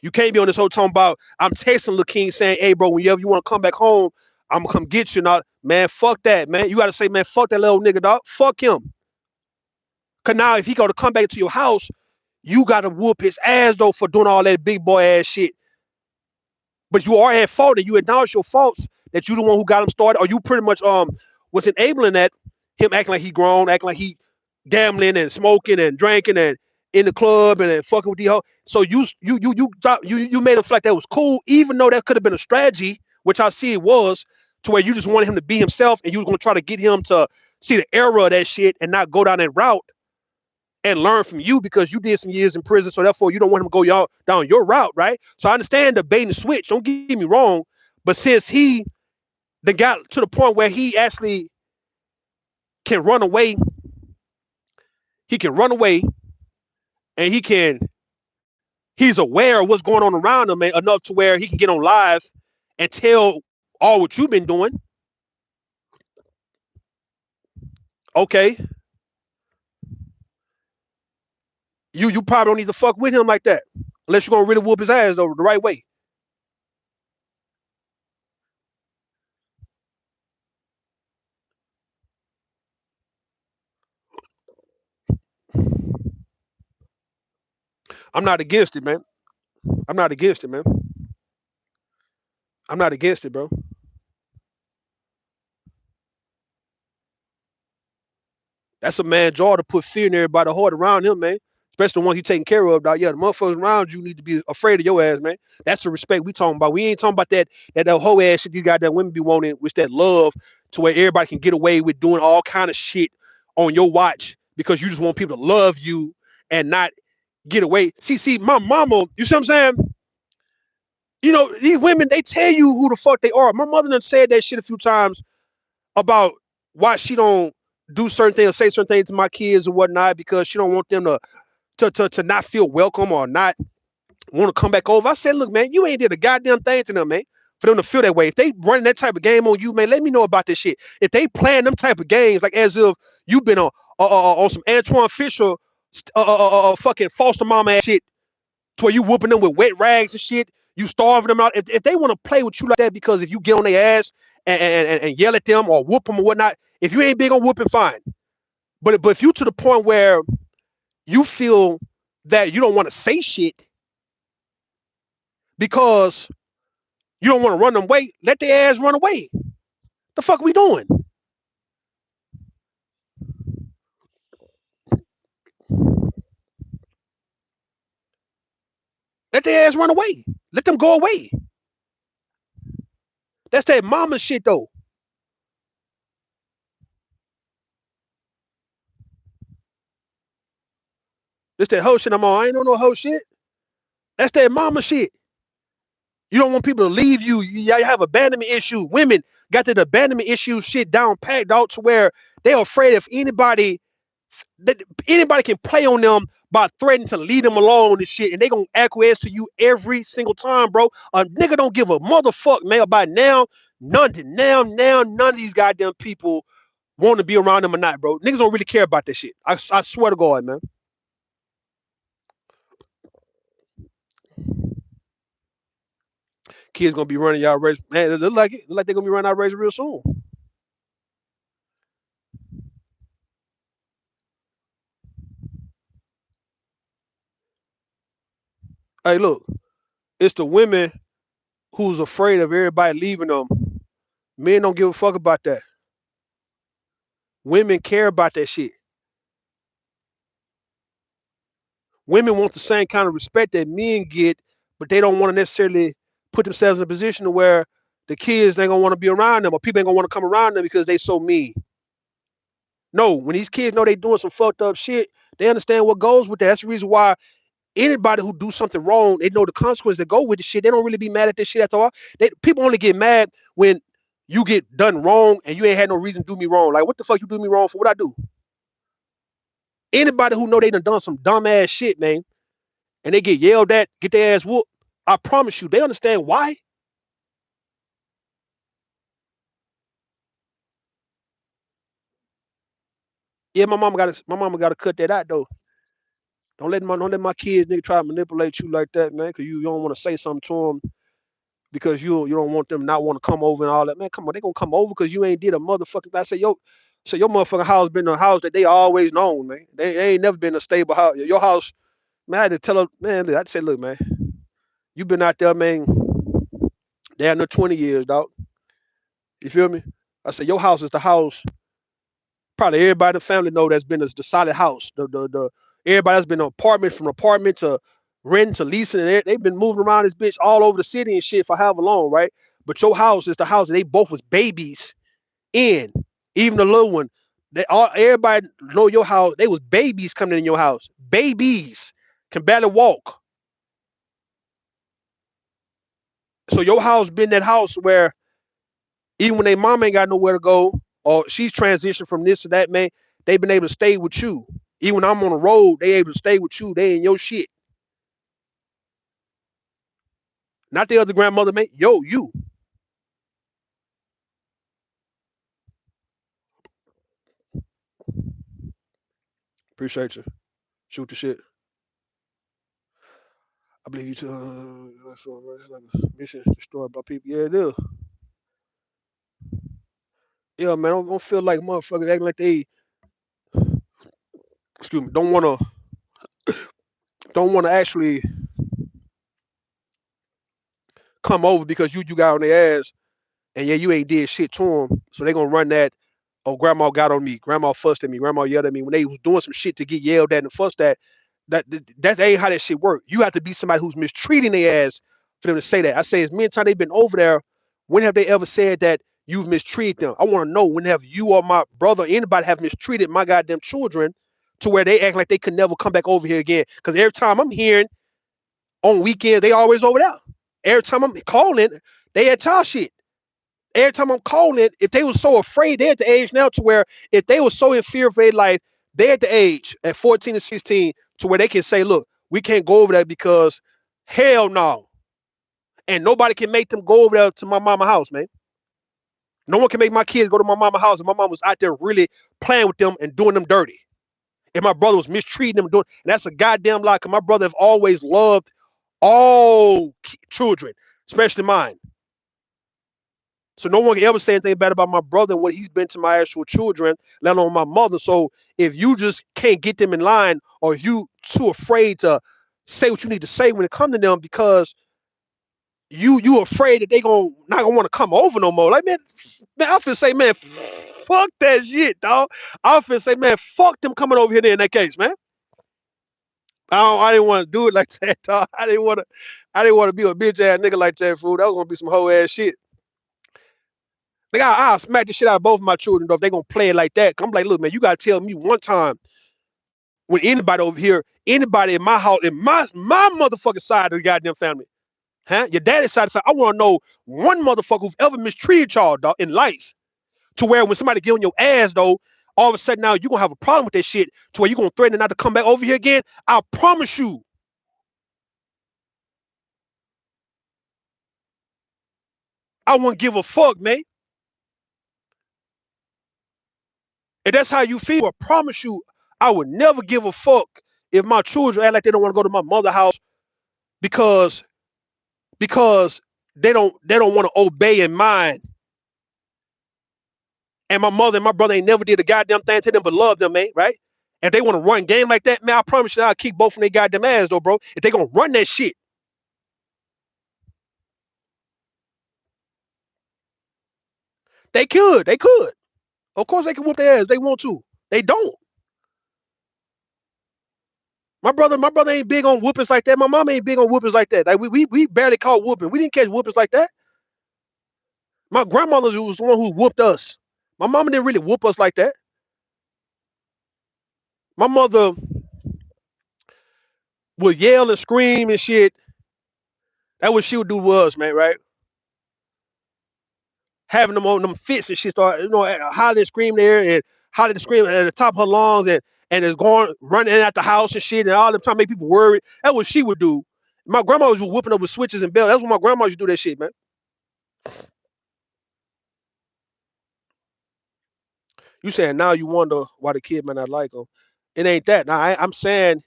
S1: You can't be on this whole talking about I'm texting Lil King saying, hey, bro, whenever you want to come back home, I'm gonna come get you. Not man, fuck that, man. You gotta say, man, fuck that little nigga, dog. Fuck him. Cause now if he go to come back to your house, you gotta whoop his ass though for doing all that big boy ass shit. But you are at fault and you acknowledge your faults that you the one who got him started, or you pretty much was enabling that him acting like he grown, acting like he gambling and smoking and drinking and in the club and fucking with the hoe. So you made him feel like that was cool, even though that could have been a strategy, which I see it was, to where you just wanted him to be himself and you was gonna try to get him to see the error of that shit and not go down that route and learn from you because you did some years in prison. So therefore, you don't want him to go y'all down your route, right? So I understand the bait and switch. Don't get me wrong, but since he then got to the point where he actually can run away, he can run away, and he's aware of what's going on around him enough to where he can get on live and tell all what you've been doing. Okay, you probably don't need to fuck with him like that unless you're gonna really whoop his ass though the right way. I'm not against it, man. I'm not against it, man. I'm not against it, bro. That's a man jaw to put fear in everybody heart around him, man. Especially the ones he taking care of, dog. Yeah, the motherfuckers around you need to be afraid of your ass, man. That's the respect we talking about. We ain't talking about that whole ass shit you got that women be wanting, which that love to where everybody can get away with doing all kind of shit on your watch because you just want people to love you and not get away. See, my mama, you see what I'm saying? You know, these women, they tell you who the fuck they are. My mother done said that shit a few times about why she don't do certain things, say certain things to my kids or whatnot, because she don't want them to not feel welcome or not want to come back over. I said, look, man, you ain't did a goddamn thing to them, man, for them to feel that way. If they running that type of game on you, man, let me know about this shit. If they playing them type of games, like as if you've been on some Antoine Fisher, fucking foster mama ass shit, to where you whooping them with wet rags and shit, you starving them out. If they want to play with you like that, because if you get on their ass and yell at them or whoop them or whatnot, if you ain't big on whooping, fine. But if you to the point where you feel that you don't want to say shit because you don't want to run them away, let their ass run away. The fuck we doing? Let their ass run away. Let them go away. That's that mama shit though. That's that hoe shit I'm on. I ain't on no hoe shit. That's that mama shit. You don't want people to leave you. You have abandonment issue. Women got that abandonment issue shit down packed out to where they're afraid if that anybody can play on them by threatening to leave them alone and shit, and they gonna acquiesce to you every single time, bro. A nigga don't give a motherfuck, man. By now, none of these goddamn people want to be around them or not, bro. Niggas don't really care about that shit. I swear to God, man. Kids gonna be running y'all race, man. It look like it. Look like they're gonna be running our race real soon. Hey, look, it's the women who's afraid of everybody leaving them. Men don't give a fuck about that. Women care about that shit. Women want the same kind of respect that men get, but they don't want to necessarily put themselves in a position to where the kids ain't gonna want to be around them or people ain't gonna want to come around them because they so mean. No, when these kids know they doing some fucked up shit, they understand what goes with that. That's the reason why anybody who do something wrong, they know the consequences that go with the shit. They don't really be mad at this shit at all. People only get mad when you get done wrong and you ain't had no reason to do me wrong. Like, what the fuck you do me wrong for? What I do? Anybody who know they done some dumb ass shit, man, and they get yelled at, get their ass whooped, I promise you, they understand why. Yeah, my mama gotta cut that out though. Don't let my kids nigga try to manipulate you like that, man, because you don't want to say something to them because you don't want them not want to come over and all that. Man, come on, they gonna come over because you ain't did a motherfucking. I say your motherfucking house been a house that they always known, man. They ain't never been a stable house. Your house, man, I had to tell her, man, I'd say, look, man, you been out there, man, damn near 20 years, dog. You feel me? I said, your house is the house. Probably everybody in the family know that's been the solid house. The everybody that's been apartment from apartment to rent to leasing, and they've been moving around this bitch all over the city and shit for however long, right? But your house is the house that they both was babies in. Even the little one, everybody know your house. They was babies coming in your house. Babies can barely walk. So your house been that house where even when their mom ain't got nowhere to go, or she's transitioned from this to that, man, they've been able to stay with you. Even when I'm on the road, they able to stay with you. They in your shit. Not the other grandmother, man. Yo, you. Appreciate you. Shoot the shit. I believe you too. Like a mission destroyed by people. Yeah, it is. Yeah, man. Don't feel like motherfuckers acting like they, excuse me, don't wanna actually come over because you got on their ass and yeah, you ain't did shit to them. So they gonna run that. Oh, grandma got on me. Grandma fussed at me. Grandma yelled at me when they was doing some shit to get yelled at and fussed at. That ain't how that shit work. You have to be somebody who's mistreating their ass for them to say that. I say as many times they've been over there. When have they ever said that you've mistreated them? I want to know when have you or my brother, or anybody have mistreated my goddamn children to where they act like they could never come back over here again. Because every time I'm hearing on weekends, they always over there. Every time I'm calling, they at child shit. Every time I'm calling, if they was so afraid, they're at the age now to where if they were so in fear of their life, they're at the age at 14 and 16 to where they can say, look, we can't go over there because hell no. And nobody can make them go over there to my mama house, man. No one can make my kids go to my mama house, and my mom was out there really playing with them and doing them dirty. And my brother was mistreating them, doing, and that's a goddamn lie. Cause my brother have always loved all children, especially mine. So no one can ever say anything bad about my brother and what he's been to my actual children, let alone my mother. So if you just can't get them in line, or if you too afraid to say what you need to say when it comes to them, because you afraid that they not gonna want to come over no more. Like man, I feel say, man, fuck that shit, dog. I feel say, man, fuck them coming over here in that case, man. I didn't want to do it like that, dog. I didn't want to be a bitch ass nigga like that, fool. That was gonna be some hoe ass shit. Like I'll smack the shit out of both of my children though if they gonna play it like that. I'm like, look, man, you gotta tell me one time when anybody over here, anybody in my house, in my motherfucking side of the goddamn family, huh? Your daddy's side of the family, I want to know one motherfucker who's ever mistreated y'all, dog, in life. To where when somebody get on your ass though, all of a sudden now you're gonna have a problem with that shit to where you're gonna threaten not to come back over here again. I promise you. I wouldn't give a fuck, man. If that's how you feel, I promise you, I would never give a fuck if my children act like they don't want to go to my mother's house because because they don't want to obey in mine. And my mother and my brother ain't never did a goddamn thing to them but love them, man, right? If they want to run game like that, man, I promise you I'll kick both of their goddamn ass though, bro. If they gonna run that shit. They could. They could. Of course they can whoop their ass if they want to. They don't. My brother ain't big on whoopings like that. My mom ain't big on whoopings like that. Like we barely caught whooping. We didn't catch whoopings like that. My grandmother was the one who whooped us. My mama didn't really whoop us like that. My mother would yell and scream and shit. That what she would do to us, man, right? Having them on them fits and shit, start hollering and screaming there and hollering and screaming at the top of her lungs and is going running out the house and shit and all the time make people worried. That's what she would do. My grandma was whooping up with switches and bells. That's what my grandma used to do that shit, man. You saying now you wonder why the kid might not like them. It ain't that. Now I'm saying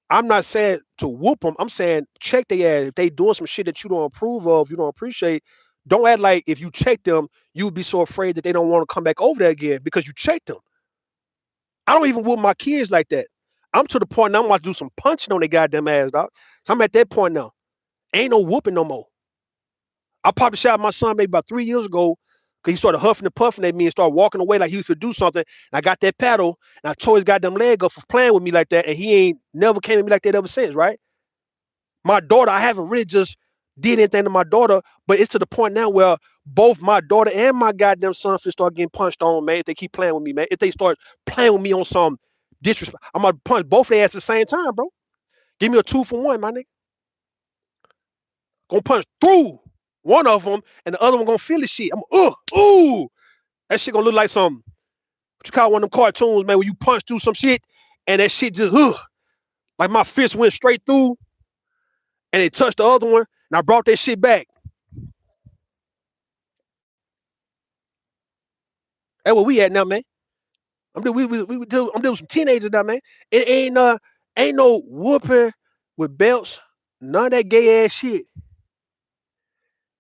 S1: I'm not saying to whoop them. I'm saying check their ass. If they doing some shit that you don't approve of, you don't appreciate, don't act like if you check them, you would be so afraid that they don't want to come back over there again because you checked them. I don't even whoop my kids like that. I'm to the point now I'm about to do some punching on their goddamn ass, dog. So I'm at that point now. Ain't no whooping no more. I popped a shot at my son maybe about 3 years ago because he started huffing and puffing at me and started walking away like he used to do something. And I got that paddle and I tore his goddamn leg up for playing with me like that. And he ain't never came at me like that ever since, right? My daughter, I haven't really just did anything to my daughter, but it's to the point now where both my daughter and my goddamn son should start getting punched on, man. If they keep playing with me, man. If they start playing with me on some disrespect, I'm gonna punch both of their ass at the same time, bro. Give me a 2-for-1, my nigga. Gonna punch through one of them, and the other one gonna feel the shit. Ooh, that shit gonna look like some what you call one of them cartoons, man, where you punch through some shit, and that shit just like my fist went straight through, and it touched the other one, and I brought that shit back. That's where we at now, man. I'm dealing with some teenagers now, man. It ain't no whooping with belts, none of that gay ass shit.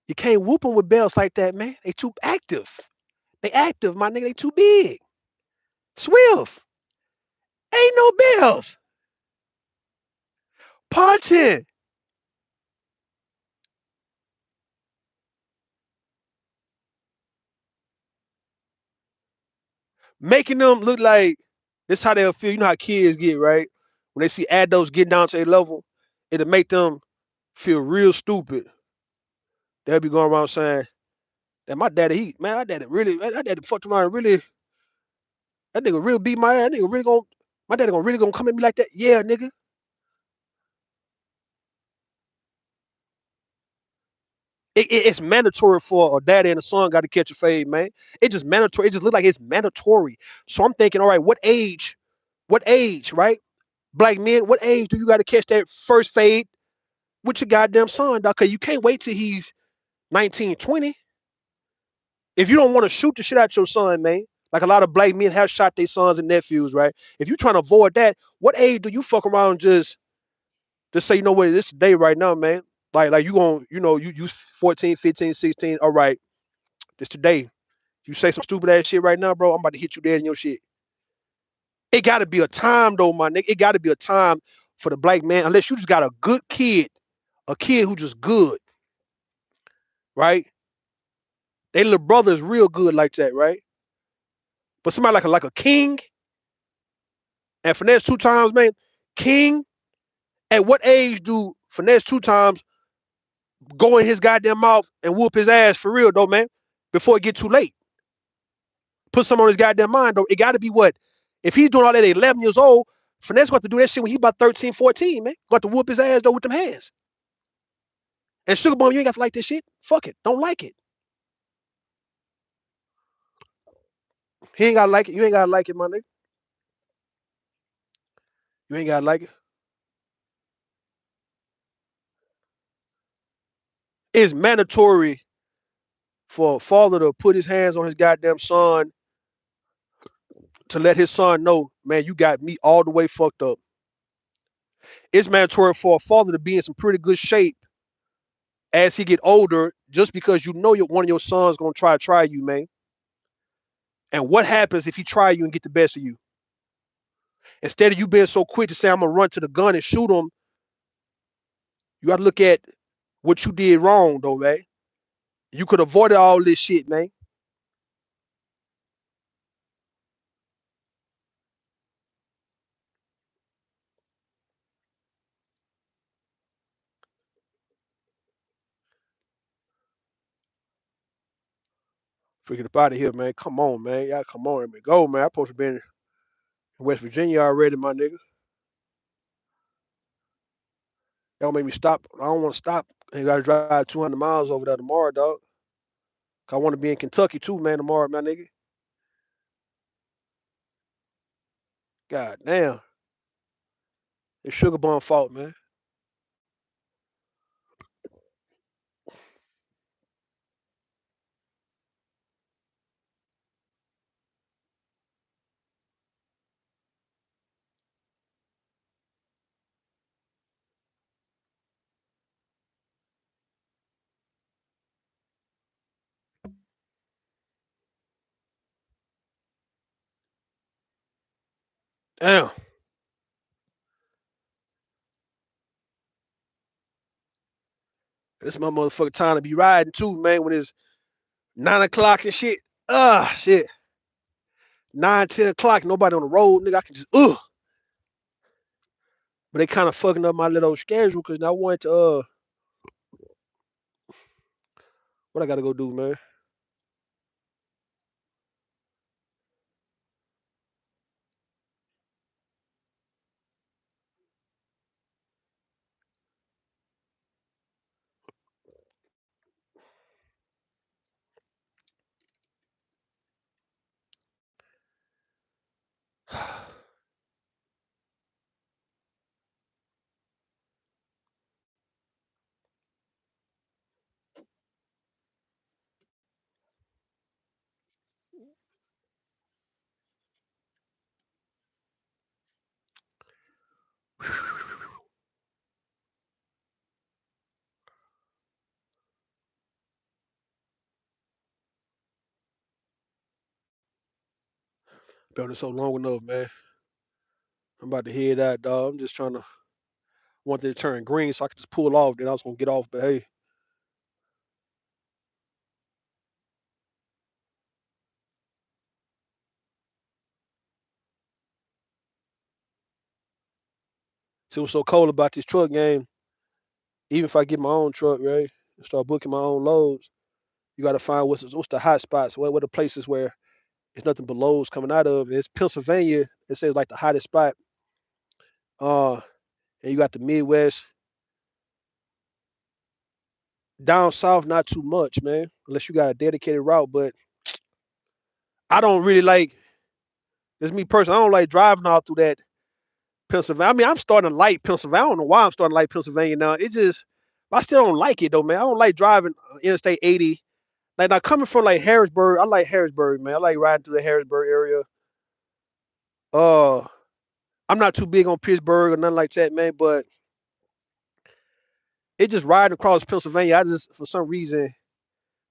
S1: You can't whoop them with belts like that, man. They too active. They active, my nigga. They too big. Swift. Ain't no bells. Punching. Making them look like this how they'll feel. You know how kids get, right? When they see adults getting down to a level, it'll make them feel real stupid. They'll be going around saying, that my daddy, my daddy really, that daddy fucked around and really, that nigga really beat my ass. That nigga really gonna. My daddy really gonna come at me like that? Yeah, nigga. It's mandatory for a daddy and a son got to catch a fade, man. It just mandatory. It just look like it's mandatory. So I'm thinking, all right, what age? What age, right? Black men, what age do you got to catch that first fade with your goddamn son, dog? Cause you can't wait till he's 19, 20. If you don't want to shoot the shit out your son, man, like a lot of black men have shot their sons and nephews, right? If you're trying to avoid that, what age do you fuck around and just say, you know what, this day right now, man. Like you going, you 14, 15, 16. All right, this today. You say some stupid ass shit right now, bro, I'm about to hit you dead in your shit. It gotta be a time though, my nigga. It gotta be a time for the black man, unless you just got a good kid, a kid who just good, right? They little brother is real good like that, right? But somebody like a king and Finesse2tymes, man, king. At what age do Finesse2tymes go in his goddamn mouth and whoop his ass for real though, man? Before it get too late. Put something on his goddamn mind though. It gotta be what? If he's doing all that at 11 years old, Finesse got to do that shit when he about 13, 14, man. Got to whoop his ass though with them hands. And Sugar Bum, you ain't got to like this shit. Fuck it. Don't like it. He ain't gotta like it. You ain't gotta like it, my nigga. You ain't gotta like it. It's mandatory for a father to put his hands on his goddamn son to let his son know, man, you got me all the way fucked up. It's mandatory for a father to be in some pretty good shape as he get older, just because you know one of your sons gonna try you, man. And what happens if he try you and get the best of you? Instead of you being so quick to say I'm gonna run to the gun and shoot him, you gotta look at what you did wrong, though, man. You could avoid all this shit, man. Freaking up out of here, man. Come on, man. Y'all come on, man. Go, man. I'm supposed to be in West Virginia already, my nigga. Y'all make me stop. I don't want to stop. I gotta drive 200 miles over there tomorrow, dog. I want to be in Kentucky too, man, tomorrow, my nigga. God damn. It's Sugar Bum fault, man. Damn. This is my motherfucking time to be riding too, man, when it's 9 o'clock and shit. Shit. 9, 10 o'clock, nobody on the road, nigga. I can just But they kind of fucking up my little schedule because I wanted to what I gotta go do, man. Been on this so long enough, man. I'm about to head out, dog. I'm just trying to want it to turn green so I can just pull off. Then I was gonna get off, but hey, see what's so cold about this truck game. Even if I get my own truck, right, and start booking my own loads, you got to find what's the hot spots. What are the places where It's nothing but lows coming out of. It's Pennsylvania. It says like the hottest spot. Uh, and you got the Midwest. Down south, not too much, man. Unless you got a dedicated route. But I don't really like. It's me personally. I don't like driving all through that Pennsylvania. I mean, I'm starting to like Pennsylvania. I don't know why I'm starting to like Pennsylvania now. It just, I still don't like it though, man. I don't like driving Interstate 80. Like now coming from like Harrisburg, I like Harrisburg, man. I like riding through the Harrisburg area. Uh, I'm not too big on Pittsburgh or nothing like that, man. But it just riding across Pennsylvania. I just for some reason,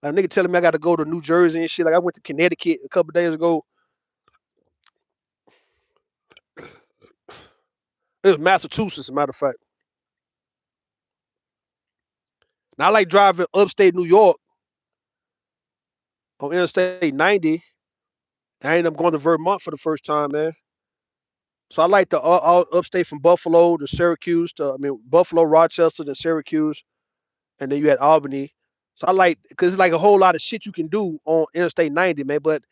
S1: like a nigga telling me I got to go to New Jersey and shit. Like I went to Connecticut a couple days ago. It was Massachusetts, as a matter of fact. Now I like driving upstate New York on Interstate 90. I ended up going to Vermont for the first time, man. So I like the all upstate from Buffalo to Syracuse to Buffalo, Rochester, to Syracuse, and then you had Albany. So I like because it's like a whole lot of shit you can do on Interstate 90, man. But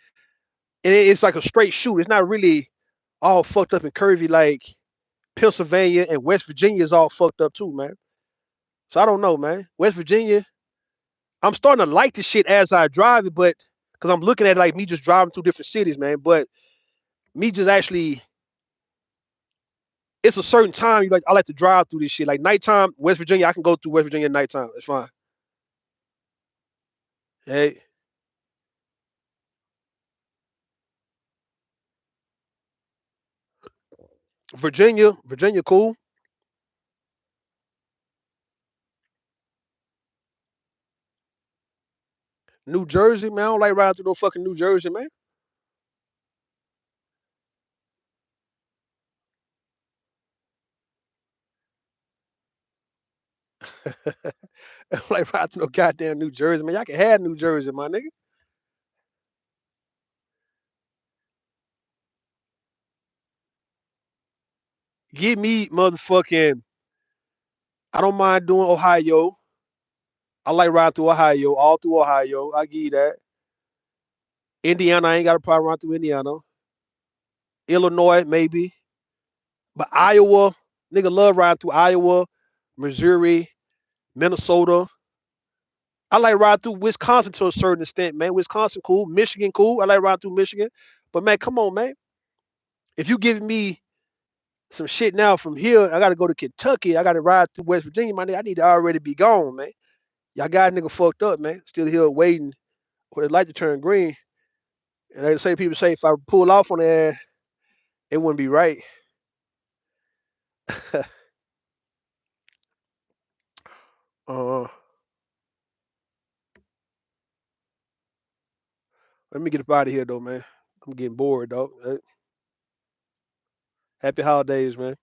S1: it's like a straight shoot. It's not really all fucked up and curvy like Pennsylvania and West Virginia is all fucked up too, man. So I don't know, man. West Virginia, I'm starting to like the shit as I drive it, but because I'm looking at it like me just driving through different cities, man. But me just actually it's a certain time I like to drive through this shit. Like nighttime, West Virginia, I can go through West Virginia at nighttime. It's fine. Hey, Virginia, cool. New Jersey, man, I don't like riding through no fucking New Jersey, man. I don't like riding through no goddamn New Jersey, man. Y'all can have New Jersey, my nigga. Give me motherfucking. I don't mind doing Ohio. I like riding through Ohio, all through Ohio. I give you that. Indiana, I ain't got a problem riding through Indiana. Illinois, maybe. But Iowa, nigga love riding through Iowa, Missouri, Minnesota. I like riding through Wisconsin to a certain extent, man. Wisconsin cool. Michigan cool. I like riding through Michigan. But man, come on, man. If you give me some shit now from here, I gotta go to Kentucky. I gotta ride through West Virginia, my nigga. I need to already be gone, man. Y'all got a nigga fucked up, man. Still here waiting for the light to turn green. And they say people say if I pull off on there, it wouldn't be right. uh, Let me get up out of here though, man. I'm getting bored, though. Happy holidays, man.